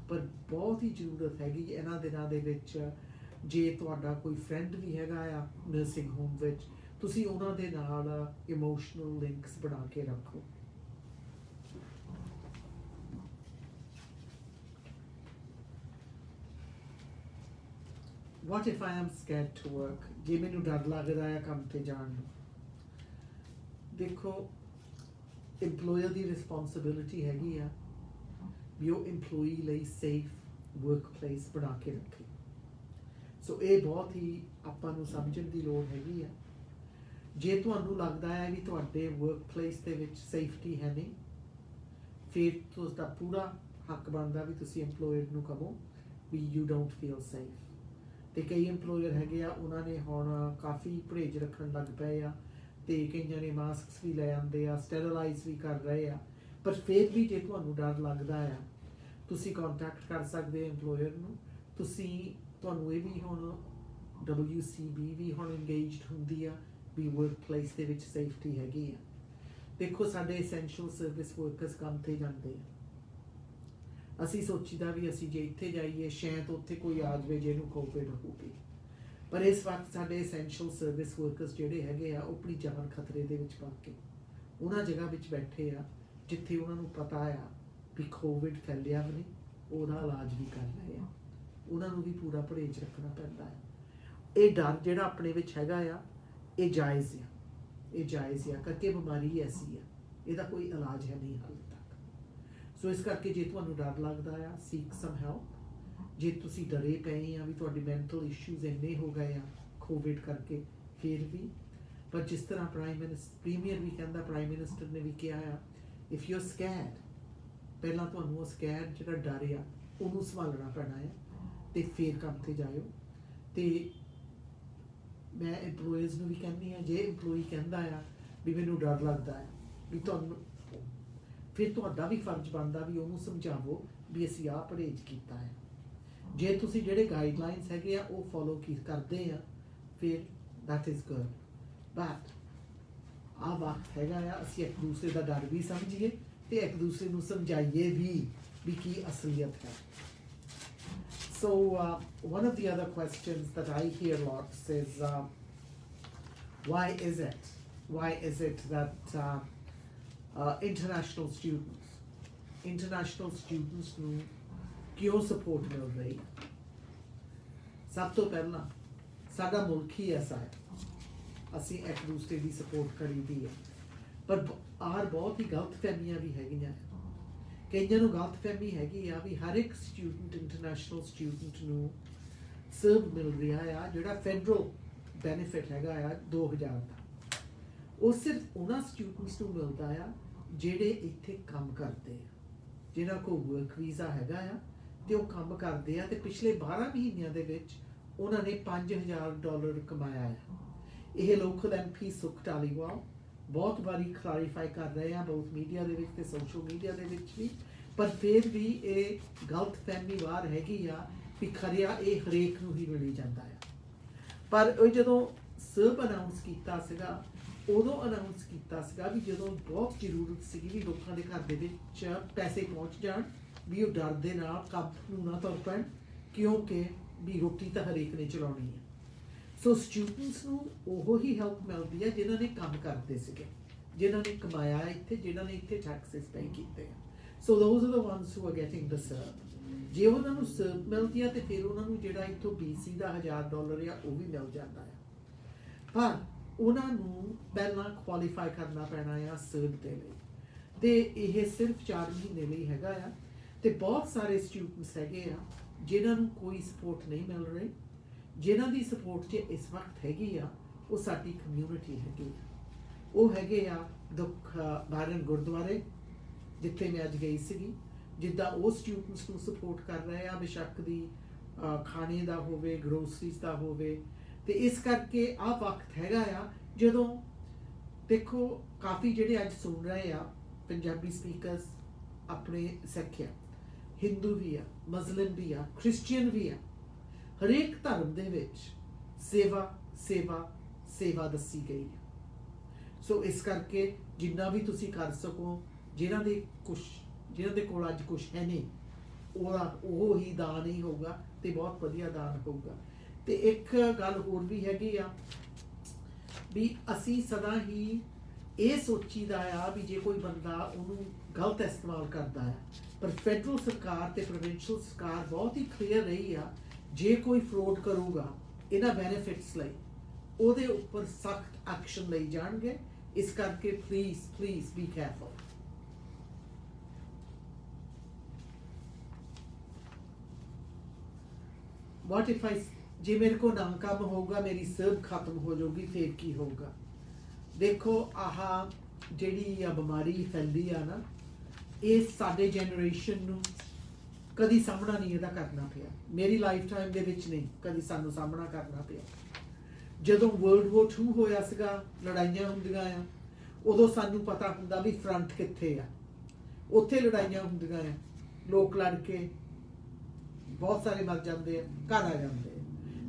ਪਰ ਬਹੁਤ ਹੀ ਜ਼ਰੂਰਤ ਹੈਗੀ ਇਹਨਾਂ ਦਿਨਾਂ ਦੇ ਵਿੱਚ, ਜੇ ਤੁਹਾਡਾ ਕੋਈ ਫਰੈਂਡ ਵੀ ਹੈਗਾ ਆ ਨਰਸਿੰਗ ਹੋਮ ਵਿੱਚ, ਤੁਸੀਂ ਉਹਨਾਂ ਦੇ ਨਾਲ ਇਮੋਸ਼ਨਲ ਲਿੰਕਸ ਬਣਾ ਕੇ ਰੱਖੋ। What if I am scared to work? ਜੇ ਮੈਨੂੰ ਡਰ ਲੱਗਦਾ ਹੈ ਕੰਮ ਤੇ ਜਾਣ ਨੂੰ। ਦੇਖੋ, ਇੰਪਲੋਇਰ ਦੀ ਰਿਸਪੌਂਸਿਬਿਲਿਟੀ ਹੈਗੀ ਆ ਵੀ ਉਹ ਇੰਪਲੋਈ ਲਈ ਸੇਫ ਵਰਕ ਪਲੇਸ ਬਣਾ ਕੇ ਰੱਖੇ। ਸੋ ਇਹ ਬਹੁਤ ਹੀ ਆਪਾਂ ਨੂੰ ਸਮਝਣ ਦੀ ਲੋੜ ਹੈਗੀ ਆ। ਜੇ ਤੁਹਾਨੂੰ ਲੱਗਦਾ ਹੈ ਵੀ ਤੁਹਾਡੇ ਵਰਕ ਪਲੇਸ ਦੇ ਵਿੱਚ ਸੇਫਟੀ ਹੈ ਨਹੀਂ, ਫਿਰ ਤੁਹਾਡਾ ਪੂਰਾ ਹੱਕ ਬਣਦਾ ਵੀ ਤੁਸੀਂ ਇੰਪਲੋਇਰ ਨੂੰ ਕਹੋ ਵੀ ਯੂ ਡੋਂਟ ਫੀਲ ਸੇਫ। ਅਤੇ ਕਈ ਇੰਪਲੋਇਰ ਹੈਗੇ ਆ, ਉਹਨਾਂ ਨੇ ਹੁਣ ਕਾਫੀ ਪਰਹੇਜ਼ ਰੱਖਣ ਲੱਗ ਪਏ ਆ, ਅਤੇ ਕਈਆਂ ਨੇ ਮਾਸਕਸ ਵੀ ਲੈ ਆਉਂਦੇ ਆ, ਸਟੈਰਲਾਈਜ਼ ਵੀ ਕਰ ਰਹੇ ਆ। ਪਰ ਫਿਰ ਵੀ ਜੇ ਤੁਹਾਨੂੰ ਡਰ ਲੱਗਦਾ ਆ, ਤੁਸੀਂ ਕੰਟੈਕਟ ਕਰ ਸਕਦੇ ਇੰਪਲੋਇਰ ਨੂੰ। ਤੁਹਾਨੂੰ ਇਹ ਵੀ ਹੁਣ WCB ਵੀ ਹੁਣ ਇੰਗੇਜਡ ਹੁੰਦੀ ਆ ਵੀ ਵਰਕ ਪਲੇਸ ਦੇ ਵਿੱਚ ਸੇਫਟੀ ਹੈਗੀ ਆ। ਦੇਖੋ, ਸਾਡੇ ਐਸੈਂਸ਼ੀਅਲ ਸਰਵਿਸ ਵਰਕਰਸ ਕੰਮ 'ਤੇ ਜਾਂਦੇ ਆ। ਅਸੀਂ ਸੋਚੀਦਾ ਵੀ ਅਸੀਂ ਜੇ ਇੱਥੇ ਜਾਈਏ ਸ਼ਾਇਦ ਉੱਥੇ ਕੋਈ ਆ ਜਾਵੇ ਜਿਹਨੂੰ ਕੋਵਿਡ ਹੋਊਗੀ, ਪਰ ਇਸ ਵਕਤ ਸਾਡੇ ਐਸੈਂਸ਼ੀਅਲ ਸਰਵਿਸ ਵਰਕਰਸ ਜਿਹੜੇ ਹੈਗੇ ਆ ਉਹ ਆਪਣੀ ਜਾਨ ਖਤਰੇ ਦੇ ਵਿੱਚ ਪਾ ਕੇ ਉਹਨਾਂ ਜਗ੍ਹਾ ਵਿੱਚ ਬੈਠੇ ਆ ਜਿੱਥੇ ਉਹਨਾਂ ਨੂੰ ਪਤਾ ਆ ਵੀ ਕੋਵਿਡ ਫੈਲਿਆ ਵੀ ਨਹੀਂ, ਉਹਦਾ ਇਲਾਜ ਵੀ ਕਰ ਰਹੇ ਆ। ਉਹਨਾਂ ਨੂੰ ਵੀ ਪੂਰਾ ਪਰਹੇਜ਼ ਰੱਖਣਾ ਪੈਂਦਾ ਹੈ। ਇਹ ਡਰ ਜਿਹੜਾ ਆਪਣੇ ਵਿੱਚ ਹੈਗਾ ਆ, ਇਹ ਜਾਇਜ਼ ਆ, ਕਰਕੇ ਬਿਮਾਰੀ ਐਸੀ ਆ, ਇਹਦਾ ਕੋਈ ਇਲਾਜ ਹੈ ਨਹੀਂ ਹਾਲੇ ਤੱਕ। ਸੋ ਇਸ ਕਰਕੇ ਜੇ ਤੁਹਾਨੂੰ ਡਰ ਲੱਗਦਾ ਆ, ਸੀਕ ਸਮ ਹੈਲਪ। ਜੇ ਤੁਸੀਂ ਡਰੇ ਪਏ ਆ ਵੀ ਤੁਹਾਡੇ ਮੈਂਟਲ ਇਸ਼ੂਜ਼ ਇੰਨੇ ਹੋ ਗਏ ਆ ਕੋਵਿਡ ਕਰਕੇ, ਫਿਰ ਵੀ। ਪਰ ਜਿਸ ਤਰ੍ਹਾਂ ਪ੍ਰੀਮੀਅਰ ਵੀ ਕਹਿੰਦਾ, ਪ੍ਰਾਈਮ ਮਿਨਿਸਟਰ ਨੇ ਵੀ ਕਿਹਾ ਆ, ਇਫ ਯੂ ਆਰ ਸਕੈਰਡ, ਪਹਿਲਾਂ ਤੁਹਾਨੂੰ ਉਹ ਸਕੈਰਡ ਜਿਹੜਾ ਡਰ ਆ ਉਹਨੂੰ ਸੰਭਾਲਣਾ ਪੈਣਾ ਹੈ, ਅਤੇ ਫਿਰ ਕੰਮ 'ਤੇ ਜਾਇਓ। ਅਤੇ ਮੈਂ ਇੰਪਲੋਈਜ਼ ਨੂੰ ਵੀ ਕਹਿੰਦੀ ਹਾਂ, ਜੇ ਇੰਪਲੋਈ ਕਹਿੰਦਾ ਆ ਵੀ ਮੈਨੂੰ ਡਰ ਲੱਗਦਾ ਹੈ, ਵੀ ਤੁਹਾਨੂੰ ਫਿਰ ਤੁਹਾਡਾ ਵੀ ਫਰਜ਼ ਬਣਦਾ ਵੀ ਉਹਨੂੰ ਸਮਝਾਵੋ ਵੀ ਅਸੀਂ ਆਹ ਪਰਹੇਜ਼ ਕੀਤਾ ਹੈ। ਜੇ ਤੁਸੀਂ ਜਿਹੜੇ ਗਾਈਡਲਾਈਨਸ ਹੈਗੇ ਆ ਉਹ ਫੋਲੋ ਕਰਦੇ ਆ, ਫਿਰ ਦੈਟ ਇਜ਼ ਗੁੱਡ। ਬਟ ਆਹ ਵਕਤ ਹੈਗਾ ਆ, ਅਸੀਂ ਇੱਕ ਦੂਸਰੇ ਦਾ ਡਰ ਵੀ ਸਮਝੀਏ ਅਤੇ ਇੱਕ ਦੂਸਰੇ ਨੂੰ ਸਮਝਾਈਏ ਵੀ ਕੀ ਅਸਲੀਅਤ ਹੈ। So one of the other questions that I hear lots is why is it that international students ਨੂੰ ਕਿਉਂ ਸਪੋਰਟ ਮਿਲ ਰਹੀ? ਸਭ ਤੋਂ ਪਹਿਲਾਂ ਸਾਡਾ ਮੁਲਕ ਹੀ ਐਸਾ ਹੈ, ਅਸੀਂ ਇੱਕ ਦੂਸਰੇ ਦੀ ਸਪੋਰਟ ਕਰੀਦੀ ਹੈ। ਪਰ ਬਹੁਤ ਹੀ ਗਲਤ ਫਹਿਮੀਆਂ ਵੀ ਹੈਗੀਆਂ। ਕਈਆਂ ਨੂੰ ਗਲਤ ਫਹਿਮੀ ਹੈਗੀ ਆ ਵੀ ਹਰ ਇੱਕ ਸਟੂਡੈਂਟ, ਇੰਟਰਨੈਸ਼ਨਲ ਸਟੂਡੈਂਟ ਨੂੰ ਸਰਬ ਮਿਲ ਰਿਹਾ ਆ ਜਿਹੜਾ ਫੈਡਰਲ ਬੈਨੀਫਿਟ ਹੈਗਾ ਆ 2000 ਦਾ। ਉਹ ਸਿਰਫ ਉਹਨਾਂ ਸਟੂਡੈਂਟਸ ਨੂੰ ਮਿਲਦਾ ਆ ਜਿਹੜੇ ਇੱਥੇ ਕੰਮ ਕਰਦੇ ਆ, ਜਿਹਨਾਂ ਕੋਲ ਵਰਕ ਵੀਜ਼ਾ ਹੈਗਾ ਆ ਅਤੇ ਉਹ ਕੰਮ ਕਰਦੇ ਆ, ਅਤੇ ਪਿਛਲੇ 12 ਮਹੀਨਿਆਂ ਦੇ ਵਿੱਚ ਉਹਨਾਂ ਨੇ $5000 ਕਮਾਇਆ ਆ। ਇਹ ਲੋਕਲ MP ਸੁਖ ਧਾਲੀਵਾਲ ਬਹੁਤ ਵਾਰੀ ਕਲੈਰੀਫਾਈ ਕਰ ਰਹੇ ਆ, ਬਹੁਤ ਮੀਡੀਆ ਦੇ ਵਿੱਚ ਤੇ ਸੋਸ਼ਲ ਮੀਡੀਆ ਦੇ ਵਿੱਚ ਵੀ, ਪਰ ਫਿਰ ਵੀ ਇਹ ਗਲਤ ਫਹਿਮੀ ਬਾਹਰ ਹੈਗੀ ਆ ਵੀ ਖਰਿਆ ਇਹ ਹਰੇਕ ਨੂੰ ਹੀ ਮਿਲੀ ਜਾਂਦਾ ਆ। ਪਰ ਉਹ ਜਦੋਂ ਸਰਬ ਅਨਾਉਂਸ ਕੀਤਾ ਸੀਗਾ, ਉਦੋਂ ਅਨਾਉਂਸ ਕੀਤਾ ਸੀਗਾ ਵੀ ਜਦੋਂ ਬਹੁਤ ਜ਼ਰੂਰਤ ਸੀਗੀ ਵੀ ਲੋਕਾਂ ਦੇ ਘਰ ਦੇ ਵਿੱਚ ਪੈਸੇ ਪਹੁੰਚ ਜਾਣ, ਵੀ ਉਹ ਡਰ ਦੇ ਨਾਲ ਕੰਮ ਨੂੰ ਨਾ ਤੁਰ ਪੈਣ, ਕਿਉਂਕਿ ਵੀ ਰੋਟੀ ਤਾਂ ਹਰੇਕ ਨੇ ਚਲਾਉਣੀ ਹੈ। ਸੋ ਸਟੂਡੈਂਟਸ ਨੂੰ ਉਹ ਹੀ ਹੈਲਪ ਮਿਲਦੀ ਹੈ ਜਿਨ੍ਹਾਂ ਨੇ ਕੰਮ ਕਰਦੇ ਸੀਗੇ, ਜਿਨ੍ਹਾਂ ਨੇ ਕਮਾਇਆ ਇੱਥੇ, ਜਿਨ੍ਹਾਂ ਨੇ ਇੱਥੇ ਟੈਕਸਿਸ ਪੇ ਕੀਤੇ ਆ। So those are the ones who are getting the CERB. ਜੇ ਉਹਨਾਂ ਨੂੰ ਸਰਬ ਮਿਲਦੀ ਆ ਤੇ ਫਿਰ ਉਹਨਾਂ ਨੂੰ ਜਿਹੜਾ ਇੱਥੋਂ BC ਦਾ $1000 ਆ ਉਹ ਵੀ ਮਿਲ ਜਾਂਦਾ ਆ, ਪਰ ਉਹਨਾਂ ਨੂੰ ਪਹਿਲਾਂ ਕੁਆਲੀਫਾਈ ਕਰਨਾ ਪੈਣਾ ਆ ਸਰਬ ਦੇ ਲਈ, ਤੇ ਇਹ ਸਿਰਫ 4 ਮਹੀਨੇ ਲਈ ਹੈਗਾ ਆ। ਤੇ ਬਹੁਤ ਸਾਰੇ ਸਟੂਡੈਂਟਸ ਹੈਗੇ ਆ ਜਿਨ੍ਹਾਂ ਨੂੰ ਕੋਈ ਸਪੋਰਟ ਨਹੀਂ ਮਿਲ ਰਹੀ, ਜਿਨ੍ਹਾਂ ਦੀ ਸਪੋਰਟ 'ਚ ਇਸ ਵਕਤ ਹੈਗੀ ਆ ਉਹ ਸਾਡੀ ਕਮਿਊਨਿਟੀ ਹੈਗੀ ਆ। ਉਹ ਹੈਗੇ ਆ ਦੁੱਖ ਬਾਰਨ ਗੁਰਦੁਆਰੇ, ਜਿੱਥੇ ਮੈਂ ਅੱਜ ਗਈ ਸੀਗੀ, ਜਿੱਦਾਂ ਉਹ ਸਟੂਡੈਂਟਸ ਨੂੰ ਸਪੋਰਟ ਕਰ ਰਹੇ ਆ, ਬੇਸ਼ੱਕ ਦੀ ਖਾਣੇ ਦਾ ਹੋਵੇ, ਗਰੋਸਰੀਜ਼ ਦਾ ਹੋਵੇ। ਤੇ ਇਸ ਕਰਕੇ ਆਹ ਵਕਤ ਹੈਗਾ ਆ ਜਦੋਂ ਦੇਖੋ ਕਾਫੀ ਜਿਹੜੇ ਅੱਜ ਸੁਣ ਰਹੇ ਆ ਪੰਜਾਬੀ ਸਪੀਕਰਸ ਆਪਣੇ ਸਿੱਖ ਆ, ਹਿੰਦੂ ਵੀ ਆ, ਮੁਸਲਿਮ ਵੀ ਆ, ਕ੍ਰਿਸਚੀਅਨ ਵੀ ਆ, ਹਰੇਕ ਧਰਮ ਦੇ ਵਿੱਚ ਸੇਵਾ ਸੇਵਾ ਸੇਵਾ ਦੱਸੀ ਗਈ ਹੈ। ਸੋ ਇਸ ਕਰਕੇ ਜਿੰਨਾ ਵੀ ਤੁਸੀਂ ਕਰ ਸਕੋ, ਜਿਨ੍ਹਾਂ ਦੇ ਕੋਲ ਅੱਜ ਕੁਛ ਹੈ ਨਹੀਂ, ਉਹ ਹੀ ਦਾਨ ਹੀ ਹੋਊਗਾ ਤੇ ਬਹੁਤ ਵਧੀਆ ਦਾਨ ਹੋਊਗਾ। ਤੇ ਇੱਕ ਗੱਲ ਹੋਰ ਵੀ ਹੈਗੀ ਆ ਵੀ ਅਸੀਂ ਸਦਾ ਹੀ ਇਹ ਸੋਚੀਦਾ ਆ ਵੀ ਜੇ ਕੋਈ ਬੰਦਾ ਉਹਨੂੰ ਗਲਤ ਇਸਤੇਮਾਲ ਕਰਦਾ ਹੈ, ਪਰ ਫੈਡਰਲ ਸਰਕਾਰ ਤੇ ਪ੍ਰੋਵਿੰਸ਼ੀਅਲ ਸਰਕਾਰ ਬਹੁਤ ਹੀ ਕਲੀਅਰ ਰਹੀ ਆ, ਜੇ ਕੋਈ ਫਰੋਡ ਕਰੂਗਾ ਇਹਨਾਂ ਬੈਨੀਫਿਟਸ ਲਈ ਉਹਦੇ ਉੱਪਰ ਸਖਤ ਐਕਸ਼ਨ ਲਈ ਜਾਣਗੇ। ਇਸ ਕਰਕੇ please be careful. What if ਜੇ ਮੇਰੇ ਕੋਲ ਨਾ ਕੰਮ ਹੋਊਗਾ, ਮੇਰੀ ਸਰਬ ਖਤਮ ਹੋ ਜਾਊਗੀ, ਫਿਰ ਕੀ ਹੋਊਗਾ? ਦੇਖੋ ਆਹ ਜਿਹੜੀ ਆ ਬਿਮਾਰੀ ਫੈਲਦੀ ਆ ਨਾ, ਇਹ ਸਾਡੇ ਜਨਰੇਸ਼ਨ ਨੂੰ ਕਦੀ ਸਾਹਮਣਾ ਨਹੀਂ ਇਹਦਾ ਕਰਨਾ ਪਿਆ, ਮੇਰੀ ਲਾਈਫ ਟਾਈਮ ਦੇ ਵਿੱਚ ਨਹੀਂ ਕਦੀ ਸਾਨੂੰ ਸਾਹਮਣਾ ਕਰਨਾ ਪਿਆ। ਜਦੋਂ World War II ਹੋਇਆ ਸੀਗਾ, ਲੜਾਈਆਂ ਹੁੰਦੀਆਂ ਆ, ਉਦੋਂ ਸਾਨੂੰ ਪਤਾ ਹੁੰਦਾ ਵੀ ਫਰੰਟ ਕਿੱਥੇ ਆ, ਉੱਥੇ ਲੜਾਈਆਂ ਹੁੰਦੀਆਂ ਆ, ਲੋਕ ਲੜ ਕੇ ਬਹੁਤ ਸਾਰੇ ਮਰ ਜਾਂਦੇ ਆ, ਘਰ ਆ ਜਾਂਦੇ ਆ।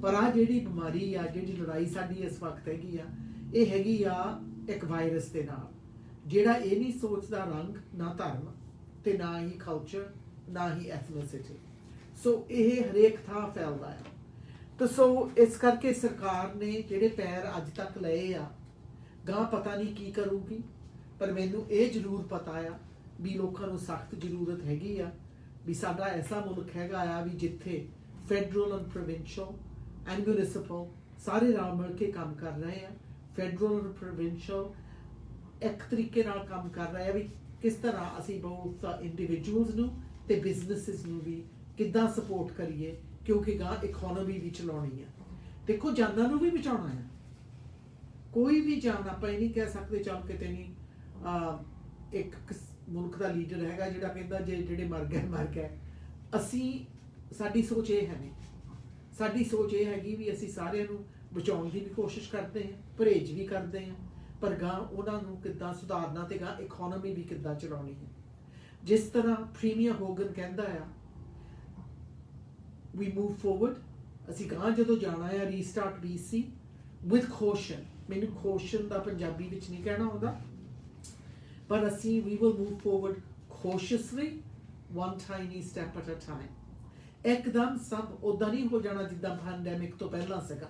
ਪਰ ਆਹ ਜਿਹੜੀ ਬਿਮਾਰੀ ਆ, ਜਿਹੜੀ ਲੜਾਈ ਸਾਡੀ ਇਸ ਵਕਤ ਹੈਗੀ ਆ, ਇਹ ਹੈਗੀ ਆ ਇੱਕ ਵਾਇਰਸ ਦੇ ਨਾਲ, ਜਿਹੜਾ ਇਹ ਨਹੀਂ ਸੋਚਦਾ ਰੰਗ, ਨਾ ਧਰਮ ਤੇ ਨਾ ਹੀ ਕਲਚਰ, ਨਾ ਹੀ ਐਥਨਿਸਿਟੀ। ਸੋ ਇਹ ਹਰੇਕ ਥਾਂ ਫੈਲਦਾ ਆ। ਤਾਂ ਸੋ ਇਸ ਕਰਕੇ ਸਰਕਾਰ ਨੇ ਜਿਹੜੇ ਪੈਰ ਅੱਜ ਤੱਕ ਲਏ ਆ, ਗਾਂ ਪਤਾ ਨਹੀਂ ਕੀ ਕਰੂਗੀ, ਪਰ ਮੈਨੂੰ ਇਹ ਜ਼ਰੂਰ ਪਤਾ ਆ ਵੀ ਲੋਕਾਂ ਨੂੰ ਸਖਤ ਜ਼ਰੂਰਤ ਹੈਗੀ ਆ ਵੀ ਸਾਡਾ ਐਸਾ ਮੁਲਕ ਹੈਗਾ ਆ ਵੀ ਜਿੱਥੇ federal and provincial and municipal ਸਾਰੇ ਰਲ ਮਿਲ ਕੇ ਕੰਮ ਕਰ ਰਹੇ ਆ। ਫੈਡਰਲ ਐਂਡ ਪ੍ਰੋਵਿੰਸ਼ੀਅਲ ਇੱਕ ਤਰੀਕੇ ਨਾਲ ਕੰਮ ਕਰ ਰਹੇ ਆ ਵੀ ਕਿਸ ਤਰ੍ਹਾਂ ਅਸੀਂ ਬਹੁਤ ਇੰਡੀਵਿਜੂਅਲਸ ਨੂੰ ਤੇ ਬਿਜ਼ਨਸਿਸ ਨੂੰ ਵੀ ਕਿੱਦਾਂ ਸਪੋਰਟ ਕਰੀਏ, ਕਿਉਂਕਿ ਗਾਂ ਇਕਨੋਮੀ ਵੀ ਚਲਾਉਣੀ ਆ। ਦੇਖੋ ਜਾਨਾਂ ਨੂੰ ਵੀ ਬਚਾਉਣਾ ਆ, ਕੋਈ ਵੀ ਜਾਨ ਆਪਾਂ ਇਹ ਨਹੀਂ ਕਹਿ ਸਕਦੇ ਚੱਲ ਕਿਤੇ ਨਹੀਂ। ਇੱਕ ਮੁਲਕ ਦਾ ਲੀਡਰ ਹੈਗਾ ਜਿਹੜਾ ਕਹਿੰਦਾ ਜੇ ਜਿਹੜੇ ਮਰ ਗਏ। ਸਾਡੀ ਸੋਚ ਇਹ ਹੈ ਨਹੀਂ, ਸਾਡੀ ਸੋਚ ਇਹ ਹੈਗੀ ਵੀ ਅਸੀਂ ਸਾਰਿਆਂ ਨੂੰ ਬਚਾਉਣ ਦੀ ਵੀ ਕੋਸ਼ਿਸ਼ ਕਰਦੇ ਹਾਂ, ਪਰਹੇਜ਼ ਵੀ ਕਰਦੇ ਹਾਂ, ਪਰ ਗਾਂ ਉਹਨਾਂ ਨੂੰ ਕਿੱਦਾਂ ਸੁਧਾਰਨਾ ਤੇ ਗਾਂ ਇਕਨੋਮੀ ਵੀ ਕਿੱਦਾਂ ਚਲਾਉਣੀ ਹੈ। ਜਿਸ ਤਰ੍ਹਾਂ ਪ੍ਰੀਮੀਅਰ ਹੋਗਨ ਕਹਿੰਦਾ ਆ, we move forward, ਅਸੀਂ ਗਾਂ ਜਦੋਂ ਜਾਣਾ ਆ ਰੀਸਟਾਰਟ BC with caution। ਮੈਨੂੰ caution ਦਾ ਪੰਜਾਬੀ ਵਿੱਚ ਨਹੀਂ ਕਹਿਣਾ ਆਉਂਦਾ, ਪਰ ਅਸੀਂ we will move forward cautiously, one tiny step at a time। ਇੱਕਦਮ ਸਭ ਉਦਾਂ ਨਹੀਂ ਹੋ ਜਾਣਾ ਜਿੱਦਾਂ ਪੈਂਡੈਮਿਕ ਤੋਂ ਪਹਿਲਾਂ ਸੀਗਾ,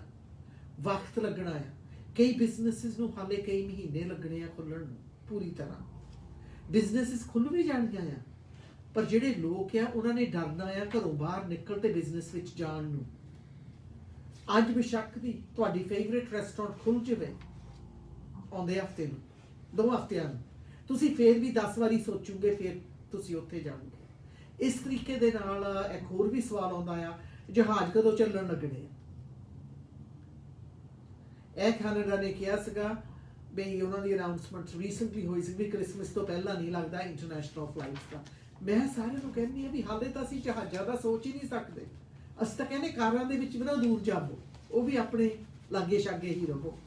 ਵਕਤ ਲੱਗਣਾ ਆ। ਕਈ ਬਿਜ਼ਨਸਿਸ ਨੂੰ ਹਾਲੇ ਕਈ ਮਹੀਨੇ ਲੱਗਣੇ ਆ ਖੁੱਲ੍ਹਣ ਨੂੰ ਪੂਰੀ ਤਰ੍ਹਾਂ। ਬਿਜ਼ਨਸਿਸ ਖੁੱਲ੍ਹ ਵੀ ਜਾਣੀਆਂ ਆ, ਪਰ ਜਿਹੜੇ ਲੋਕ ਆ ਉਹਨਾਂ ਨੇ ਡਰਨਾ ਆ ਘਰੋਂ ਬਾਹਰ ਨਿਕਲ ਤੇ ਬਿਜ਼ਨਸ ਵਿੱਚ ਜਾਣ ਨੂੰ। ਅੱਜ ਬੇਸ਼ੱਕ ਦੀ ਤੁਹਾਡੀ ਫੇਵਰੇਟ ਰੈਸਟੋਰੈਂਟ ਖੁੱਲ੍ਹ ਜਾਵੇ ਆਉਂਦੇ ਹਫ਼ਤੇ ਨੂੰ, 2 ਹਫ਼ਤਿਆਂ ਨੂੰ, ਤੁਸੀਂ ਫਿਰ ਵੀ 10 ਵਾਰੀ ਸੋਚੋਗੇ, ਫਿਰ ਤੁਸੀਂ ਉੱਥੇ ਜਾਓਗੇ। ਇਸ ਤਰੀਕੇ ਦੇ ਨਾਲ ਇੱਕ ਹੋਰ ਵੀ ਸਵਾਲ ਆਉਂਦਾ ਆ, ਜਹਾਜ਼ ਕਦੋਂ ਚੱਲਣ ਲੱਗਣੇ ਆ? ਇਹ ਕੈਨੇਡਾ ਨੇ ਕਿਹਾ ਸੀਗਾ ਵੀ ਉਹਨਾਂ ਦੀ ਅਨਾਉਂਸਮੈਂਟ ਰੀਸੈਂਟਲੀ ਹੋਈ ਸੀ ਵੀ ਕ੍ਰਿਸਮਸ ਤੋਂ ਪਹਿਲਾਂ ਨਹੀਂ ਲੱਗਦਾ ਇੰਟਰਨੈਸ਼ਨਲ ਫਲਾਈਟਸ ਦਾ। ਮੈਂ ਸਾਰਿਆਂ ਨੂੰ ਕਹਿੰਦੀ ਹਾਂ ਵੀ ਹਾਲੇ ਤਾਂ ਅਸੀਂ ਜਹਾਜ਼ਾਂ ਦਾ ਸੋਚ ਹੀ ਨਹੀਂ ਸਕਦੇ। ਅਸੀਂ ਤਾਂ ਕਹਿੰਦੇ ਕਾਰਾਂ ਦੇ ਵਿੱਚ ਵੀ ਨਾ ਦੂਰ ਜਾਵੋ, ਉਹ ਵੀ ਆਪਣੇ ਲਾਗੇ ਛਾਗੇ ਹੀ ਰਹੋ।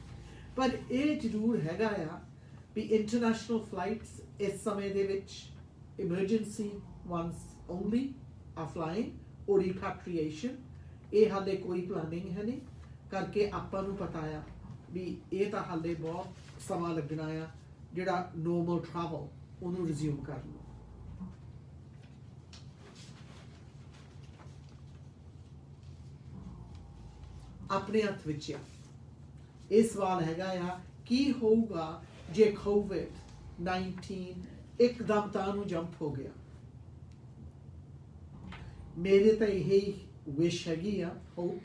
पर ये जरूर हैगा आ भी इंटरनेशनल फ्लाइट्स इस समय they which emergency ones only are flying और रिपैट्रिएशन ये हाले कोई प्लानिंग है नहीं करके आपां नूं पता आ भी ये तो हाले बहुत समा लगना आ जिहड़ा नॉर्मल ट्रैवल उन्होंने रिज्यूम कर लो। अपने हथ विच आ ये सवाल हैगा आ की होगा जे कोविड-19 एकदम तानू जंप हो गया। मेरे तो यही विश हैगी आ होप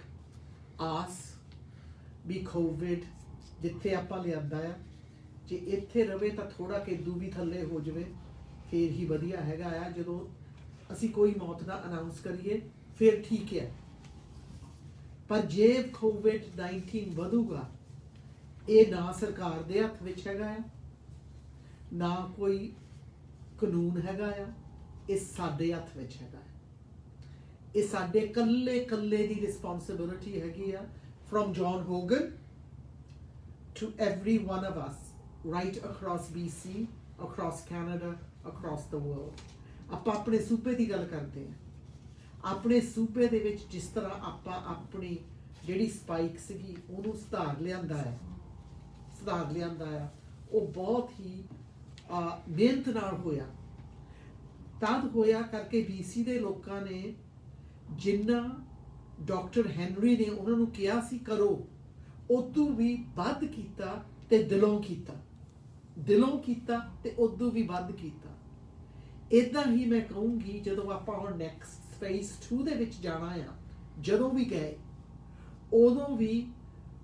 आस भी कोविड जिथे आपां लिआंदा आ जे इत्थे रवे तो थोड़ा किदू भी थले हो जाए फिर ही वधिया हैगा आ जदों असी कोई मौत ना अनाउंस करिए फिर ठीक है। पर जे कोविड-19 वधूगा ये ना सरकार दे हथ विच हैगा आ ना कोई कानून हैगा आ ये साडे हथ विच हैगा आ। ये साडे कल्ले कल्ले दी रिस्पॉन्सिबिलिटी हैगी आ from John Horgan to every one of us right across BC, across Canada, across the world। ਆਪਾਂ ਆਪਣੇ ਸੂਬੇ ਦੀ ਗੱਲ ਕਰਦੇ ਹਾਂ ਆਪਣੇ ਸੂਬੇ ਦੇ ਵਿੱਚ ਜਿਸ ਤਰ੍ਹਾਂ ਆਪਾਂ ਆਪਣੀ ਜਿਹੜੀ ਸਪਾਈਕ ਸੀਗੀ ਉਹਨੂੰ ਸੁਧਾਰ ਲਿਆਂਦਾ ਆ ਉਹ ਬਹੁਤ ਹੀ ਮਿਹਨਤ ਨਾਲ ਹੋਇਆ ਤਦ ਹੋਇਆ ਕਰਕੇ BC ਦੇ ਲੋਕਾਂ ਨੇ ਜਿੰਨਾ ਡਾਕਟਰ ਹੈਨਰੀ ਨੇ ਉਹਨਾਂ ਨੂੰ ਕਿਹਾ ਸੀ ਕਰੋ ਉਦੋਂ ਵੀ ਵੱਧ ਕੀਤਾ ਤੇ ਦਿਲੋਂ ਕੀਤਾ ਤੇ ਉਦੋਂ ਵੀ ਵੱਧ ਕੀਤਾ। ਇਦਾਂ ਹੀ ਮੈਂ ਕਹੂੰਗੀ ਜਦੋਂ ਆਪਾਂ ਹੁਣ ਨੈਕਸਟ ਫੇਜ਼ 2 ਦੇ ਵਿੱਚ ਜਾਣਾ ਆ ਜਦੋਂ ਵੀ ਗਏ ਉਦੋਂ ਵੀ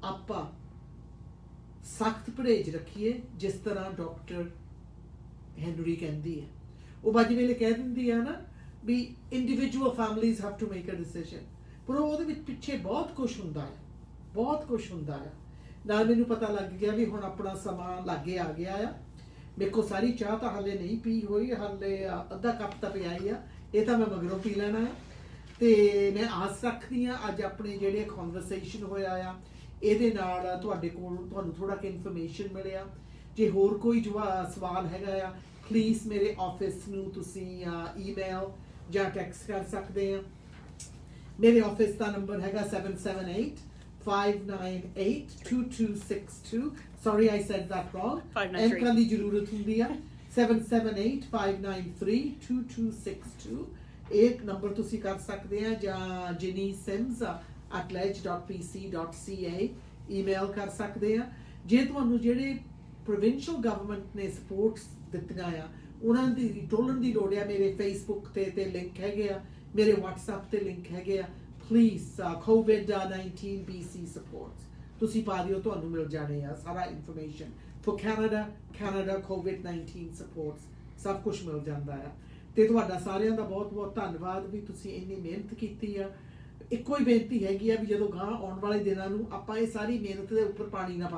ਆਪਾਂ ਸਖਤ ਪਰਹੇਜ਼ ਰੱਖੀਏ ਜਿਸ ਤਰ੍ਹਾਂ ਡਾਕਟਰ ਹੈਨਰੀ ਕਹਿੰਦੀ ਹੈ। ਉਹ ਬਾਜੀ ਵੇਲੇ ਕਹਿ ਦਿੰਦੀ ਆ ਨਾ ਵੀ individual families have to make a decision ਪਰ ਉਹਦੇ ਵਿੱਚ ਪਿੱਛੇ ਬਹੁਤ ਕੁਝ ਹੁੰਦਾ ਆ ਨਾਲ ਮੈਨੂੰ ਪਤਾ ਲੱਗ ਗਿਆ ਵੀ ਹੁਣ ਆਪਣਾ ਸਮਾਂ ਲਾਗੇ ਆ ਗਿਆ ਆ। ਮੇਰੇ ਕੋਲ ਸਾਰੀ ਚਾਹ ਤਾਂ ਹਾਲੇ ਨਹੀਂ ਪੀ ਹੋਈ ਹਾਲੇ ਅੱਧਾ ਕੱਪ ਤਾਂ ਪਿਆ ਹੀ ਆ ਇਹ ਤਾਂ ਮੈਂ ਮਗਰੋਂ ਪੀ ਲੈਣਾ ਆ ਤੇ ਮੈਂ ਆਸ ਰੱਖਦੀ ਆ ਅੱਜ ਆਪਣੇ ਜਿਹੜੇ ਕਨਵਰਸੇਸ਼ਨ ਹੋਇਆ ਆ ਇਹਦੇ ਨਾਲ ਤੁਹਾਡੇ ਕੋਲ ਤੁਹਾਨੂੰ ਥੋੜਾ ਕਿ ਇਨਫੋਰਮੇਸ਼ਨ ਮਿਲਿਆ। ਜੇ ਹੋਰ ਕੋਈ ਸਵਾਲ ਹੈਗਾ ਆ ਪਲੀਜ਼ ਮੇਰੇ ਆਫਿਸ ਨੂੰ ਤੁਸੀਂ ਈਮੇਲ ਜਾਂ ਟੈਕਸਟ ਕਰ ਸਕਦੇ ਆ। ਮੇਰੇ ਆਫਿਸ ਦਾ ਨੰਬਰ ਹੈਗਾ 778-598-2262 sorry I said that wrong 593 ਦੀ ਜ਼ਰੂਰਤ ਹੁੰਦੀ ਆ 778-593-2262 ਇਹ ਨੰਬਰ ਤੁਸੀਂ ਕਰ ਸਕਦੇ ਆ ਜਾਂ jenny.sims@ledge.pc.ca ਈਮੇਲ ਕਰ ਸਕਦੇ ਆ। ਜੇ ਤੁਹਾਨੂੰ ਜਿਹੜੇ ਪ੍ਰੋਵਿੰਸ਼ੀਅਲ ਗਵਰਨਮੈਂਟ ਨੇ ਸਪੋਰਟਸ ਦਿੱਤੀਆਂ ਆ ਉਹਨਾਂ ਦੀ ਟੋਲਣ ਦੀ ਲੋੜ ਆ ਮੇਰੇ ਫੇਸਬੁੱਕ ਤੇ ਲਿੰਕ ਹੈਗੇ ਆ ਮੇਰੇ WhatsApp ਤੇ ਲਿੰਕ ਹੈਗੇ ਆ please COVID-19 BC supports ਤੁਸੀਂ ਪਾ ਦਿਓ ਤੁਹਾਨੂੰ ਮਿਲ ਜਾਣੇ ਆ ਸਾਰਾ information for Canada COVID-19 supports ਸਭ ਕੁਝ ਮਿਲ ਜਾਂਦਾ ਆ ਤੇ ਤੁਹਾਡਾ ਸਾਰਿਆਂ ਦਾ ਬਹੁਤ ਧੰਨਵਾਦ ਵੀ ਤੁਸੀਂ ਇੰਨੀ ਮਿਹਨਤ ਕੀਤੀ ਆ। ਇੱਕੋ ਹੀ ਬੇਨਤੀ ਹੈਗੀ ਆ ਵੀ ਜਦੋਂ ਗਾਂ ਆਉਣ ਵਾਲੇ ਦਿਨਾਂ ਨੂੰ ਆਪਾਂ ਇਹ ਸਾਰੀ ਮਿਹਨਤ ਦੇ ਉੱਪਰ ਪਾਣੀ ਨਾ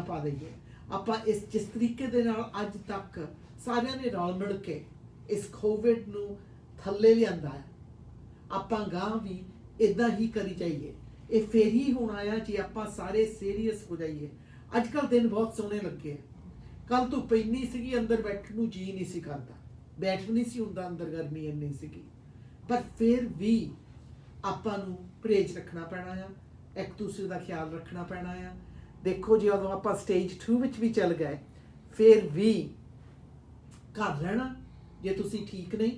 ਪਾ ਦਈਏ ਆਪਾਂ ਇਸ ਜਿਸ ਤਰੀਕੇ ਦੇ ਨਾਲ ਅੱਜ ਤੱਕ ਸਾਰਿਆਂ ਨੇ ਰਲ ਮਿਲ ਕੇ ਇਸ ਕੋਵਿਡ ਨੂੰ ਥੱਲੇ ਲਿਆਂਦਾ ਹੈ ਆਪਾਂ ਗਾਂ ਵੀ ਇਦਾਂ ਹੀ ਕਰੀ ਜਾਈਏ। ਇਹ ਫੇਰ ਹੀ ਹੋਣਾ ਆ ਜੇ ਆਪਾਂ ਸਾਰੇ ਸੀਰੀਅਸ ਹੋ ਜਾਈਏ। ਅੱਜ ਕੱਲ ਦਿਨ ਬਹੁਤ ਸੋਹਣੇ ਲੱਗੇ ਕੱਲ ਧੁੱਪ ਇੰਨੀ ਸੀਗੀ ਅੰਦਰ ਬੈਠਣ ਨੂੰ ਜੀ ਨਹੀਂ ਸੀ ਕਰਦਾ ਬੈਠ ਨਹੀਂ ਸੀ ਹੁੰਦਾ ਅੰਦਰ ਗਰਮੀ ਇੰਨੀ ਸੀਗੀ ਪਰ ਫਿਰ ਵੀ ਆਪਾਂ ਨੂੰ ਪਰਹੇਜ਼ ਰੱਖਣਾ ਪੈਣਾ ਆ ਇੱਕ ਦੂਸਰੇ ਦਾ ਖਿਆਲ ਰੱਖਣਾ ਪੈਣਾ ਆ। ਦੇਖੋ ਜੀ ਜਦੋਂ ਆਪਾਂ ਸਟੇਜ 2 ਵਿੱਚ ਵੀ ਚੱਲ ਗਏ ਫਿਰ ਵੀ ਘਰ ਰਹਿਣਾ ਜੇ ਤੁਸੀਂ ਠੀਕ ਨਹੀਂ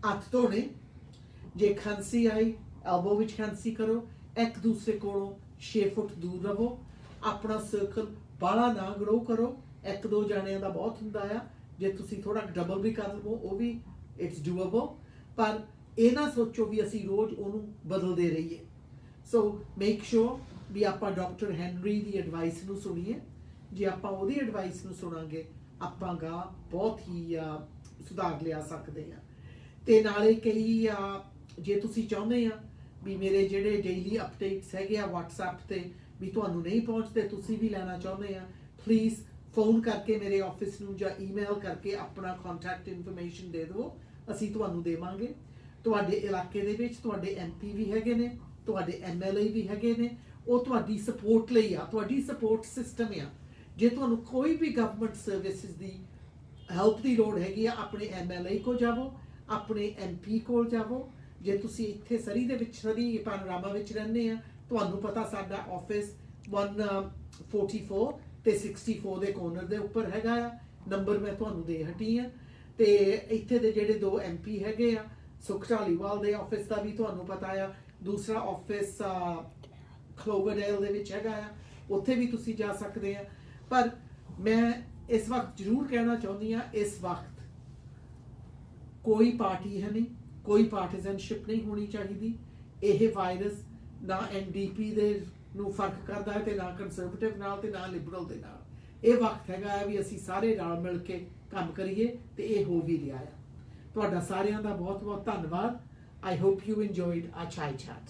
ਹੱਥ ਧੋਣੇ ਜੇ ਖਾਂਸੀ ਆਈ ਐਲਬੋ ਵਿੱਚ ਖਾਂਸੀ ਕਰੋ ਇੱਕ ਦੂਸਰੇ ਕੋਲੋਂ 6 ਫੁੱਟ ਦੂਰ ਰਹੋ ਆਪਣਾ ਸਰਕਲ ਬਾਹਲਾ ਨਾ ਗਰੋ ਕਰੋ 1-2 ਜਾਣਿਆਂ ਦਾ ਬਹੁਤ ਹੁੰਦਾ ਆ ਜੇ ਤੁਸੀਂ ਥੋੜਾ ਡਬਲ ਵੀ ਕਰ ਲਵੋ ਉਹ ਵੀ ਇਟਸ ਡੂਏਬਲ ਪਰ ਇਹ ਨਾ ਸੋਚੋ ਵੀ ਅਸੀਂ ਰੋਜ਼ ਉਹਨੂੰ ਬਦਲਦੇ ਰਹੀਏ। ਸੋ ਮੇਕ ਸ਼ੋਰ ਵੀ ਆਪਾਂ ਡਾਕਟਰ ਹੈਨਰੀ ਦੀ ਐਡਵਾਈਸ ਨੂੰ ਸੁਣੀਏ ਜੇ ਆਪਾਂ ਉਹਦੀ ਐਡਵਾਈਸ ਨੂੰ ਸੁਣਾਂਗੇ ਆਪਾਂ ਗਾ ਬਹੁਤ ਹੀ ਸੁਧਾਰ ਲਿਆ ਸਕਦੇ ਆ। ਤੇ ਨਾਲੇ ਕਈ ਜੇ ਤੁਸੀਂ ਚਾਹੁੰਦੇ ਆ ਵੀ ਮੇਰੇ ਜਿਹੜੇ ਡੇਲੀ ਅਪਡੇਟਸ ਹੈਗੇ ਆ WhatsApp ਤੇ ਵੀ ਤੁਹਾਨੂੰ ਨਹੀਂ ਪਹੁੰਚਦੇ ਤੁਸੀਂ ਵੀ ਲੈਣਾ ਚਾਹੁੰਦੇ ਆ ਪਲੀਜ਼ ਫੋਨ ਕਰਕੇ ਮੇਰੇ ਆਫਿਸ ਨੂੰ ਜਾਂ ਈਮੇਲ ਕਰਕੇ ਆਪਣਾ ਕੰਟੈਕਟ ਇਨਫੋਰਮੇਸ਼ਨ ਦੇ ਦਿਓ ਅਸੀਂ ਤੁਹਾਨੂੰ ਦੇਵਾਂਗੇ। ਤੁਹਾਡੇ ਇਲਾਕੇ ਦੇ ਵਿੱਚ ਤੁਹਾਡੇ MP ਵੀ ਹੈਗੇ ਨੇ ਤੁਹਾਡੇ MLA ਵੀ ਹੈਗੇ ਨੇ ਉਹ ਤੁਹਾਡੀ ਸਪੋਰਟ ਲਈ ਆ, ਤੁਹਾਡੀ ਸਪੋਰਟ ਸਿਸਟਮ ਆ। ਜੇ ਤੁਹਾਨੂੰ ਕੋਈ ਵੀ ਗਵਰਨਮੈਂਟ ਸਰਵਿਸਿਜ਼ ਦੀ ਹੈਲਪ ਦੀ ਲੋੜ ਹੈਗੀ ਆ, ਆਪਣੇ MLA ਕੋਲ ਜਾਵੋ, ਆਪਣੇ MP ਕੋਲ ਜਾਵੋ। ਜੇ ਤੁਸੀਂ ਇੱਥੇ ਸਰੀ ਦੇ ਵਿੱਚ, ਸਰੀ ਪਾਨੋਰਾਮਾ ਵਿੱਚ ਰਹਿੰਦੇ ਆ, ਤੁਹਾਨੂੰ ਪਤਾ ਸਾਡਾ ਆਫਿਸ 144 ਤੇ 64 ਦੇ ਕੋਰਨਰ ਦੇ ਉੱਪਰ ਹੈਗਾ ਆ। ਨੰਬਰ ਮੈਂ ਤੁਹਾਨੂੰ ਦੇ ਹਟੀ ਆ। ਤੇ ਇੱਥੇ ਦੇ ਜਿਹੜੇ 2 MP ਹੈਗੇ ਆ, ਸੁਖ ਢਾਲੀਵਾਲ ਦੇ ਆਫਿਸ ਦਾ ਵੀ ਤੁਹਾਨੂੰ ਪਤਾ ਆ। ਦੂਸਰਾ ਆਫਿਸ ਕਲੋਵਰਡੇਲ ਦੇ ਵਿੱਚ ਹੈਗਾ ਆ, ਉੱਥੇ ਵੀ ਤੁਸੀਂ ਜਾ ਸਕਦੇ ਆ। ਪਰ ਮੈਂ ਇਸ ਵਕਤ ਜ਼ਰੂਰ ਕਹਿਣਾ ਚਾਹੁੰਦੀ ਆ, ਇਸ ਵਕਤ ਕੋਈ ਪਾਰਟੀ ਹੈ ਨਹੀਂ, ਕੋਈ ਪਾਰਟੀਜ਼ਨਸ਼ਿਪ ਨਹੀਂ ਹੋਣੀ ਚਾਹੀਦੀ। ਇਹ ਵਾਇਰਸ ਨਾ NDP ਦੇ ਨੂੰ ਫਰਕ ਕਰਦਾ ਹੈ, ਤੇ ਨਾ ਕੰਜ਼ਰਵੇਟਿਵ ਨਾਲ, ਤੇ ਨਾ ਲਿਬਰਲ ਦੇ ਨਾਲ। ਇਹ ਵਕਤ ਹੈਗਾ ਵੀ ਅਸੀਂ ਸਾਰੇ ਨਾਲ ਮਿਲ ਕੇ ਕੰਮ ਕਰੀਏ, ਤੇ ਇਹ ਹੋ ਵੀ ਰਿਹਾ ਆ। ਤੁਹਾਡਾ ਸਾਰਿਆਂ ਦਾ ਬਹੁਤ ਬਹੁਤ ਧੰਨਵਾਦ। I hope you enjoyed our chai chat.